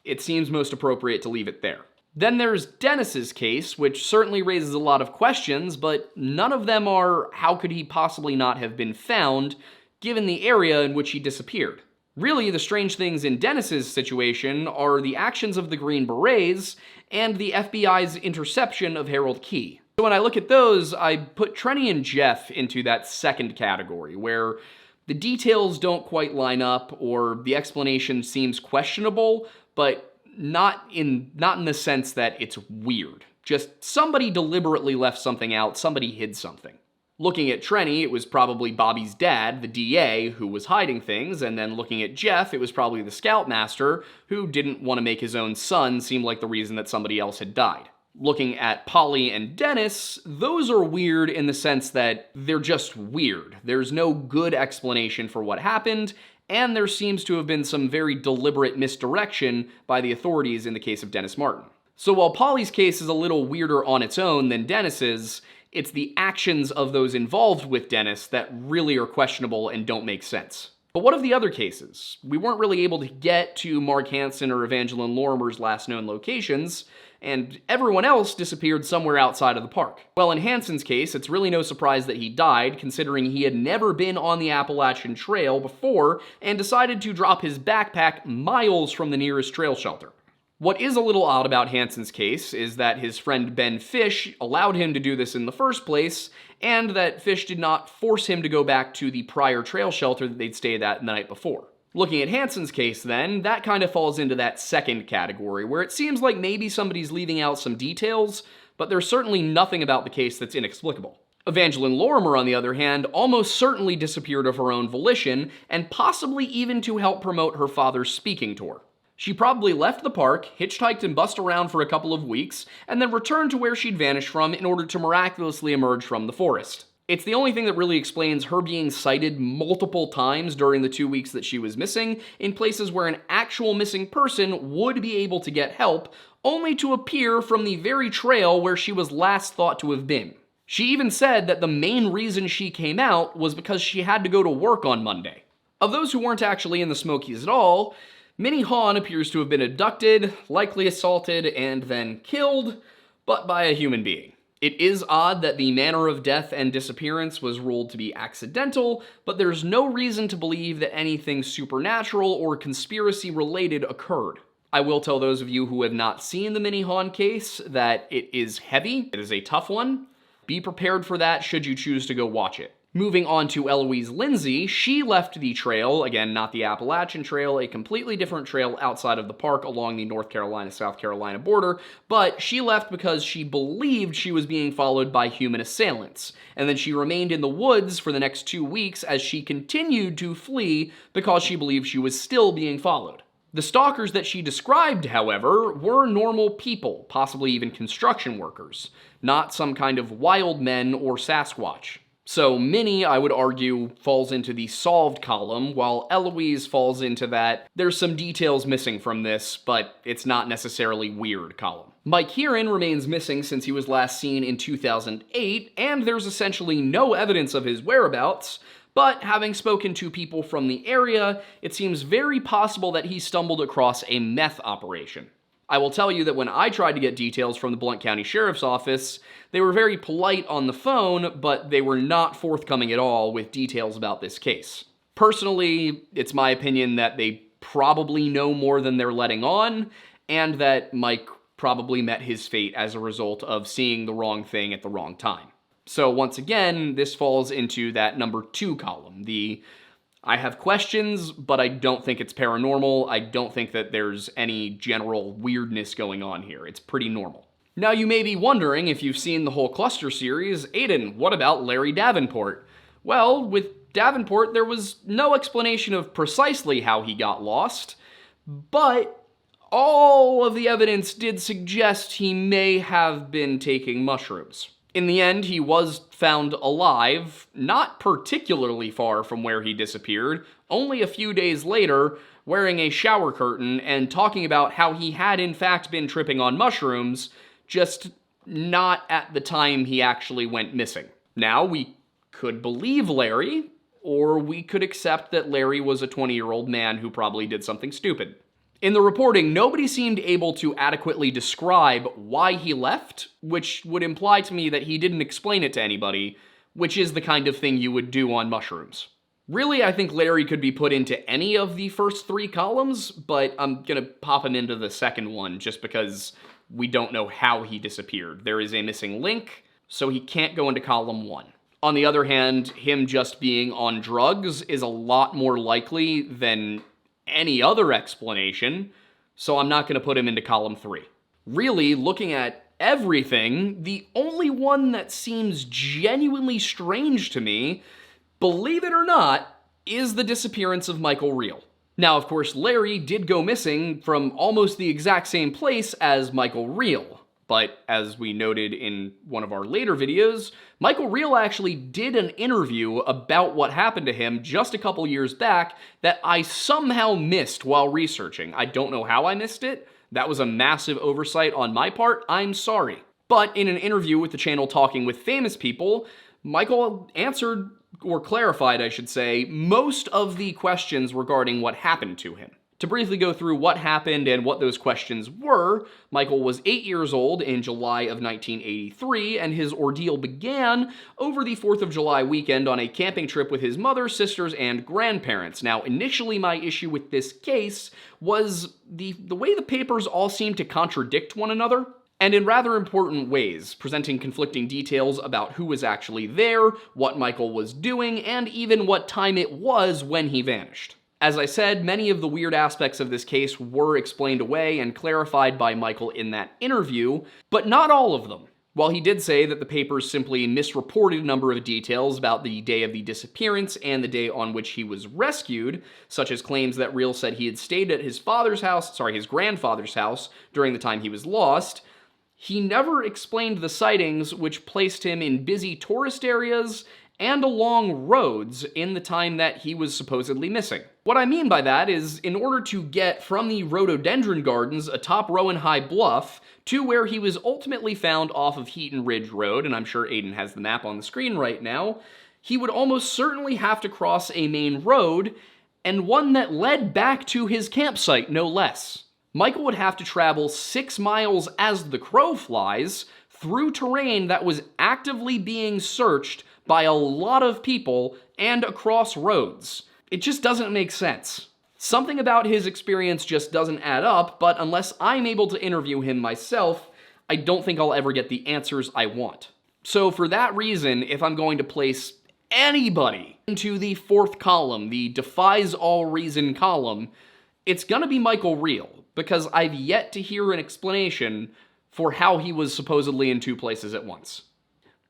it seems most appropriate to leave it there. Then there's Dennis's case, which certainly raises a lot of questions, but none of them are how could he possibly not have been found, given the area in which he disappeared. Really, the strange things in Dennis's situation are the actions of the Green Berets and the FBI's interception of Harold Key. So when I look at those, I put Trenny and Geoff into that second category, where the details don't quite line up or the explanation seems questionable, but not in the sense that it's weird. Just somebody deliberately left something out, somebody hid something. Looking at Trenny, it was probably Bobby's dad, the DA, who was hiding things, and then looking at Geoff, it was probably the scoutmaster, who didn't want to make his own son seem like the reason that somebody else had died. Looking at Polly and Dennis, those are weird in the sense that they're just weird. There's no good explanation for what happened, and there seems to have been some very deliberate misdirection by the authorities in the case of Dennis Martin. So while Polly's case is a little weirder on its own than Dennis's, it's the actions of those involved with Dennis that really are questionable and don't make sense. But what of the other cases? We weren't really able to get to Mark Hansen or Evangeline Lorimer's last known locations, and everyone else disappeared somewhere outside of the park. Well, in Hansen's case, it's really no surprise that he died, considering he had never been on the Appalachian Trail before and decided to drop his backpack miles from the nearest trail shelter. What is a little odd about Hansen's case is that his friend Ben Fish allowed him to do this in the first place, and that Fish did not force him to go back to the prior trail shelter that they'd stayed at the night before. Looking at Hansen's case then, that kind of falls into that second category, where it seems like maybe somebody's leaving out some details, but there's certainly nothing about the case that's inexplicable. Evangeline Lorimer, on the other hand, almost certainly disappeared of her own volition, and possibly even to help promote her father's speaking tour. She probably left the park, hitchhiked and bussed around for a couple of weeks, and then returned to where she'd vanished from in order to miraculously emerge from the forest. It's the only thing that really explains her being sighted multiple times during the 2 weeks that she was missing, in places where an actual missing person would be able to get help, only to appear from the very trail where she was last thought to have been. She even said that the main reason she came out was because she had to go to work on Monday. Of those who weren't actually in the Smokies at all, Minnie Hawn appears to have been abducted, likely assaulted, and then killed, but by a human being. It is odd that the manner of death and disappearance was ruled to be accidental, but there's no reason to believe that anything supernatural or conspiracy-related occurred. I will tell those of you who have not seen the Minnie Hawn case that it is heavy, it is a tough one. Be prepared for that should you choose to go watch it. Moving on to Eloise Lindsay, she left the trail, again, not the Appalachian Trail, a completely different trail outside of the park along the North Carolina-South Carolina border, but she left because she believed she was being followed by human assailants, and then she remained in the woods for the next 2 weeks as she continued to flee because she believed she was still being followed. The stalkers that she described, however, were normal people, possibly even construction workers, not some kind of wild men or Sasquatch. So Minnie, I would argue, falls into the solved column, while Eloise falls into that there's some details missing from this, but it's not necessarily weird column. Mike Heron remains missing since he was last seen in 2008, and there's essentially no evidence of his whereabouts, but having spoken to people from the area, it seems very possible that he stumbled across a meth operation. I will tell you that when I tried to get details from the Blount County Sheriff's Office, they were very polite on the phone, but they were not forthcoming at all with details about this case. Personally, it's my opinion that they probably know more than they're letting on, and that Mike probably met his fate as a result of seeing the wrong thing at the wrong time. So once again, this falls into that number 2 column, the I have questions, but I don't think it's paranormal. I don't think that there's any general weirdness going on here. It's pretty normal. Now you may be wondering, if you've seen the whole cluster series, Aiden, what about Larry Davenport? Well, with Davenport, there was no explanation of precisely how he got lost, but all of the evidence did suggest he may have been taking mushrooms. In the end, he was found alive, not particularly far from where he disappeared, only a few days later, wearing a shower curtain and talking about how he had in fact been tripping on mushrooms, just not at the time he actually went missing. Now, we could believe Larry, or we could accept that Larry was a 20-year-old man who probably did something stupid. In the reporting, nobody seemed able to adequately describe why he left, which would imply to me that he didn't explain it to anybody, which is the kind of thing you would do on mushrooms. Really, I think Larry could be put into any of the first 3 columns, but I'm gonna pop him into the second one just because we don't know how he disappeared. There is a missing link, so he can't go into column 1. On the other hand, him just being on drugs is a lot more likely than any other explanation, so I'm not going to put him into column 3. Really, looking at everything, the only one that seems genuinely strange to me, believe it or not, is the disappearance of Michael Reel. Now, of course, Larry did go missing from almost the exact same place as Michael Reel. But as we noted in one of our later videos, Michael Reel actually did an interview about what happened to him just a couple years back that I somehow missed while researching. I don't know how I missed it. That was a massive oversight on my part. I'm sorry. But in an interview with the channel Talking with Famous People, Michael answered, or clarified, I should say, most of the questions regarding what happened to him. To briefly go through what happened and what those questions were, Michael was 8 years old in July of 1983, and his ordeal began over the 4th of July weekend on a camping trip with his mother, sisters, and grandparents. Now, initially my issue with this case was the way the papers all seemed to contradict one another, and in rather important ways, presenting conflicting details about who was actually there, what Michael was doing, and even what time it was when he vanished. As I said, many of the weird aspects of this case were explained away and clarified by Michael in that interview, but not all of them. While he did say that the papers simply misreported a number of details about the day of the disappearance and the day on which he was rescued, such as claims that Reel said he had stayed at his grandfather's house during the time he was lost, he never explained the sightings which placed him in busy tourist areas and along roads in the time that he was supposedly missing. What I mean by that is, in order to get from the rhododendron gardens atop Rowan High Bluff to where he was ultimately found off of Heaton Ridge Road, and I'm sure Aiden has the map on the screen right now, he would almost certainly have to cross a main road, and one that led back to his campsite, no less. Michael would have to travel 6 miles as the crow flies through terrain that was actively being searched by a lot of people and across roads. It just doesn't make sense. Something about his experience just doesn't add up, but unless I'm able to interview him myself, I don't think I'll ever get the answers I want. So for that reason, if I'm going to place anybody into the 4th column, the defies all reason column, it's gonna be Michael Reel, because I've yet to hear an explanation for how he was supposedly in 2 places at once.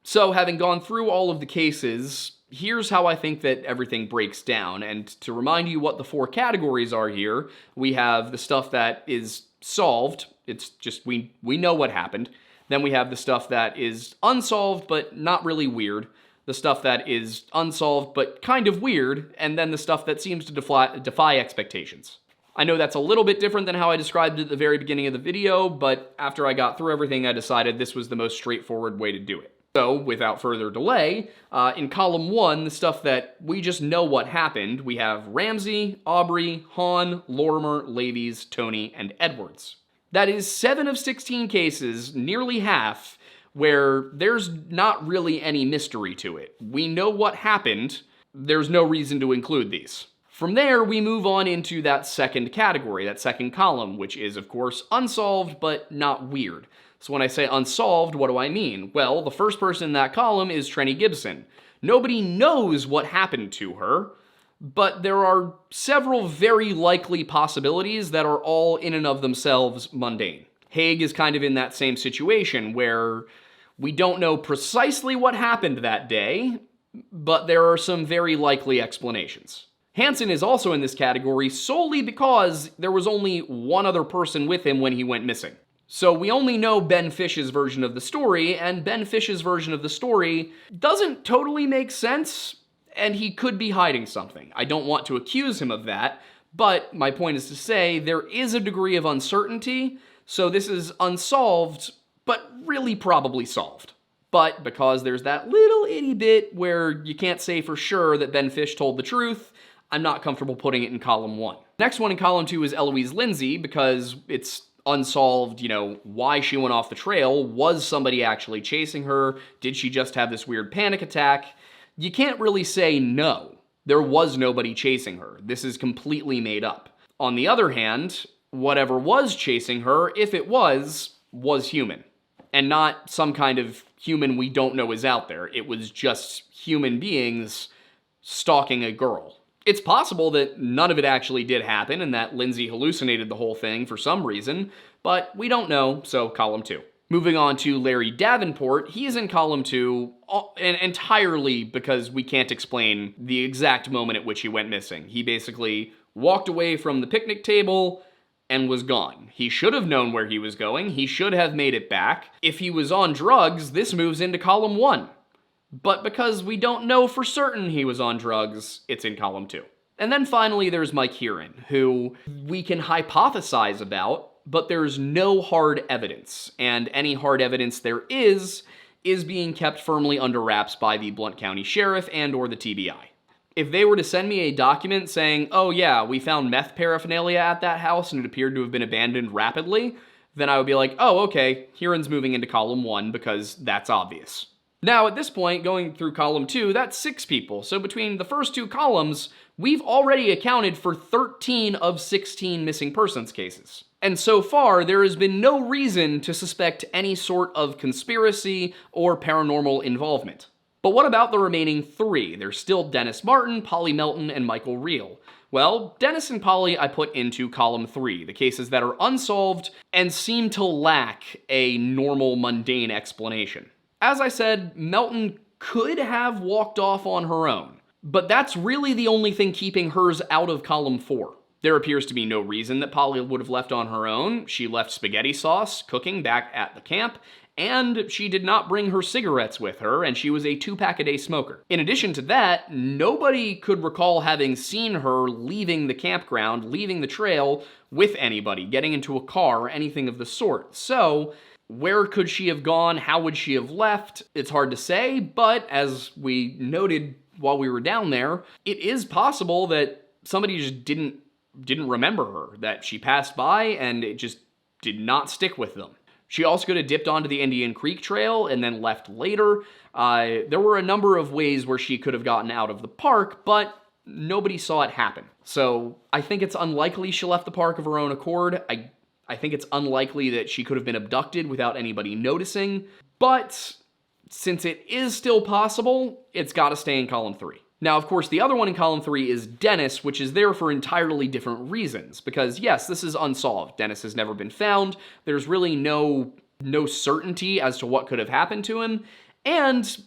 So, having gone through all of the cases, here's how I think that everything breaks down. And to remind you what the 4 categories are here, we have the stuff that is solved. It's just, we know what happened. Then we have the stuff that is unsolved, but not really weird. The stuff that is unsolved, but kind of weird. And then the stuff that seems to defy expectations. I know that's a little bit different than how I described it at the very beginning of the video, but after I got through everything, I decided this was the most straightforward way to do it. So, without further delay, in column 1, the stuff that we just know what happened, we have Ramsey, Aubrey, Hahn, Lorimer, Lavies, Tony, and Edwards. That is 7 of 16 cases, nearly half, where there's not really any mystery to it. We know what happened, there's no reason to include these. From there, we move on into that second category, that second column, which is, of course, unsolved, but not weird. So when I say unsolved, what do I mean? Well, the first person in that column is Trenny Gibson. Nobody knows what happened to her, but there are several very likely possibilities that are all in and of themselves mundane. Hague is kind of in that same situation where we don't know precisely what happened that day, but there are some very likely explanations. Hansen is also in this category solely because there was only one other person with him when he went missing. So we only know Ben Fish's version of the story, and Ben Fish's version of the story doesn't totally make sense, and he could be hiding something. I don't want to accuse him of that, but my point is to say there is a degree of uncertainty, so this is unsolved, but really probably solved. But because there's that little itty bit where you can't say for sure that Ben Fish told the truth, I'm not comfortable putting it in column 1. Next one in column 2 is Eloise Lindsay, because it's unsolved, why she went off the trail. Was somebody actually chasing her? Did she just have this weird panic attack? You can't really say no. There was nobody chasing her. This is completely made up. On the other hand, whatever was chasing her, if it was human. And not some kind of human we don't know is out there. It was just human beings stalking a girl. It's possible that none of it actually did happen and that Lindsay hallucinated the whole thing for some reason, but we don't know, so column 2. Moving on to Larry Davenport, he is in column 2 entirely because we can't explain the exact moment at which he went missing. He basically walked away from the picnic table and was gone. He should have known where he was going. He should have made it back. If he was on drugs, this moves into column 1. But because we don't know for certain he was on drugs, it's in column 2. And then finally there's Mike Heron, who we can hypothesize about, but there's no hard evidence. And any hard evidence there is being kept firmly under wraps by the Blount County Sheriff and or the TBI. If they were to send me a document saying, oh yeah, we found meth paraphernalia at that house and it appeared to have been abandoned rapidly, then I would be like, oh, okay, Huron's moving into column 1 because that's obvious. Now, at this point, going through column 2, that's 6 people. So between the first 2 columns, we've already accounted for 13 of 16 missing persons cases. And so far, there has been no reason to suspect any sort of conspiracy or paranormal involvement. But what about the remaining 3? There's still Dennis Martin, Polly Melton, and Michael Reel. Well, Dennis and Polly I put into column 3, the cases that are unsolved and seem to lack a normal, mundane explanation. As I said, Melton could have walked off on her own, but that's really the only thing keeping hers out of column 4. There appears to be no reason that Polly would have left on her own. She left spaghetti sauce cooking back at the camp, and she did not bring her cigarettes with her, and she was a 2-pack-a-day smoker. In addition to that, nobody could recall having seen her leaving the campground, leaving the trail with anybody, getting into a car, or anything of the sort. So, where could she have gone? How would she have left? It's hard to say, but as we noted while we were down there, it is possible that somebody just didn't remember her, that she passed by and it just did not stick with them. She also could have dipped onto the Indian Creek Trail and then left later. There were a number of ways where she could have gotten out of the park, but nobody saw it happen. So I think it's unlikely she left the park of her own accord. I think it's unlikely that she could have been abducted without anybody noticing. But since it is still possible, it's got to stay in column 3. Now, of course, the other one in column 3 is Dennis, which is there for entirely different reasons. Because, yes, this is unsolved. Dennis has never been found. There's really no certainty as to what could have happened to him. And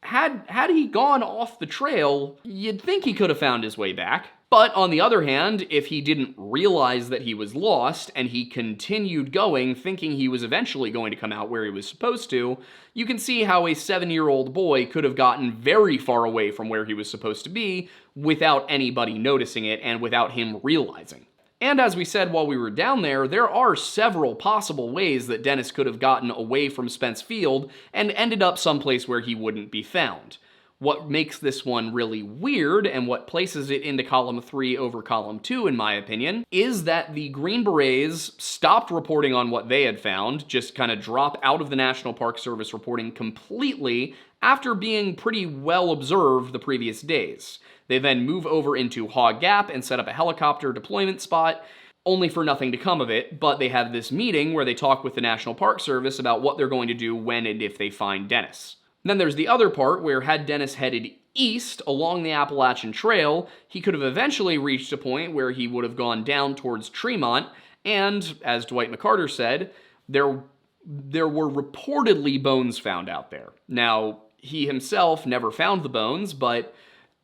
had he gone off the trail, you'd think he could have found his way back. But on the other hand, if he didn't realize that he was lost and he continued going thinking he was eventually going to come out where he was supposed to, you can see how a 7-year-old boy could have gotten very far away from where he was supposed to be without anybody noticing it and without him realizing. And as we said while we were down there are several possible ways that Dennis could have gotten away from Spence Field and ended up someplace where he wouldn't be found. What makes this one really weird, and what places it into column 3 over column 2, in my opinion, is that the Green Berets stopped reporting on what they had found, just kind of drop out of the National Park Service reporting completely after being pretty well observed the previous days. They then move over into Hog Gap and set up a helicopter deployment spot, only for nothing to come of it, but they have this meeting where they talk with the National Park Service about what they're going to do when and if they find Dennis. Then there's the other part where had Dennis headed east along the Appalachian Trail, he could have eventually reached a point where he would have gone down towards Tremont, and, as Dwight McCarter said, there were reportedly bones found out there. Now, he himself never found the bones, but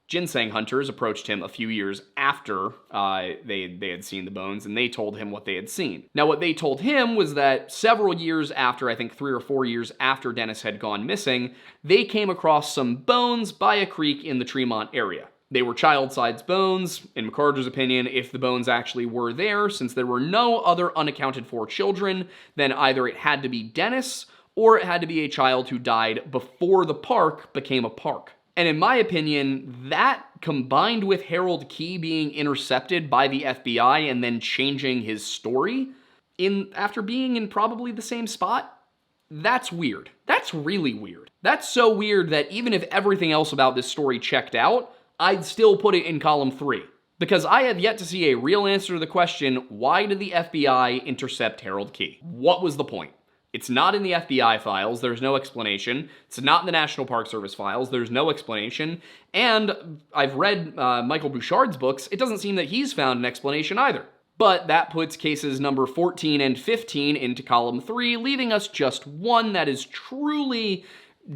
ginseng hunters approached him a few years after they had seen the bones, and they told him what they had seen. Now, what they told him was that several years after, I think 3 or 4 years after Dennis had gone missing, they came across some bones by a creek in the Tremont area. They were child-sized bones. In McCarter's opinion, if the bones actually were there, since there were no other unaccounted for children, then either it had to be Dennis, or it had to be a child who died before the park became a park. And in my opinion, that combined with Harold Key being intercepted by the FBI and then changing his story after being in probably the same spot, that's weird. That's really weird. That's so weird that even if everything else about this story checked out, I'd still put it in column 3. Because I have yet to see a real answer to the question, why did the FBI intercept Harold Key? What was the point? It's not in the FBI files, there's no explanation. It's not in the National Park Service files, there's no explanation. And I've read Michael Bouchard's books, it doesn't seem that he's found an explanation either. But that puts cases number 14 and 15 into column 3, leaving us just one that is truly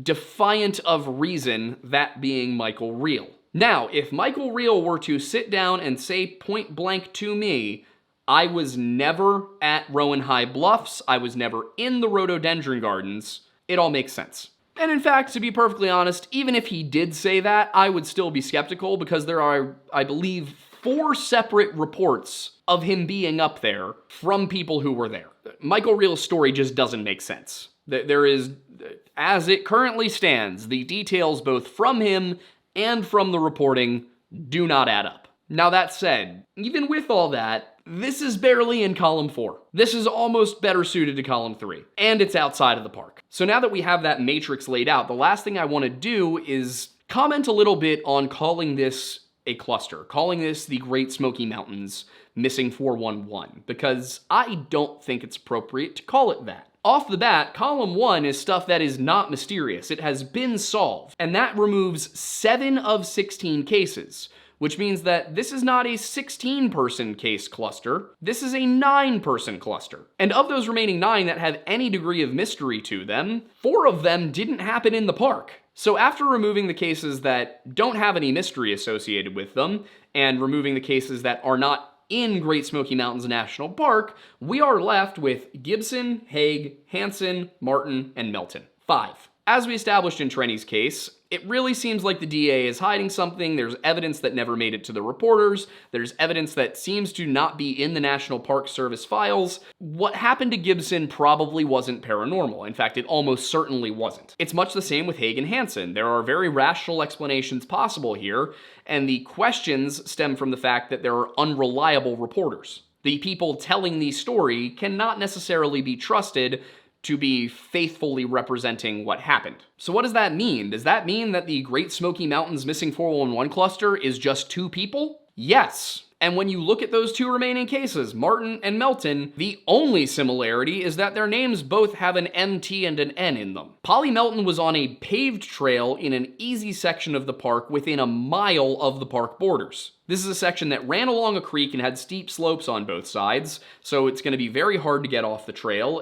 defiant of reason, that being Michael Reel. Now, if Michael Reel were to sit down and say point blank to me, I was never at Rowan High Bluffs, I was never in the rhododendron gardens, it all makes sense. And in fact, to be perfectly honest, even if he did say that, I would still be skeptical because there are, I believe, 4 separate reports of him being up there from people who were there. Michael Reel's story just doesn't make sense. There is, as it currently stands, the details both from him and from the reporting do not add up. Now that said, even with all that, this is barely in column 4. This is almost better suited to column 3, and it's outside of the park. So now that we have that matrix laid out, the last thing I want to do is comment a little bit on calling this a cluster, calling this the Great Smoky Mountains Missing 411, because I don't think it's appropriate to call it that. Off the bat, column 1 is stuff that is not mysterious. It has been solved, and that removes 7 of 16 cases, which means that this is not a 16-person case cluster, this is a 9-person cluster. And of those remaining 9 that have any degree of mystery to them, 4 of them didn't happen in the park. So after removing the cases that don't have any mystery associated with them, and removing the cases that are not in Great Smoky Mountains National Park, we are left with Gibson, Hague, Hansen, Martin, and Melton. 5. As we established in Trenny's case, it really seems like the DA is hiding something. There's evidence that never made it to the reporters. There's evidence that seems to not be in the National Park Service files. What happened to Gibson probably wasn't paranormal. In fact, it almost certainly wasn't. It's much the same with Hague and Hansen. There are very rational explanations possible here, and the questions stem from the fact that there are unreliable reporters. The people telling the story cannot necessarily be trusted to be faithfully representing what happened. So what does that mean? Does that mean that the Great Smoky Mountains Missing 411 cluster is just 2 people? Yes. And when you look at those 2 remaining cases, Martin and Melton, the only similarity is that their names both have an MT and an N in them. Polly Melton was on a paved trail in an easy section of the park within a mile of the park borders. This is a section that ran along a creek and had steep slopes on both sides, so it's going to be very hard to get off the trail.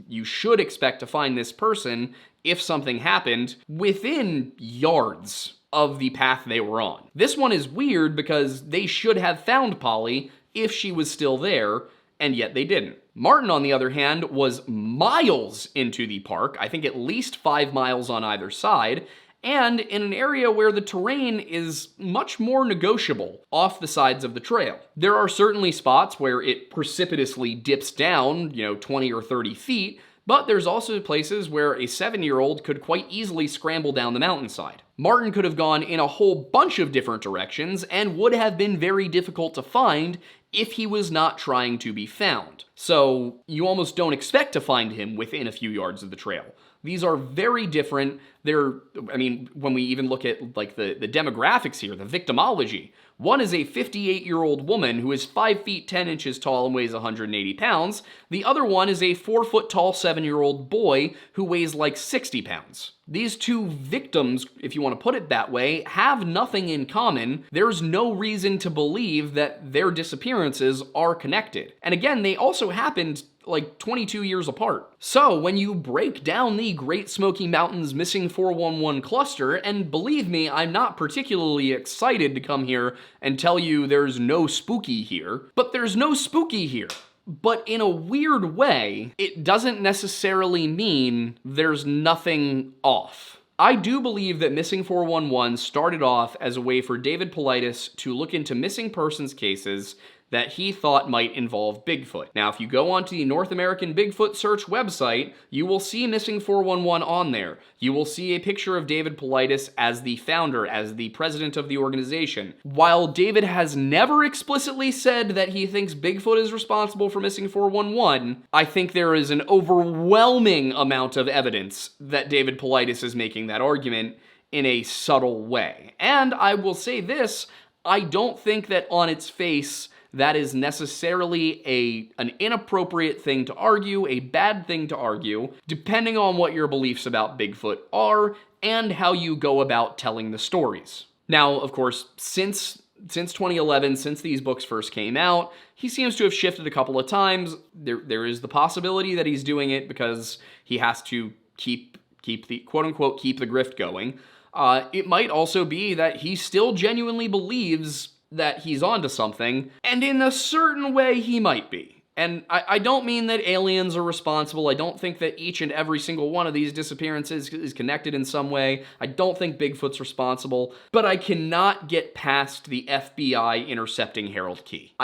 You should expect to find this person, if something happened, within yards of the path they were on. This one is weird because they should have found Polly if she was still there, and yet they didn't. Martin, on the other hand, was miles into the park, I think at least 5 miles on either side, and in an area where the terrain is much more negotiable off the sides of the trail. There are certainly spots where it precipitously dips down, 20 or 30 feet, but there's also places where a 7-year-old could quite easily scramble down the mountainside. Martin could have gone in a whole bunch of different directions and would have been very difficult to find if he was not trying to be found. So you almost don't expect to find him within a few yards of the trail. These are very different. When we even look at the demographics here, the victimology, one is a 58-year-old woman who is 5 feet 10 inches tall and weighs 180 pounds. The other one is a 4-foot-tall 7-year-old boy who weighs like 60 pounds. These 2 victims, if you want to put it that way, have nothing in common. There's no reason to believe that their disappearances are connected. And again, they also happened like 22 years apart. So when you break down the Great Smoky Mountains Missing 411 cluster, and believe me, I'm not particularly excited to come here and tell you there's no spooky here, but there's no spooky here. But in a weird way, it doesn't necessarily mean there's nothing off. I do believe that Missing 411 started off as a way for David Paulides to look into missing persons cases that he thought might involve Bigfoot. Now, if you go onto the North American Bigfoot Search website, you will see Missing 411 on there. You will see a picture of David Paulides as the founder, as the president of the organization. While David has never explicitly said that he thinks Bigfoot is responsible for Missing 411, I think there is an overwhelming amount of evidence that David Paulides is making that argument in a subtle way. And I will say this, I don't think that on its face that is necessarily an inappropriate thing to argue, a bad thing to argue, depending on what your beliefs about Bigfoot are and how you go about telling the stories. Now, of course, since 2011, since these books first came out, he seems to have shifted a couple of times. There is the possibility that he's doing it because he has to keep the quote-unquote keep the grift going. It might also be that he still genuinely believes that he's onto something, and in a certain way he might be. And I don't mean that aliens are responsible. I don't think that each and every single one of these disappearances is connected in some way. I don't think Bigfoot's responsible, but I cannot get past the FBI intercepting Harold Key.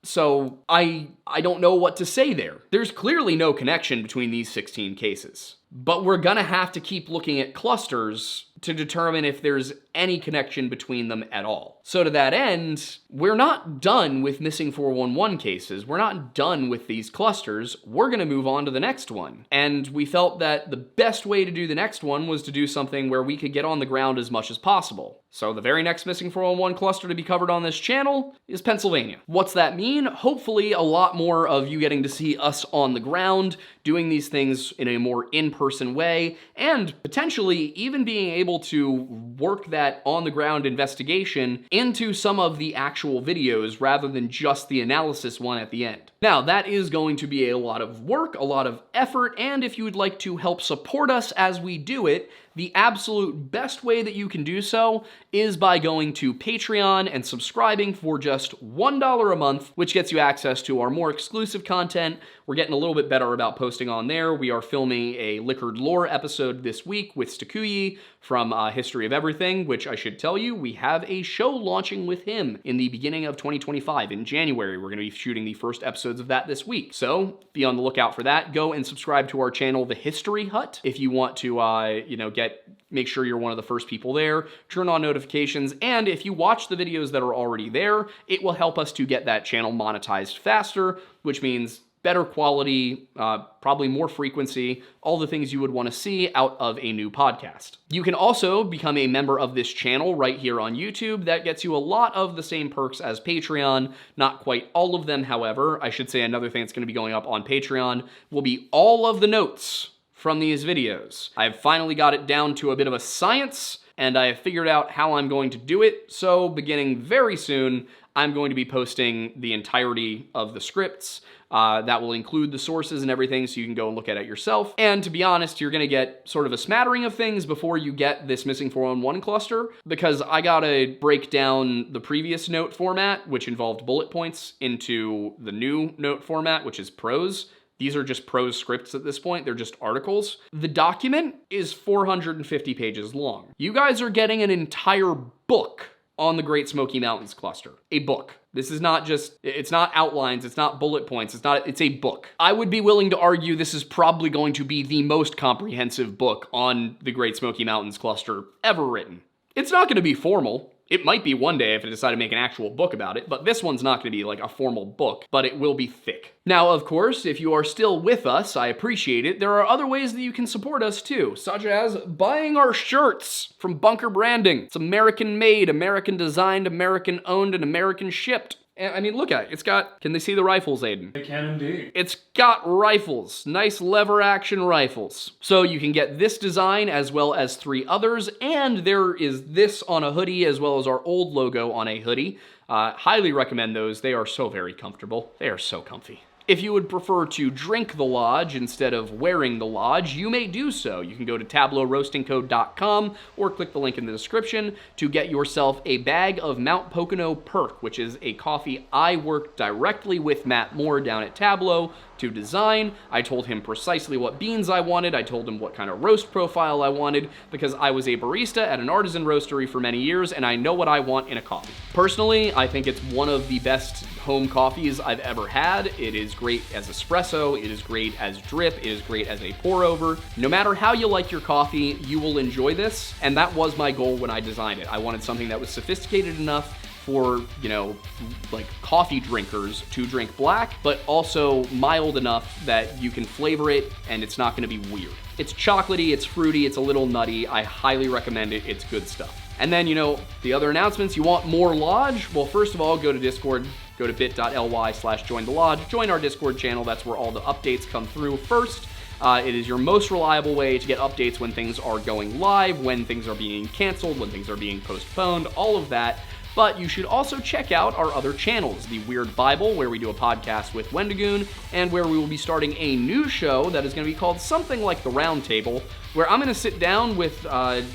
So I don't know what to say there. There's clearly no connection between these 16 cases. But we're gonna have to keep looking at clusters to determine if there's any connection between them at all. So to that end, we're not done with missing 411 cases. We're not done with these clusters. We're gonna move on to the next one. And we felt that the best way to do the next one was to do something where we could get on the ground as much as possible. So the very next missing 411 cluster to be covered on this channel is Pennsylvania. What's that mean? Hopefully a lot more of you getting to see us on the ground, doing these things in a more in-person way, and potentially even being able to work that on-the-ground investigation into some of the actual videos rather than just the analysis one at the end. Now, that is going to be a lot of work, a lot of effort, and if you would like to help support us as we do it, the absolute best way that you can do so is by going to Patreon and subscribing for just $1 a month, which gets you access to our more exclusive content. We're getting a little bit better about posting on there. We are filming a Liquored Lore episode this week with Stakuyi from History of Everything, which I should tell you, we have a show launching with him in the beginning of 2025. In January, we're going to be shooting the first episodes of that this week. So be on the lookout for that. Go and subscribe to our channel, The History Hut, if you want to, make sure you're one of the first people there, turn on notifications, and if you watch the videos that are already there, it will help us to get that channel monetized faster, which means better quality, probably more frequency, all the things you would want to see out of a new podcast. You can also become a member of this channel right here on YouTube. That gets you a lot of the same perks as Patreon, not quite all of them, however. I should say another thing that's going to be going up on Patreon will be all of the notes from these videos. I've finally got it down to a bit of a science, and I have figured out how I'm going to do it, so beginning very soon, I'm going to be posting the entirety of the scripts. That will include the sources and everything, so you can go and look at it yourself. And to be honest, you're gonna get sort of a smattering of things before you get this missing 411 cluster, because I gotta break down the previous note format, which involved bullet points, into the new note format, which is prose. These are just prose scripts at this point. They're just articles. The document is 450 pages long. You guys are getting an entire book on the Great Smoky Mountains cluster. A book. This is not just, it's not outlines, it's not bullet points, it's a book. I would be willing to argue this is probably going to be the most comprehensive book on the Great Smoky Mountains cluster ever written. It's not gonna be formal. It might be one day if I decide to make an actual book about it, but this one's not gonna be like a formal book, but it will be thick. Now, of course, if you are still with us, I appreciate it. There are other ways that you can support us too, such as buying our shirts from Bunker Branding. It's American made, American designed, American owned, and American shipped. I mean, look at it. It's got, can they see the rifles, Aiden? They can indeed. It's got rifles, nice lever action rifles. So you can get this design as well as 3 others, and there is this on a hoodie as well as our old logo on a hoodie. Highly recommend those. They are so very comfortable. They are so comfy. If you would prefer to drink the lodge instead of wearing the lodge, you may do so. You can go to tableauroastingco.com or click the link in the description to get yourself a bag of Mount Pocono Perk, which is a coffee I worked directly with Matt Moore down at Tableau to design. I told him precisely what beans I wanted. I told him what kind of roast profile I wanted, because I was a barista at an artisan roastery for many years and I know what I want in a coffee. Personally, I think it's one of the best home coffees I've ever had. It is great as espresso, it is great as drip, it is great as a pour over. No matter how you like your coffee, you will enjoy this, and that was my goal when I designed it. I wanted something that was sophisticated enough for, like coffee drinkers to drink black, but also mild enough that you can flavor it and it's not gonna be weird. It's chocolatey, it's fruity, it's a little nutty. I highly recommend it, it's good stuff. And then, the other announcements, you want more Lodge? Well, first of all, go to Discord, go to bit.ly/join the Lodge, join our Discord channel. That's where all the updates come through first. It is your most reliable way to get updates when things are going live, when things are being canceled, when things are being postponed, all of that. But you should also check out our other channels, The Weird Bible, where we do a podcast with Wendigoon, and where we will be starting a new show that is going to be called something like The Round Table, where I'm going to sit down with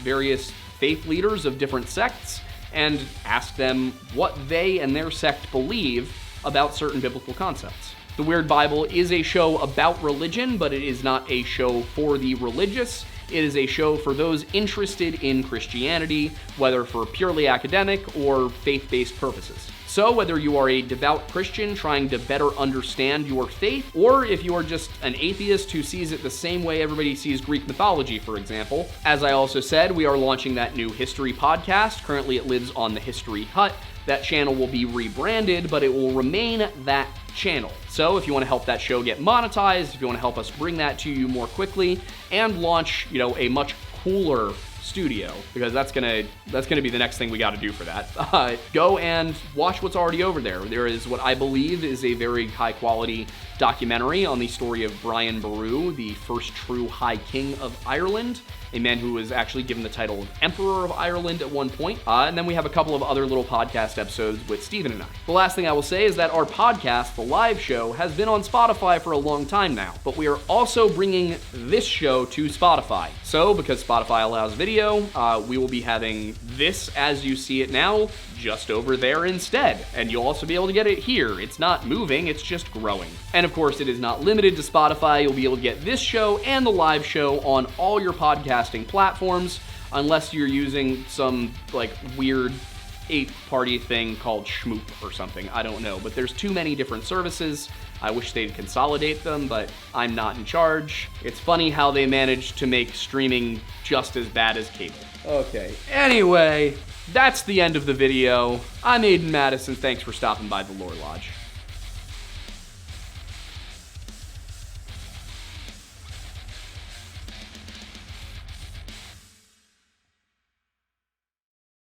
various faith leaders of different sects and ask them what they and their sect believe about certain biblical concepts. The Weird Bible is a show about religion, but it is not a show for the religious. It is a show for those interested in Christianity, whether for purely academic or faith-based purposes. So whether you are a devout Christian trying to better understand your faith, or if you are just an atheist who sees it the same way everybody sees Greek mythology, for example. As I also said, we are launching that new history podcast. Currently it lives on the History Hut. That channel will be rebranded, but it will remain that channel. So if you want to help that show get monetized, if you want to help us bring that to you more quickly, and launch, a much cooler studio, because that's gonna be the next thing we got to do for that. Go and watch what's already over there. There is what I believe is a very high quality documentary on the story of Brian Boru, the first true High King of Ireland, a man who was actually given the title of Emperor of Ireland at one point. And then we have a couple of other little podcast episodes with Stephen and I. The last thing I will say is that our podcast, the live show, has been on Spotify for a long time now, but we are also bringing this show to Spotify. So because Spotify allows video, we will be having this as you see it now, just over there instead. And you'll also be able to get it here. It's not moving, it's just growing. And of course, it is not limited to Spotify. You'll be able to get this show and the live show on all your podcasting platforms, unless you're using some weird 8-party thing called Schmoop or something. I don't know, but there's too many different services. I wish they'd consolidate them, but I'm not in charge. It's funny how they managed to make streaming just as bad as cable. Okay, anyway, that's the end of the video. I'm Aiden Madison, thanks for stopping by the Lore Lodge.